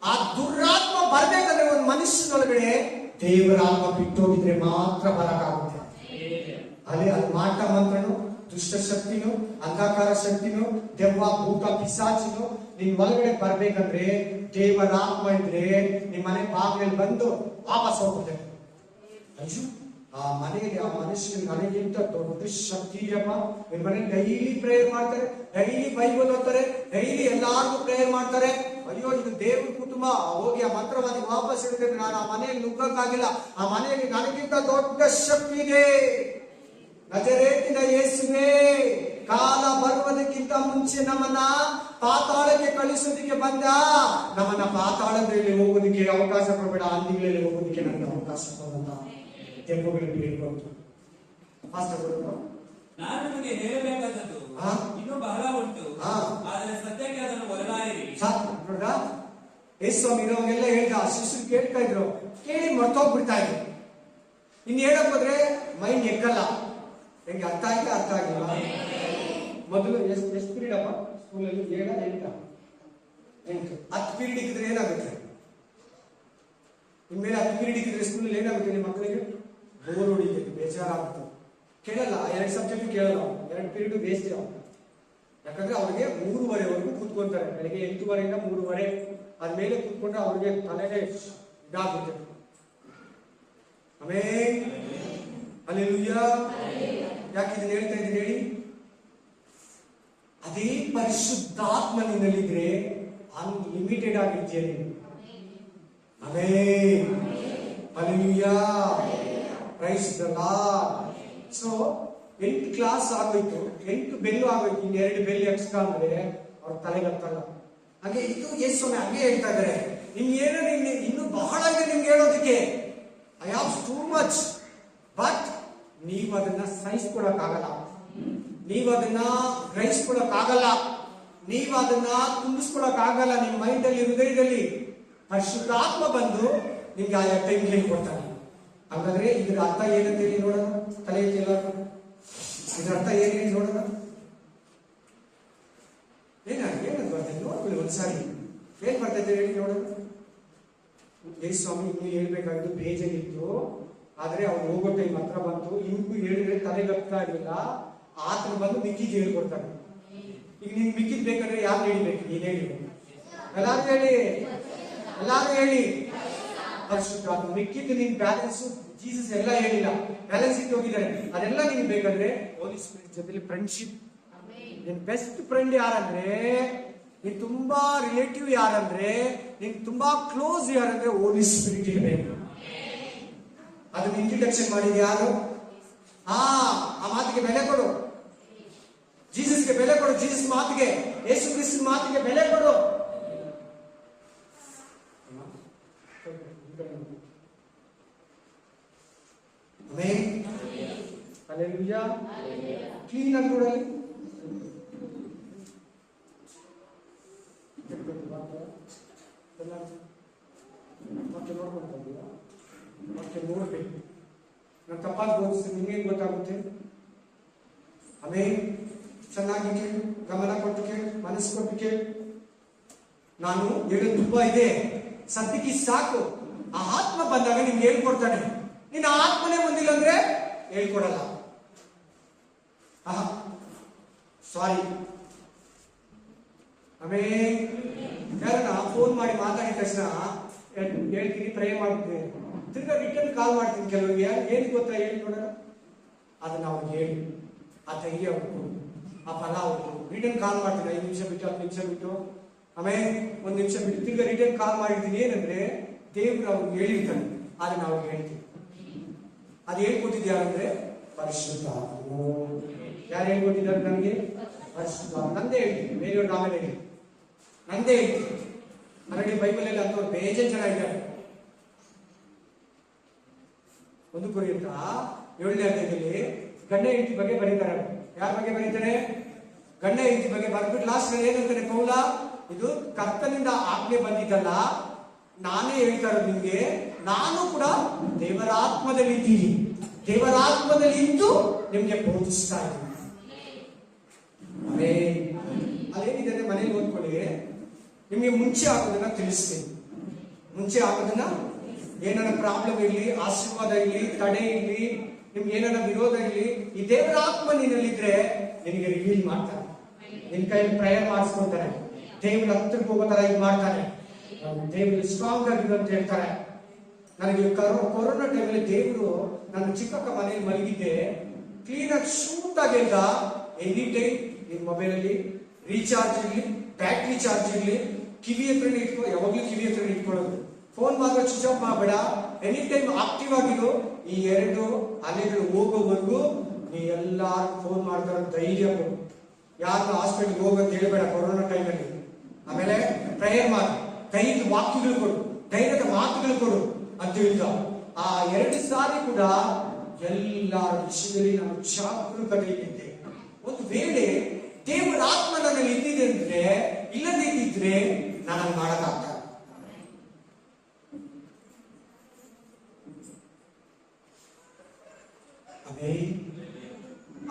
ಆ ದುರಾತ್ಮ ಬರ್ಬೇಕಂದ್ರೆ ಒಂದು ಮನುಷ್ಯನೊಳಗಡೆ ದೇವರಾತ್ಮ ಬಿಟ್ಟೋಗಿದ್ರೆ ಮಾತ್ರ ಬರಕ್ಕಾಗುತ್ತೆ. ಅಲ್ಲಿ ಅದು ಮಾಟ ಮಂತ್ರನು, ದುಷ್ಟ ಶಕ್ತಿನು, ಅಂಧಕಾರ ಶಕ್ತಿನು, ದೆವ್ವ ಭೂತ ಪಿಶಾಚಿನು ನಿನ್ ಒಳಗಡೆ ಬರ್ಬೇಕಂದ್ರೆ ದೇವರಾತ್ಮ ಇದ್ರೆ ನಿಮ್ಮ ಮನೆ ಬಾಗಿಲಲ್ಲಿ ಬಂದು ವಾಪಸ್ ಹೋಗುತ್ತೆ. ಆ ಮನೆಗೆ, ಆ ಮನುಷ್ಯನ ನನಗಿಂತ ದೊಡ್ಡ ಶಕ್ತಿ ಇದೆಯಪ್ಪ. ನಿಮ್ಮ ಮನೆ ಡೈಲಿ ಪ್ರೇಯರ್ ಮಾಡ್ತಾರೆ, ಡೈಲಿ ಬೈಬಲ್ ಓದ್ತಾರೆ, ಡೈಲಿ ಎಲ್ಲಾರ್ಗು ಪ್ರೇಯರ್ ಮಾಡ್ತಾರೆ. ಅಯ್ಯೋ ಇದು ದೇವ್ರ ಕುಟುಂಬ, ಹೋಗಿ ಆ ಮಂತ್ರವಾದಿ ವಾಪಸ್ ಇಡ್ತೇನೆ, ನಾನು ಆ ಮನೆಯಲ್ಲಿ ನುಗ್ಗಕ್ಕಾಗಿಲ್ಲ, ಆ ಮನೆಯಲ್ಲಿ ನನಗಿಂತ ದೊಡ್ಡ ಶಕ್ತಿ ಇದೆ. ನಜರೇತಿನ ಯೇಸುವೇ, ಕಾಲ ಬರುವುದಕ್ಕಿಂತ ಮುಂಚೆ ನಮ್ಮನ್ನ ಪಾತಾಳಕ್ಕೆ ಕಳಿಸೋದಕ್ಕೆ ಬಂದ, ನಮ್ಮನ್ನ ಪಾತಾಳದಲ್ಲಿ ಹೋಗೋದಕ್ಕೆ ಅವಕಾಶ ಕೊಡಬೇಡ, ಹಂದಿಗಳಲ್ಲಿ ಹೋಗೋದಕ್ಕೆ ನನಗೆ ಅವಕಾಶ ಕೊಡಲ್ಲ. ತೆಂಬುಗಳಲ್ಲಿ ಹೇಳ್ಕೊಂಡು ನಾನು ನಿಮಗೆ ಹೇಳಬೇಕಾದದ್ದು ಇನ್ನೂ ಬಹಳ ಉಂಟು, ಆದರೆ ಸದ್ಯಕ್ಕೆ ಅದನ್ನು ಒಲಲಾಯಿರಿ. ನೋಡ್ದ ಯೇಸ್ವಾಮಿ ಇರೋವಾಗೆಲ್ಲ ಹೇಳ್ದ, ಶಿಷ್ಯರು ಕೇಳ್ತಾ ಇದ್ರು, ಕೇಳಿ ಮರ್ತೋಗ್ಬಿಡ್ತಾ ಇದ್ರು. ಇನ್ನು ಹೇಳಕ್ ಹೋದ್ರೆ ಮೈಂಡ್ ಎಕ್ಕಲ್ಲ. ಹೆಂಗೆ ಅರ್ಥ ಆಯ್ತಾ ಅರ್ಥ ಆಗಿಲ್ಲ. ಮೊದಲು ಎಷ್ಟು ಪೀರಿಯಡ್ ಅಪ್ಪ ಸ್ಕೂಲಲ್ಲಿ? 7, 8, 10 ಪೀರಿಯಡ್ ಇಕ್ಕಿದ್ರೆ ಏನಾಗುತ್ತೆ? ಇನ್ಮೇಲೆ 10 ಪೀರಿಯಡ್ ಇಕ್ಕಿದ್ರೆ ಸ್ಕೂಲಲ್ಲಿ ಏನಾಗುತ್ತೆ? ನಿಮ್ಮ ಮಕ್ಕಳಿಗೆ ಬೋರ್ ಹೊಡಿತೈತೆ, ಬೇಜಾರಾಗುತ್ತೆ, ಕೇಳಲ್ಲ. 2 ಸಬ್ಜೆಕ್ಟ್ ಕೇಳಲ್ಲ, 2 ಪೀರಿಯಡ್ ವೇಸ್ಟ್ ಆಗುತ್ತೆ. ಯಾಕಂದ್ರೆ ಅವ್ರಿಗೆ 3:30ವರೆಗೂ ಕೂತ್ಕೊಂತಾರೆ. ಬೆಳಿಗ್ಗೆ 8:30 ಇಂದ 3:30 ಅದ್ಮೇಲೆ ಕೂತ್ಕೊಂಡ್ರೆ ಅವ್ರಿಗೆ ತಲೆಗೆ ಇದಾಗ್ಬಿಡ್ತದೆ. ಆಮೇಲೆ ಹಲ್ಲೆಲೂಯಾ. ಯಾಕೆ ಇದನ್ನ ಹೇಳ್ತಾ ಇದ್ದೀನಿ ಹೇಳಿ? ಅದೇ ಪರಿಶುದ್ಧಾತ್ಮ ನಿನ್ನಲ್ಲಿದ್ರೆ ಅನ್ಲಿಮಿಟೆಡ್ ಆಗಿರ್ತೀಯ ನೀನು. Amen. Hallelujah. Praise the lord. So 8 class ಆಗೋಯ್ತು, 8 ಬೆಲ್ಲು ಆಗೋಯ್ತು, ಇನ್ನು 2 ಬೆಲ್ಲು ಎಕ್ಸ್ಟ್ರಾ ಅಂದ್ರೆ ಅವ್ರ ತಲೆಗತ್ತಲ್ಲ. ಹಾಗೆ ಇದು ಯೇಸು ಹಾಗೆ ಹೇಳ್ತಾ ಇದ್ದಾರೆ, ನಿಮ್ಗೇನೋ ಇನ್ನು ಬಹಳ ಇದೆ ನಿಮ್ಗೆ ಹೇಳೋದಕ್ಕೆ. I have too much, but ನೀವು ಅದನ್ನ ಸಹಿಸ್ಕೊಳಕ್ಕಾಗಲ್ಲ, ನೀವು ಅದನ್ನ ಗ್ರಹಿಸ್ಕೊಳಕ್ಕಾಗಲ್ಲ. ನೀವು ಅದನ್ನ ತುಂಬಿಸ್ಕೊಳಕ್ ಆಗಲ್ಲ. ನಿಮ್ಮ ಮೈಂಡ್ ಅಲ್ಲಿ, ಹೃದಯದಲ್ಲಿ ಪರಿಶುದ್ಧಾತ್ಮ ಬಂದು ನಿಮ್ಗೆ ಆ ಟೈಮ್ ಹೇಳ್ಕೊಡ್ತಾನೆ. ಹಾಗಾದ್ರೆ ಇದ್ರ ಅರ್ಥ ಏನಂತ ಹೇಳಿ ನೋಡೋಣ. ತಲೆ ಎಲ್ಲ ಇದ್ರ ಅರ್ಥ ಏನ್ ಹೇಳಿ ನೋಡೋಣ. ಏನಂತ ಬರ್ತೈತೆ ನೋಡ್ಕೊಳ್ಳಿ ಒಂದ್ಸಾರಿ. ಏನ್ ಬರ್ತೈತೆ ಹೇಳಿ ನೋಡೋಣ. ಸ್ವಾಮಿ ಇನ್ನು ಹೇಳ್ಬೇಕಾಗಿದ್ದು ಬೇಜಾರಿತ್ತು, ಆದ್ರೆ ಅವ್ನು ಹೋಗೋ ಟೈಮ್ ಹತ್ರ ಬಂತು. ಇವ್ರಿಗೂ ಹೇಳಿದ್ರೆ ತಲೆಗತ್ತಾ ಇರಲಿಲ್ಲ. ಆತನ ಬಂದು ಮಿಕ್ಕಿದ್ ಹೇಳ್ಕೊಡ್ತಾನೆ. ಈಗ ನಿನ್ ಮಿಕ್ಕಿದ್ ಬೇಕಾದ್ರೆ ಯಾರು ಹೇಳಿಬೇಕು? ನೀನ್ ಹೇಳಿ, ಎಲ್ಲಾರು ಹೇಳಿ, ಎಲ್ಲಾರು ಹೇಳಿ. ಪರಿಶುದ್ಧಾತ್ಮ ಮಿಕ್ಕಿದ್ದು ನಿನ್ ಬ್ಯಾಲೆನ್ಸ್. ಜೀಸಸ್ ಎಲ್ಲ ಹೇಳಿಲ್ಲ, ಬ್ಯಾಲೆನ್ಸ್ ಇಟ್ಟು ಹೋಗಿದ್ದಾರೆ. ಅದೆಲ್ಲ ನಿನ್ ಬೇಕಾದ್ರೆ ಹೋಲಿ ಸ್ಪಿರಿಟ್ ಜೊತೆಲಿ ಫ್ರೆಂಡ್ಶಿಪ್. ನಿನ್ ಬೆಸ್ಟ್ ಫ್ರೆಂಡ್ ಯಾರಂದ್ರೆ, ನೀನ್ ತುಂಬಾ ರಿಲೇಟಿವ್ ಯಾರಂದ್ರೆ, ನಿನ್ ತುಂಬಾ ಕ್ಲೋಸ್ ಯಾರಂದ್ರೆ ಹೋಲಿ ಸ್ಪಿರಿಟ್ ಇರಬೇಕು. ಅದನ್ನ ಇಂಟ್ರಡಕ್ಷನ್ ಮಾಡಿದ ಯಾರು? ಆ ಮಾತಿಗೆ ಬೆಲೆ ಕೊಡು. ಜೀಸಸ್ಗೆ ಬೆಲೆ ಕೊಡು. ಜೀಸಸ್ ಮಾತಿಗೆ, ಯೇಸು ಕ್ರಿಸ್ತನ ಮಾತಿಗೆ ಬೆಲೆ ಕೊಡು. ಹಲ್ಲೆಲೂಯಾ. ಕ್ಲೀನ್ ಆಗಿ ನೋಡಲಿ. ಮತ್ತೆ ನೋಡ್ಕೊಂಡು ಮತ್ತೆ ನೋಡ್ಬೇಕು. ನಾನು ತಪ್ಪಾಗಿ ಬೋಧಿಸ್ತೀನಿ, ನಿಮ್ಗೆ ಗೊತ್ತಾಗುತ್ತೆ. ಆಮೇಲೆ ಚೆನ್ನಾಗಿ ಕೇಳು, ಗಮನ ಕೊಟ್ಟು ಕೇಳು, ಮನಸ್ಸು ಕೊಟ್ಟು ಕೇಳು. ನಾನು ಹೇಳೋದು ತುಂಬಾ ಇದೆ, ಸದ್ಯಕ್ಕೆ ಸಾಕು. ಆ ಆತ್ಮ ಬಂದಾಗ ನಿಮ್ಗೆ ಹೇಳ್ಕೊಡ್ತಾನೆ. ನಿನ್ನ ಆತ್ಮನೇ ಬಂದಿಲ್ಲ ಅಂದ್ರೆ ಹೇಳ್ಕೊಡಲ್ಲ. ಸಾರಿ. ಆಮೇಲೆ ಯಾರನ್ನ ಫೋನ್ ಮಾಡಿ ಮಾತಾಡಿದ ತಕ್ಷಣ ಹೇಳ್ತೀನಿ, ಪ್ರೇ ಮಾಡ್ತೀನಿ, ತಿರ್ಗಾ ರಿಟರ್ನ್ ಕಾಲ್ ಮಾಡ್ತೀನಿ. ಕೆಲವರಿಗೆ ಏನ್ ಗೊತ್ತಾ ಹೇಳಿ ನೋಡೋಣ. ಅದನ್ನ ಅವ್ರಿಗೆ ಹೇಳಿ, ಆ ಧೈರ್ಯ ಅವ್ರು, ಆ ಫಲ ಅವ್ರು. ರಿಟರ್ನ್ ಕಾಲ್ ಮಾಡ್ತೀನಿ 5 ನಿಮಿಷ ಬಿಟ್ಟು, 10 ನಿಮಿಷ ಬಿಟ್ಟು, ಆಮೇಲೆ 1 ನಿಮಿಷ ಬಿಟ್ಟು ತಿರ್ಗಾ ರಿಟರ್ನ್ ಕಾಲ್ ಮಾಡಿರ್ತೀನಿ. ಏನಂದ್ರೆ ದೇವ್ರು ಅವ್ರಿಗೆ ಹೇಳಿರ್ತಾನೆ, ಅದನ್ನ ಅವ್ರಿಗೆ ಹೇಳ್ತೀನಿ. ಅದು ಹೇಳ್ಕೊಟ್ಟಿದ್ದು ಯಾರಂದ್ರೆ ಪರಿಶುದ್ಧ. ಯಾರು ಹೇಳ್ಕೊಟ್ಟಿದ್ದಾರೆ ನನಗೆ? ಪರಿಶುದ್ಧ. ನಂದೇ ಹೇಳ್ತೀನಿ, ಬೇರೆಯವ್ರು ಆಮೇಲೆ ಹೇಳಿ, ನಂದೇ ಹೇಳ್ತೀನಿ. ಆಲ್ರೆಡಿ ಬೈಬಲ್ ಅಲ್ಲಿ ಅಂತವ್ರು ಬೇಜಾನ್ ಜನ ಇದ್ದಾರೆ. 1 ಕೊರಿಂಥ 7ನೇ ಅಧ್ಯಾಯದಲ್ಲಿ ಗಂಡ ಹೆಂಡತಿ ಬಗ್ಗೆ ಬರೀತಾರೆ. ಯಾರ ಬಗ್ಗೆ ಬರೀತಾರೆ? ಗಂಡ ಹೆಂಡತಿ ಬಗ್ಗೆ ಬರ್ಬಿಟ್ಟು ಲಾಸ್ಟ್ ಏನಂತಾನೆ ಪೌಲ, ಇದು ಕರ್ತನಿಂದ ಆಜ್ಞೆ ಬಂದಿದ್ದಲ್ಲ, ನಾನೇ ಹೇಳ್ತಾ ಇರೋದು ನಿಮ್ಗೆ. ನಾನು ಕೂಡ ದೇವರ ಆತ್ಮದಲ್ಲಿ ಇದ್ದೀನಿ, ದೇವರ ಆತ್ಮದಲ್ಲಿ ಇದ್ದು ನಿಮ್ಗೆ ಬೋಧಿಸ್ತಾ ಇದ್ದೀನಿ. ಅದೇನಿದೆ ಮನೇಲಿ ಓದ್ಕೊಳ್ಳಿ. ನಿಮ್ಗೆ ಮುಂಚೆ ಆಗೋದನ್ನ ತಿಳಿಸ್ತೀನಿ. ಮುಂಚೆ ಆಗೋದನ್ನ, ಏನಾರ ಪ್ರಾಬ್ಲಮ್ ಇರ್ಲಿ, ಆಶೀರ್ವಾದ ಇರ್ಲಿ, ತಡೆ ಇರ್ಲಿ, ನಿಮ್ಗೆ ಏನಾರ ವಿರೋಧ ಇರ್ಲಿ, ಈ ದೇವರ ಆತ್ಮ ನಿನ್ನಲ್ಲಿದ್ರೆ ನಿನಗೆ ರಿವೀಲ್ ಮಾಡ್ತಾನೆ. ನಿನ್ ಕೈಯಲ್ಲಿ ಪ್ರೇಯರ್ ಮಾಡಿಸ್ಕೊಳ್ತಾನೆ. ದೇವ್ರ ಹತ್ರಕ್ಕೆ ಹೋಗೋ ತರ ಇದು ಮಾಡ್ತಾನೆ. ದೇವ್ರು ಸ್ಟ್ರಾಂಗ್ ಆಗಿರು ಅಂತ ಹೇಳ್ತಾರೆ. ನನಗೆ ಕೊರೋನಾ ಟೈಮಲ್ಲಿ ದೇವರು, ನಾನು ಚಿಕ್ಕಕ್ಕ ಮನೆಯಲ್ಲಿ ಮಲಗಿದ್ದೆ, ಕ್ಲೀನ್ ಆಗಿ ಶೂಟ್ ಆಗಿಲ್ಲ. ಎನಿ ಟೈಮ್ ನಿಮ್ ಮೊಬೈಲ್ ಅಲ್ಲಿ ರೀಚಾರ್ಜ್ ಇರ್ಲಿ, ಬ್ಯಾಟ್ರಿ ಚಾರ್ಜ್ ಇರ್ಲಿ, ಕಿವಿ ಹತ್ರ ಇಟ್ಕೊ, ಯಾವಾಗ್ಲೂ ಕಿವಿ ಹತ್ರ ಇಟ್ಕೊಳ್ಳೋದು. ಫೋನ್ ಮಾತ್ರ ಸ್ವಿಚ್ ಆಫ್ ಮಾಡಬೇಡ, ಎನಿ ಟೈಮ್ ಆಕ್ಟಿವ್ ಆಗಿರು. ಈ 2 ಅಲೆಗಳು ಹೋಗೋವರೆಗೂ ನೀ ಎಲ್ಲಾರು ಫೋನ್ ಮಾಡ್ತಾರ ಧೈರ್ಯ ಕೊಡು. ಯಾರು ಹಾಸ್ಪಿಟಲ್ ಹೋಗೋದು ಹೇಳ್ಬೇಡ ಕೊರೋನಾ ಟೈಮಲ್ಲಿ. ಆಮೇಲೆ ಪ್ರೇಯರ್ ಮಾಡಿ, ಧೈರ್ಯದ ವಾಕ್ಯಗಳು ಕೊಡು, ಧೈರ್ಯದ ಮಾತುಗಳು ಕೊಡು ಅಂತ ಹೇಳಿದ. ಆ 2 ಸಾರಿ ಕೂಡ ಎಲ್ಲ ವಿಷಯದಲ್ಲಿ ನಾನು ಜಾಗರೂಕತೆ ಇದ್ದೆ. ಒಂದು ವೇಳೆ ದೇವರ ಆತ್ಮ ನನ್ನಲ್ಲಿ ಇದ್ದಿದೆ ಅಂದ್ರೆ, ಇಲ್ಲದೇ ಇದ್ದಿದ್ರೆ ನಾನು ಮಾಡಕ್ಕಾಗ್ತದೆ.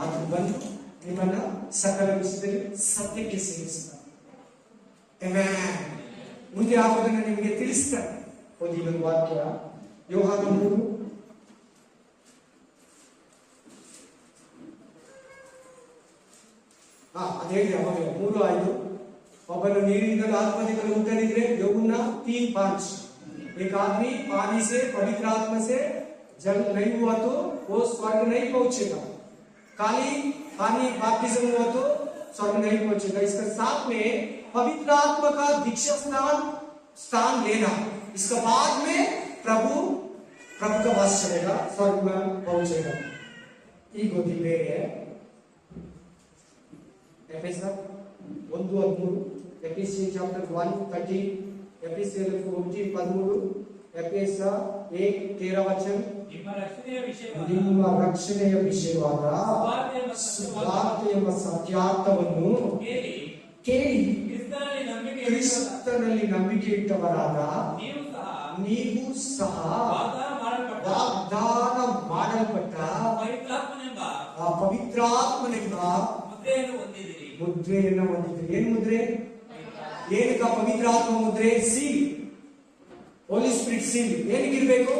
ಅದು ಬಂದು ನಿಮ್ಮನ್ನ ಸಕಲ ವಿಷಯದಲ್ಲಿ ಸತ್ಯಕ್ಕೆ ಸೇರಿಸ್ತಾರೆ. ಮುಂದೆ ಆಗೋದನ್ನ ನಿಮಗೆ ತಿಳಿಸ್ತಾರೆ. ಓದಿ ಒಂದು ವಾಕ್ಯ, ಯೋಹಾನ 3 ಅದ್ ಹೇಳಿ ಅವಾಗ 3:5. ಒಬ್ಬನು ನೀರಿನಿಂದ आत्मा उतरिದ್ರೆ यूहन्ना 3:5 एक आदमी पानी से पवित्र आत्मा से जल नहीं हुआ तो वो स्वर्ग नहीं पहुंचेगा, खाली पानी बैप्टिज्म हुआ तो स्वर्ग नहीं पहुंचेगा। इसके साथ में पवित्र आत्मा का दीक्षा स्थान लेना, इसके बाद में प्रभु का वास चलेगा, स्वर्ग में पहुंचेगा। ಈ ಗೋಧಿ ಬೇರೆ ಎಫೆಸರ್ 1:13, ಎಫೆಸಿಯನ್ ಚಾಪ್ಟರ್ 1:30, ಎಫೆಸಿಯನ್ 1:13, ಎಫೆಸರ್ 1:13 ನಿಮ್ಮ ರಕ್ಷಣೆಯ ವಿಷಯವಾದ ಸುವಾರ್ತೆ ಎಂಬ ಸತ್ಯಾರ್ಥವನ್ನು ಕೇಳಿ ಕ್ರಿಸ್ತನಲ್ಲಿ ನಂಬಿಕೆ ಇಟ್ಟವರಾದ ನೀವು ಸಹ ವಾಗ್ದಾನ ಮಾಡಲ್ಪಟ್ಟ ಪವಿತ್ರಾತ್ಮನೆಂಬ ಮುದ್ರೆಯನ್ನು ಹೊಂದಿದ್ದೀರಿ. ಏನ್ ಮುದ್ರೆ? ಏನಕ್ಕ ಪವಿತ್ರಾತ್ಮ ಮುದ್ರೆ? ಸೀಲ್, ಹೋಲಿ ಸ್ಪಿರಿಟ್ ಸೀಲ್. ಏನಕ್ಕಿರ್ಬೇಕು?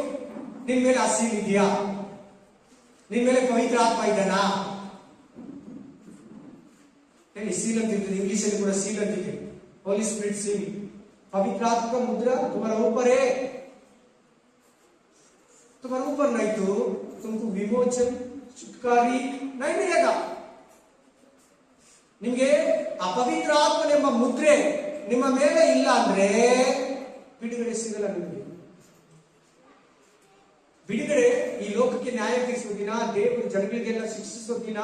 ನಿನ್ ಮೇಲೆ ಆ ಸೀಲ್ ಇದೆಯಾ? ನಿನ್ ಮೇಲೆ ಪವಿತ್ರಾತ್ಮ ಇದ್ದಾನಾ? ಹೇಳಿ. ಸೀಲ್ ಅಂತ ಇರ್ತದೆ, ಇಂಗ್ಲಿಷ್ ಅಲ್ಲಿ ಕೂಡ ಸೀಲ್ ಅಂತಿದೆ, होली स्पिरिट सील। पवित्र आत्मा का मुद्रा तुम्हारा ऊपर है, तुम्हारे ऊपर नहीं तो तुमको विमोचन छुटकारी नहीं मिलेगा। ನಿಮಗೆ ಅಪವಿತ್ರ ಆತ್ಮನೆಂಬ ಮುದ್ರೆ ನಿಮ್ಮ ಮೇಲೆ ಇಲ್ಲ ಅಂದ್ರೆ ಬಿಡುಗಡೆ ಸಿಗಲ್ಲ ನಿಮಗೆ. ಬಿಡುಗಡೆ ಈ ಲೋಕಕ್ಕೆ ನ್ಯಾಯ ತೀರಿಸುವ ದಿನ, ದೇವರು ಜನಗಳಿಗೆಲ್ಲ ಶಿಕ್ಷಿಸುವ ದಿನ,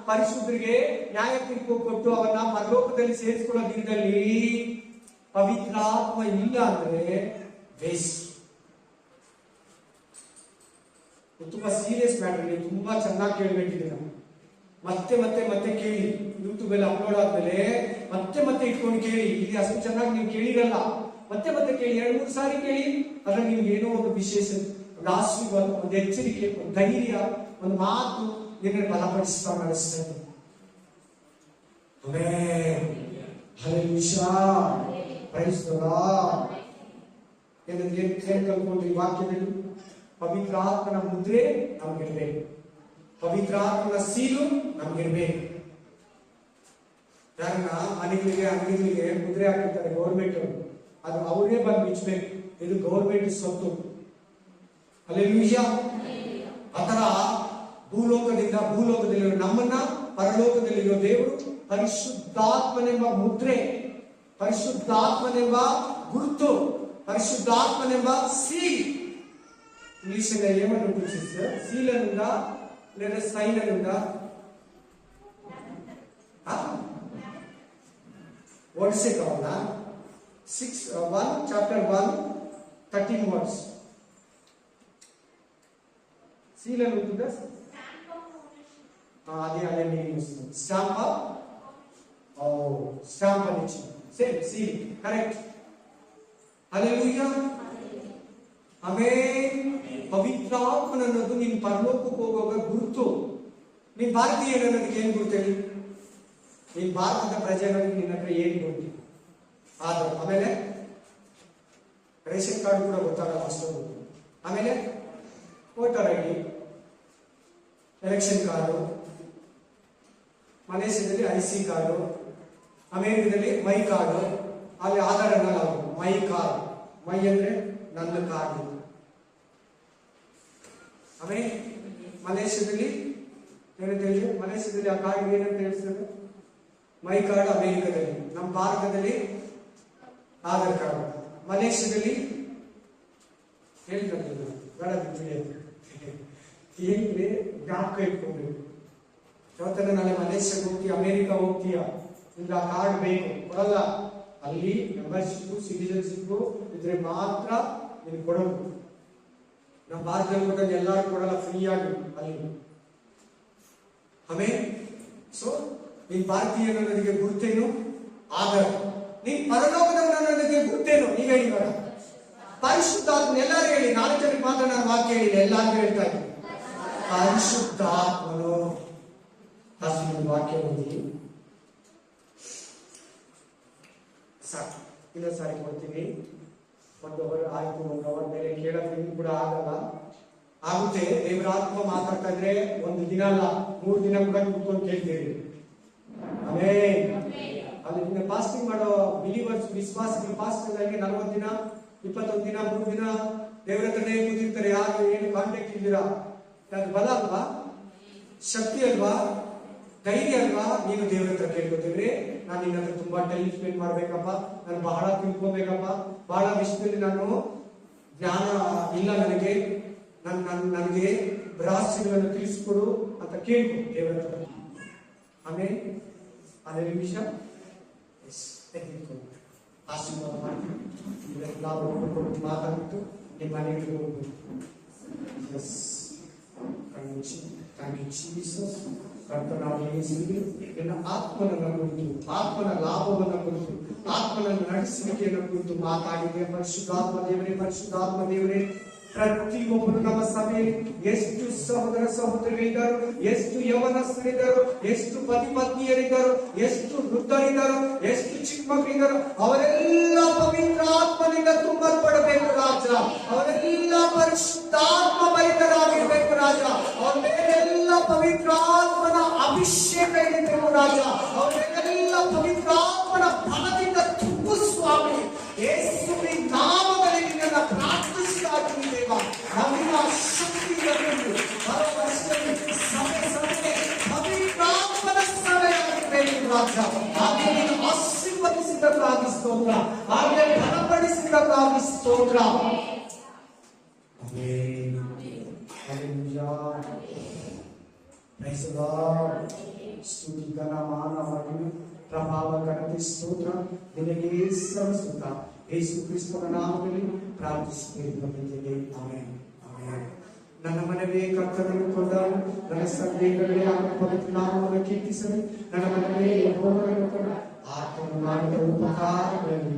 ಪರಿಶುದ್ಧರಿಗೆ ನ್ಯಾಯ ತೀರ್ಪು ಕೊಟ್ಟು ಅವನ್ನ ಪರಲೋಕದಲ್ಲಿ ಸೇರಿಸಿಕೊಳ್ಳೋ ದಿನದಲ್ಲಿ ಪವಿತ್ರ ಆತ್ಮ ಇಲ್ಲ ಅಂದ್ರೆ ವೇಸ್ಟ್. ತುಂಬಾ ಸೀರಿಯಸ್ ಮ್ಯಾಟರ್, ನೀವು ತುಂಬಾ ಚೆನ್ನಾಗಿ ಕೇಳಬೇಕಿದೆ. ಮತ್ತೆ ಮತ್ತೆ ಮತ್ತೆ ಕೇಳಿ, ಯೂಟ್ಯೂಬ್ ಅಲ್ಲಿ ಅಪ್ಲೋಡ್ ಆದ್ಮೇಲೆ ಮತ್ತೆ ಮತ್ತೆ ಇಟ್ಕೊಂಡು ಕೇಳಿ. ಇಲ್ಲಿ ಅಷ್ಟು ಚೆನ್ನಾಗಿ ನೀವು ಕೇಳಿರಲ್ಲ, ಮತ್ತೆ ಮತ್ತೆ ಕೇಳಿ, 2-3 ಸಾರಿ ಕೇಳಿ. ಅದ್ರ ನಿಮ್ಗೆ ಏನೋ ಒಂದು ವಿಶೇಷ, ಒಂದು ಆಶೀರ್ವಾದ, ಒಂದು ಎಚ್ಚರಿಕೆ, ಒಂದು ಧೈರ್ಯ, ಒಂದು ಮಾತು ನಿನ್ನ ಬಲಪಡಿಸ್ತಾ ನಡೆಸ್ತದೆ. Praise the Lord. ಏನಂದ್ರೆ ಏನ್ ಕಲ್ಕೊಂಡ್ರಿ ವಾಕ್ಯದಲ್ಲಿ? ಪವಿತ್ರ ಆತ್ಮನ ಮುದ್ರೆ ನಮ್ಗಿರ್ಬೇಕು, ಪವಿತ್ರ ಆತ್ಮನ ಸೀಲು ನಮ್ಗಿರ್ಬೇಕು. ಯಾರನ್ನ ಮನೆಗಳಿಗೆ ಅಂಗಡಿಗಳಿಗೆ ಮುದ್ರೆ ಹಾಕಿರ್ತಾರೆ ಗೌರ್ಮೆಂಟ್, ಅದು ಅವರೇ ಬಂದು ಬಿಚ್ಚಬೇಕು, ಇದು ಗೌರ್ಮೆಂಟ್ ಸ್ವತ್ತು. ಹಲ್ಲೆಲೂಯಾ. ಆತರ ಭೂಲೋಕದಲ್ಲಿರೋ ನಮ್ಮನ್ನ ಪರಲೋಕದಲ್ಲಿರೋ ದೇವರು ಪರಿಶುದ್ಧಾತ್ಮನೆಂಬ ಮುದ್ರೆ, ಪರಿಶುದ್ಧಾತ್ಮನೆಂಬ ಗುರುತು, ಪರಿಶುದ್ಧಾತ್ಮನೆಂಬ ಸೀಲ್. ఇంగ్లీష్ ఏమంటుంటుంది సిస్టర్? సీల్ అని ఉందా లేదా సైన్ అని ఉందా? వర్డ్సే కావాలా? 1 చాప్టర్ 1 13 వర్డ్స్. సీల్ అని ఉంటుందా? అదే అదే మీనింగ్ వస్తుంది. స్టాంప్, స్టాంప్ అని ఇచ్చింది. Same seal, correct. Hallelujah, amen. ಪವಿತ್ರ ಆತ್ಮನನ್ನೋದು ನೀನು ಪರಲೋಕಕ್ಕೆ ಹೋಗುವಾಗ ಗುರುತು. ನೀನ್ ಭಾರತೀಯ ಅನ್ನೋದಕ್ಕೆ ಏನ್ ಗುರುತು ಹೇಳಿ? ನೀನ್ ಭಾರತದ ಪ್ರಜೆ ಅನ್ನೋದಕ್ಕೆ ನಿನ್ನ ಹತ್ರ ಏನ್ ಗುರುತು? ಆಧಾರ್, ಆಮೇಲೆ ರೇಷನ್ ಕಾರ್ಡ್ ಕೂಡ ಗೊತ್ತಾಗಲ್ಲ ಅಷ್ಟೊಂದು, ಆಮೇಲೆ ವೋಟರ್ ಐಡಿ, ಎಲೆಕ್ಷನ್ ಕಾರ್ಡು, ಮಲೇಷ್ಯಾದಲ್ಲಿ IC ಕಾರ್ಡು, ಅಮೆರಿಕದಲ್ಲಿ ಮೈ ಕಾರ್ಡು, ಅಲ್ಲಿ ಆಧಾರ್ ಅನ್ನಲ್ಲ, ಮೈ ಕಾರ್ಡ್. ಮೈ ಅಂದ್ರೆ ನನ್ನ ಕಾರ್ಡು. ಆಮೇಲೆ ಮಲೇಷ್ಯಾದಲ್ಲಿ ಏನಂತ ಹೇಳಿದ್ರೆ, ಮಲೇಷ್ಯಾದಲ್ಲಿ ಆ ಕಾರ್ಡ್ ಏನಂತ ಹೇಳ್ತಾರೆ? My card. ಅಮೆರಿಕದಲ್ಲಿ, ನಮ್ಮ ಭಾರತದಲ್ಲಿ ಆಧಾರ್ ಕಾರ್ಡ್. ಮಲೇಷ್ಯಾದಲ್ಲಿ ಹೇಳ್ತಾರೆ ಬೇಡ ಏನ್ರೆ ಜ್ಞಾಪಕ ಇಟ್ಕೊಬೇಕು. ಯಾವತ್ತಲ್ಲ ನಾಳೆ ಮಲೇಷ್ಯಾಗೆ ಹೋಗ್ತೀಯ, ಅಮೆರಿಕ ಹೋಗ್ತೀಯ, ನಿಮ್ಗೆ ಆ ಕಾರ್ಡ್ ಬೇಕು, ಕೊಡಲ್ಲ. ಅಲ್ಲಿ ಮೆಂಬರ್ಶಿಪ್, ಸಿಟಿಜನ್ಶಿಪ್ ಇದ್ರೆ ಮಾತ್ರ ನಿಮ್ಗೆ ಕೊಡೋದು. ನಮ್ಮ ಭಾರತದಲ್ಲಿ ಕೊಟ್ಟಂಗೆ ಎಲ್ಲರೂ ಕೊಡಲ್ಲ ಫ್ರೀ ಆಗಿ ಅಲ್ಲಿ. ಆಮೇಲೆ ಸೊ ನೀನ್ ಭಾರತೀಯ ಅನ್ನೋದಕ್ಕೆ ಗುರುತೇನು? ಆಧಾರ್. ನೀನ್ ಪರಲೋಕದವನ ಅನ್ನೋದಕ್ಕೆ ಗುರುತೇನು? ನೀವ್ ಹೇಳಿ ಬೇಡ. ಪರಿಶುದ್ಧಾತ್ಮ. ಎಲ್ಲರೂ ಹೇಳಿ, 4 ಜನಕ್ಕೆ ಮಾತ್ರ ನಾನು ವಾಕ್ಯ ಹೇಳಿಲ್ಲ, ಎಲ್ಲಾರು ಹೇಳ್ತಾ ಇದ್ದೀನಿ. ಪರಿಶುದ್ಧಾತ್ಮನು ಅಷ್ಟು ವಾಕ್ಯ ಓದಿ ಸಾಕು. ಇನ್ನೊಂದು ಸಾರಿ ಕೊಡ್ತೀನಿ. 1 ಅವರ್ ಆಯ್ತು, 1 ಅವರ್ ಮೇಲೆ ಕೇಳೋದು ಕೂಡ ಆಗಲ್ಲ. ಆಗುತ್ತೆ, ದೇವರ ಆತ್ಮ ಮಾತಾಡ್ತಾ ಇದ್ರೆ 1 ದಿನ ಅಲ್ಲ 3 ದಿನ ಕೂಡ ಕೂತ್ಕೊಂಡು ಕೇಳ್ತೀರಿ. ಆಮೇನ್. ಅಲ್ಲಿ ನಿನ್ನ ಫಾಸ್ಟಿಂಗ್ ಮಾಡೋ ಬಿಲೀವರ್ಸ್, ವಿಶ್ವಾಸಿಗಳು ಫಾಸ್ಟಿಂಗ್ ಆಗಿ 40 ದಿನ 21 ದಿನ 3 ದಿನ ದೇವರ ಹತ್ರನೇ ಕೂತಿರ್ತಾರೆ. ಯಾರು ಏನು ಕಾಂಟ್ಯಾಕ್ಟ್ ಇದ್ದೀರಾ? ಅದು ಬಲ ಅಲ್ವಾ? ಶಕ್ತಿ ಅಲ್ವಾ? ಧೈರ್ಯ ಅಲ್ವಾ? ನೀನು ದೇವರ ಹತ್ರ ಕೇಳ್ಕೊತೀವಿ, ನಾನು ನಿನ್ನ ಹತ್ರ ತುಂಬಾ ಟೈಮ್ ಸ್ಪೆಂಡ್ ಮಾಡ್ಬೇಕಪ್ಪ, ನಾನು ಬಹಳ ತಿಳ್ಕೊಬೇಕಪ್ಪ, ಬಹಳ ವಿಷಯದಲ್ಲಿ ನಾನು ಜ್ಞಾನ ಇಲ್ಲ ನನಗೆ, ನನಗೆ ರಹಸ್ಯಗಳನ್ನು ತಿಳಿಸ್ಕೊಡು ಅಂತ ಕೇಳ್ಕೊ ದೇವರ ಹತ್ರ. ಆಮೇಲೆ ಅದೇ ನಿಮಿಷ ಆಶೀರ್ವಾದ ಮಾಡಿ ಮಾತಾಡ್ಬಿಟ್ಟು ನಿಮ್ಮ ಮನೆಗೆ ಹೋಗ್ಬೋದು. Thank you, Jesus. ಕರ್ತನಾದ ಯೇಸುವಿಗೆ ನಿನ್ನ ಆತ್ಮನನ್ನು ಕುರಿತು, ಆತ್ಮನ ಲಾಭವನ್ನು ಕುರಿತು, ಆತ್ಮನನ್ನು ನಡೆಸುವಿಕೆಯನ್ನು ಕುರಿತು ಮಾತಾಡಿದೆ. ಪರಿಶುದ್ಧಾತ್ಮ ದೇವರೇ, ಪರಿಶುದ್ಧಾತ್ಮ ದೇವರೇ, ಪ್ರತಿಯೊಬ್ಬರು ನಮ್ಮ ಸಭೆಯಲ್ಲಿ ಎಷ್ಟು ಸಹೋದರ ಸಹೋದರಿಯರಿದ್ದರು, ಎಷ್ಟು ಯವನಸ್ಥರಿದ್ದರು, ಎಷ್ಟು ಪತಿ ಪತ್ನಿಯರಿದ್ದರು, ಎಷ್ಟು ವೃದ್ಧರಿದ್ದರು, ಎಷ್ಟು ಚಿಕ್ಕ ಮಕ್ಕಳಿದ್ದರು, ಅವರೆಲ್ಲ ಪವಿತ್ರಾತ್ಮನಿಂದ ತುಂಬಲ್ಪಡಬೇಕು ರಾಜ. ಅವರೆಲ್ಲ ಪರಿಶುದ್ಧಾತ್ಮ ಭರಿತರಾಗಿರ್ಬೇಕು ರಾಜ. ಅವರ ಮೇಲೆಲ್ಲ ಪವಿತ್ರಾತ್ಮನ ಅಭಿಷೇಕ ಇರಬೇಕು ರಾಜ. ಅವರೆಲ್ಲ ಪವಿತ್ರಾತ್ಮನ ಬಲದಿಂದ ತುಂಬು ಸ್ವಾಮಿ. ಯೇಸುವಿನ ನಾಮದಲ್ಲಿ ನಿನ್ನನ್ನು ಪ್ರಾರ್ಥಿಸುತ್ತಾಗಿ ದೇವ. ನಮ್ಮಿನ ಶಕ್ತಿಯನ್ನು ಬರುವ ವರ್ಷದಲ್ಲಿ ಸಭೆ ಪವಿತ್ರಾತ್ಮನ ಸಭೆಯಾಗಿರಬೇಕು ರಾಜ. ಹಾಗೆ ನೀನು ಆಶೀರ್ವದಿಸಿದ್ದಕ್ಕಾಗಿ ಸ್ತೋತ್ರ, ಹಾಗೆ ಬಲಪಡಿಸಿದ್ದಕ್ಕಾಗಿ ಸ್ತೋತ್ರ. Amen. Hallelujah. Praise the Lord. ಸ್ತುತಿ ಘನ ಮಾನ ಮಹಿಮೆ ಪ್ರಭಾವ ಘನತೆ ಸ್ತೋತ್ರ ನಿನಗೆ ಸಲ್ಲಿಸುತ್ತ ಯೇಸು ಕ್ರಿಸ್ತನ ನಾಮದಲ್ಲಿ ಪ್ರಾರ್ಥಿಸುತ್ತೇವೆ. ಆಮೆನ್. ಆಮೆನ್. ನನ್ನ ಮನವೇ ಕರ್ತನನ್ನು ಕೊಂಡಾಡು, ನನ್ನ ಸಂದೇಹಗಳೇ ಅವನ ಪವಿತ್ರ ನಾಮವನ್ನು ಕೀರ್ತಿಸಲಿ. ನನ್ನ ಮನವೇ ಯೆಹೋವನನ್ನು ಕೊಂಡಾಡು, ಆತನು ಮಾಡಿದ ಉಪಕಾರಗಳಲ್ಲಿ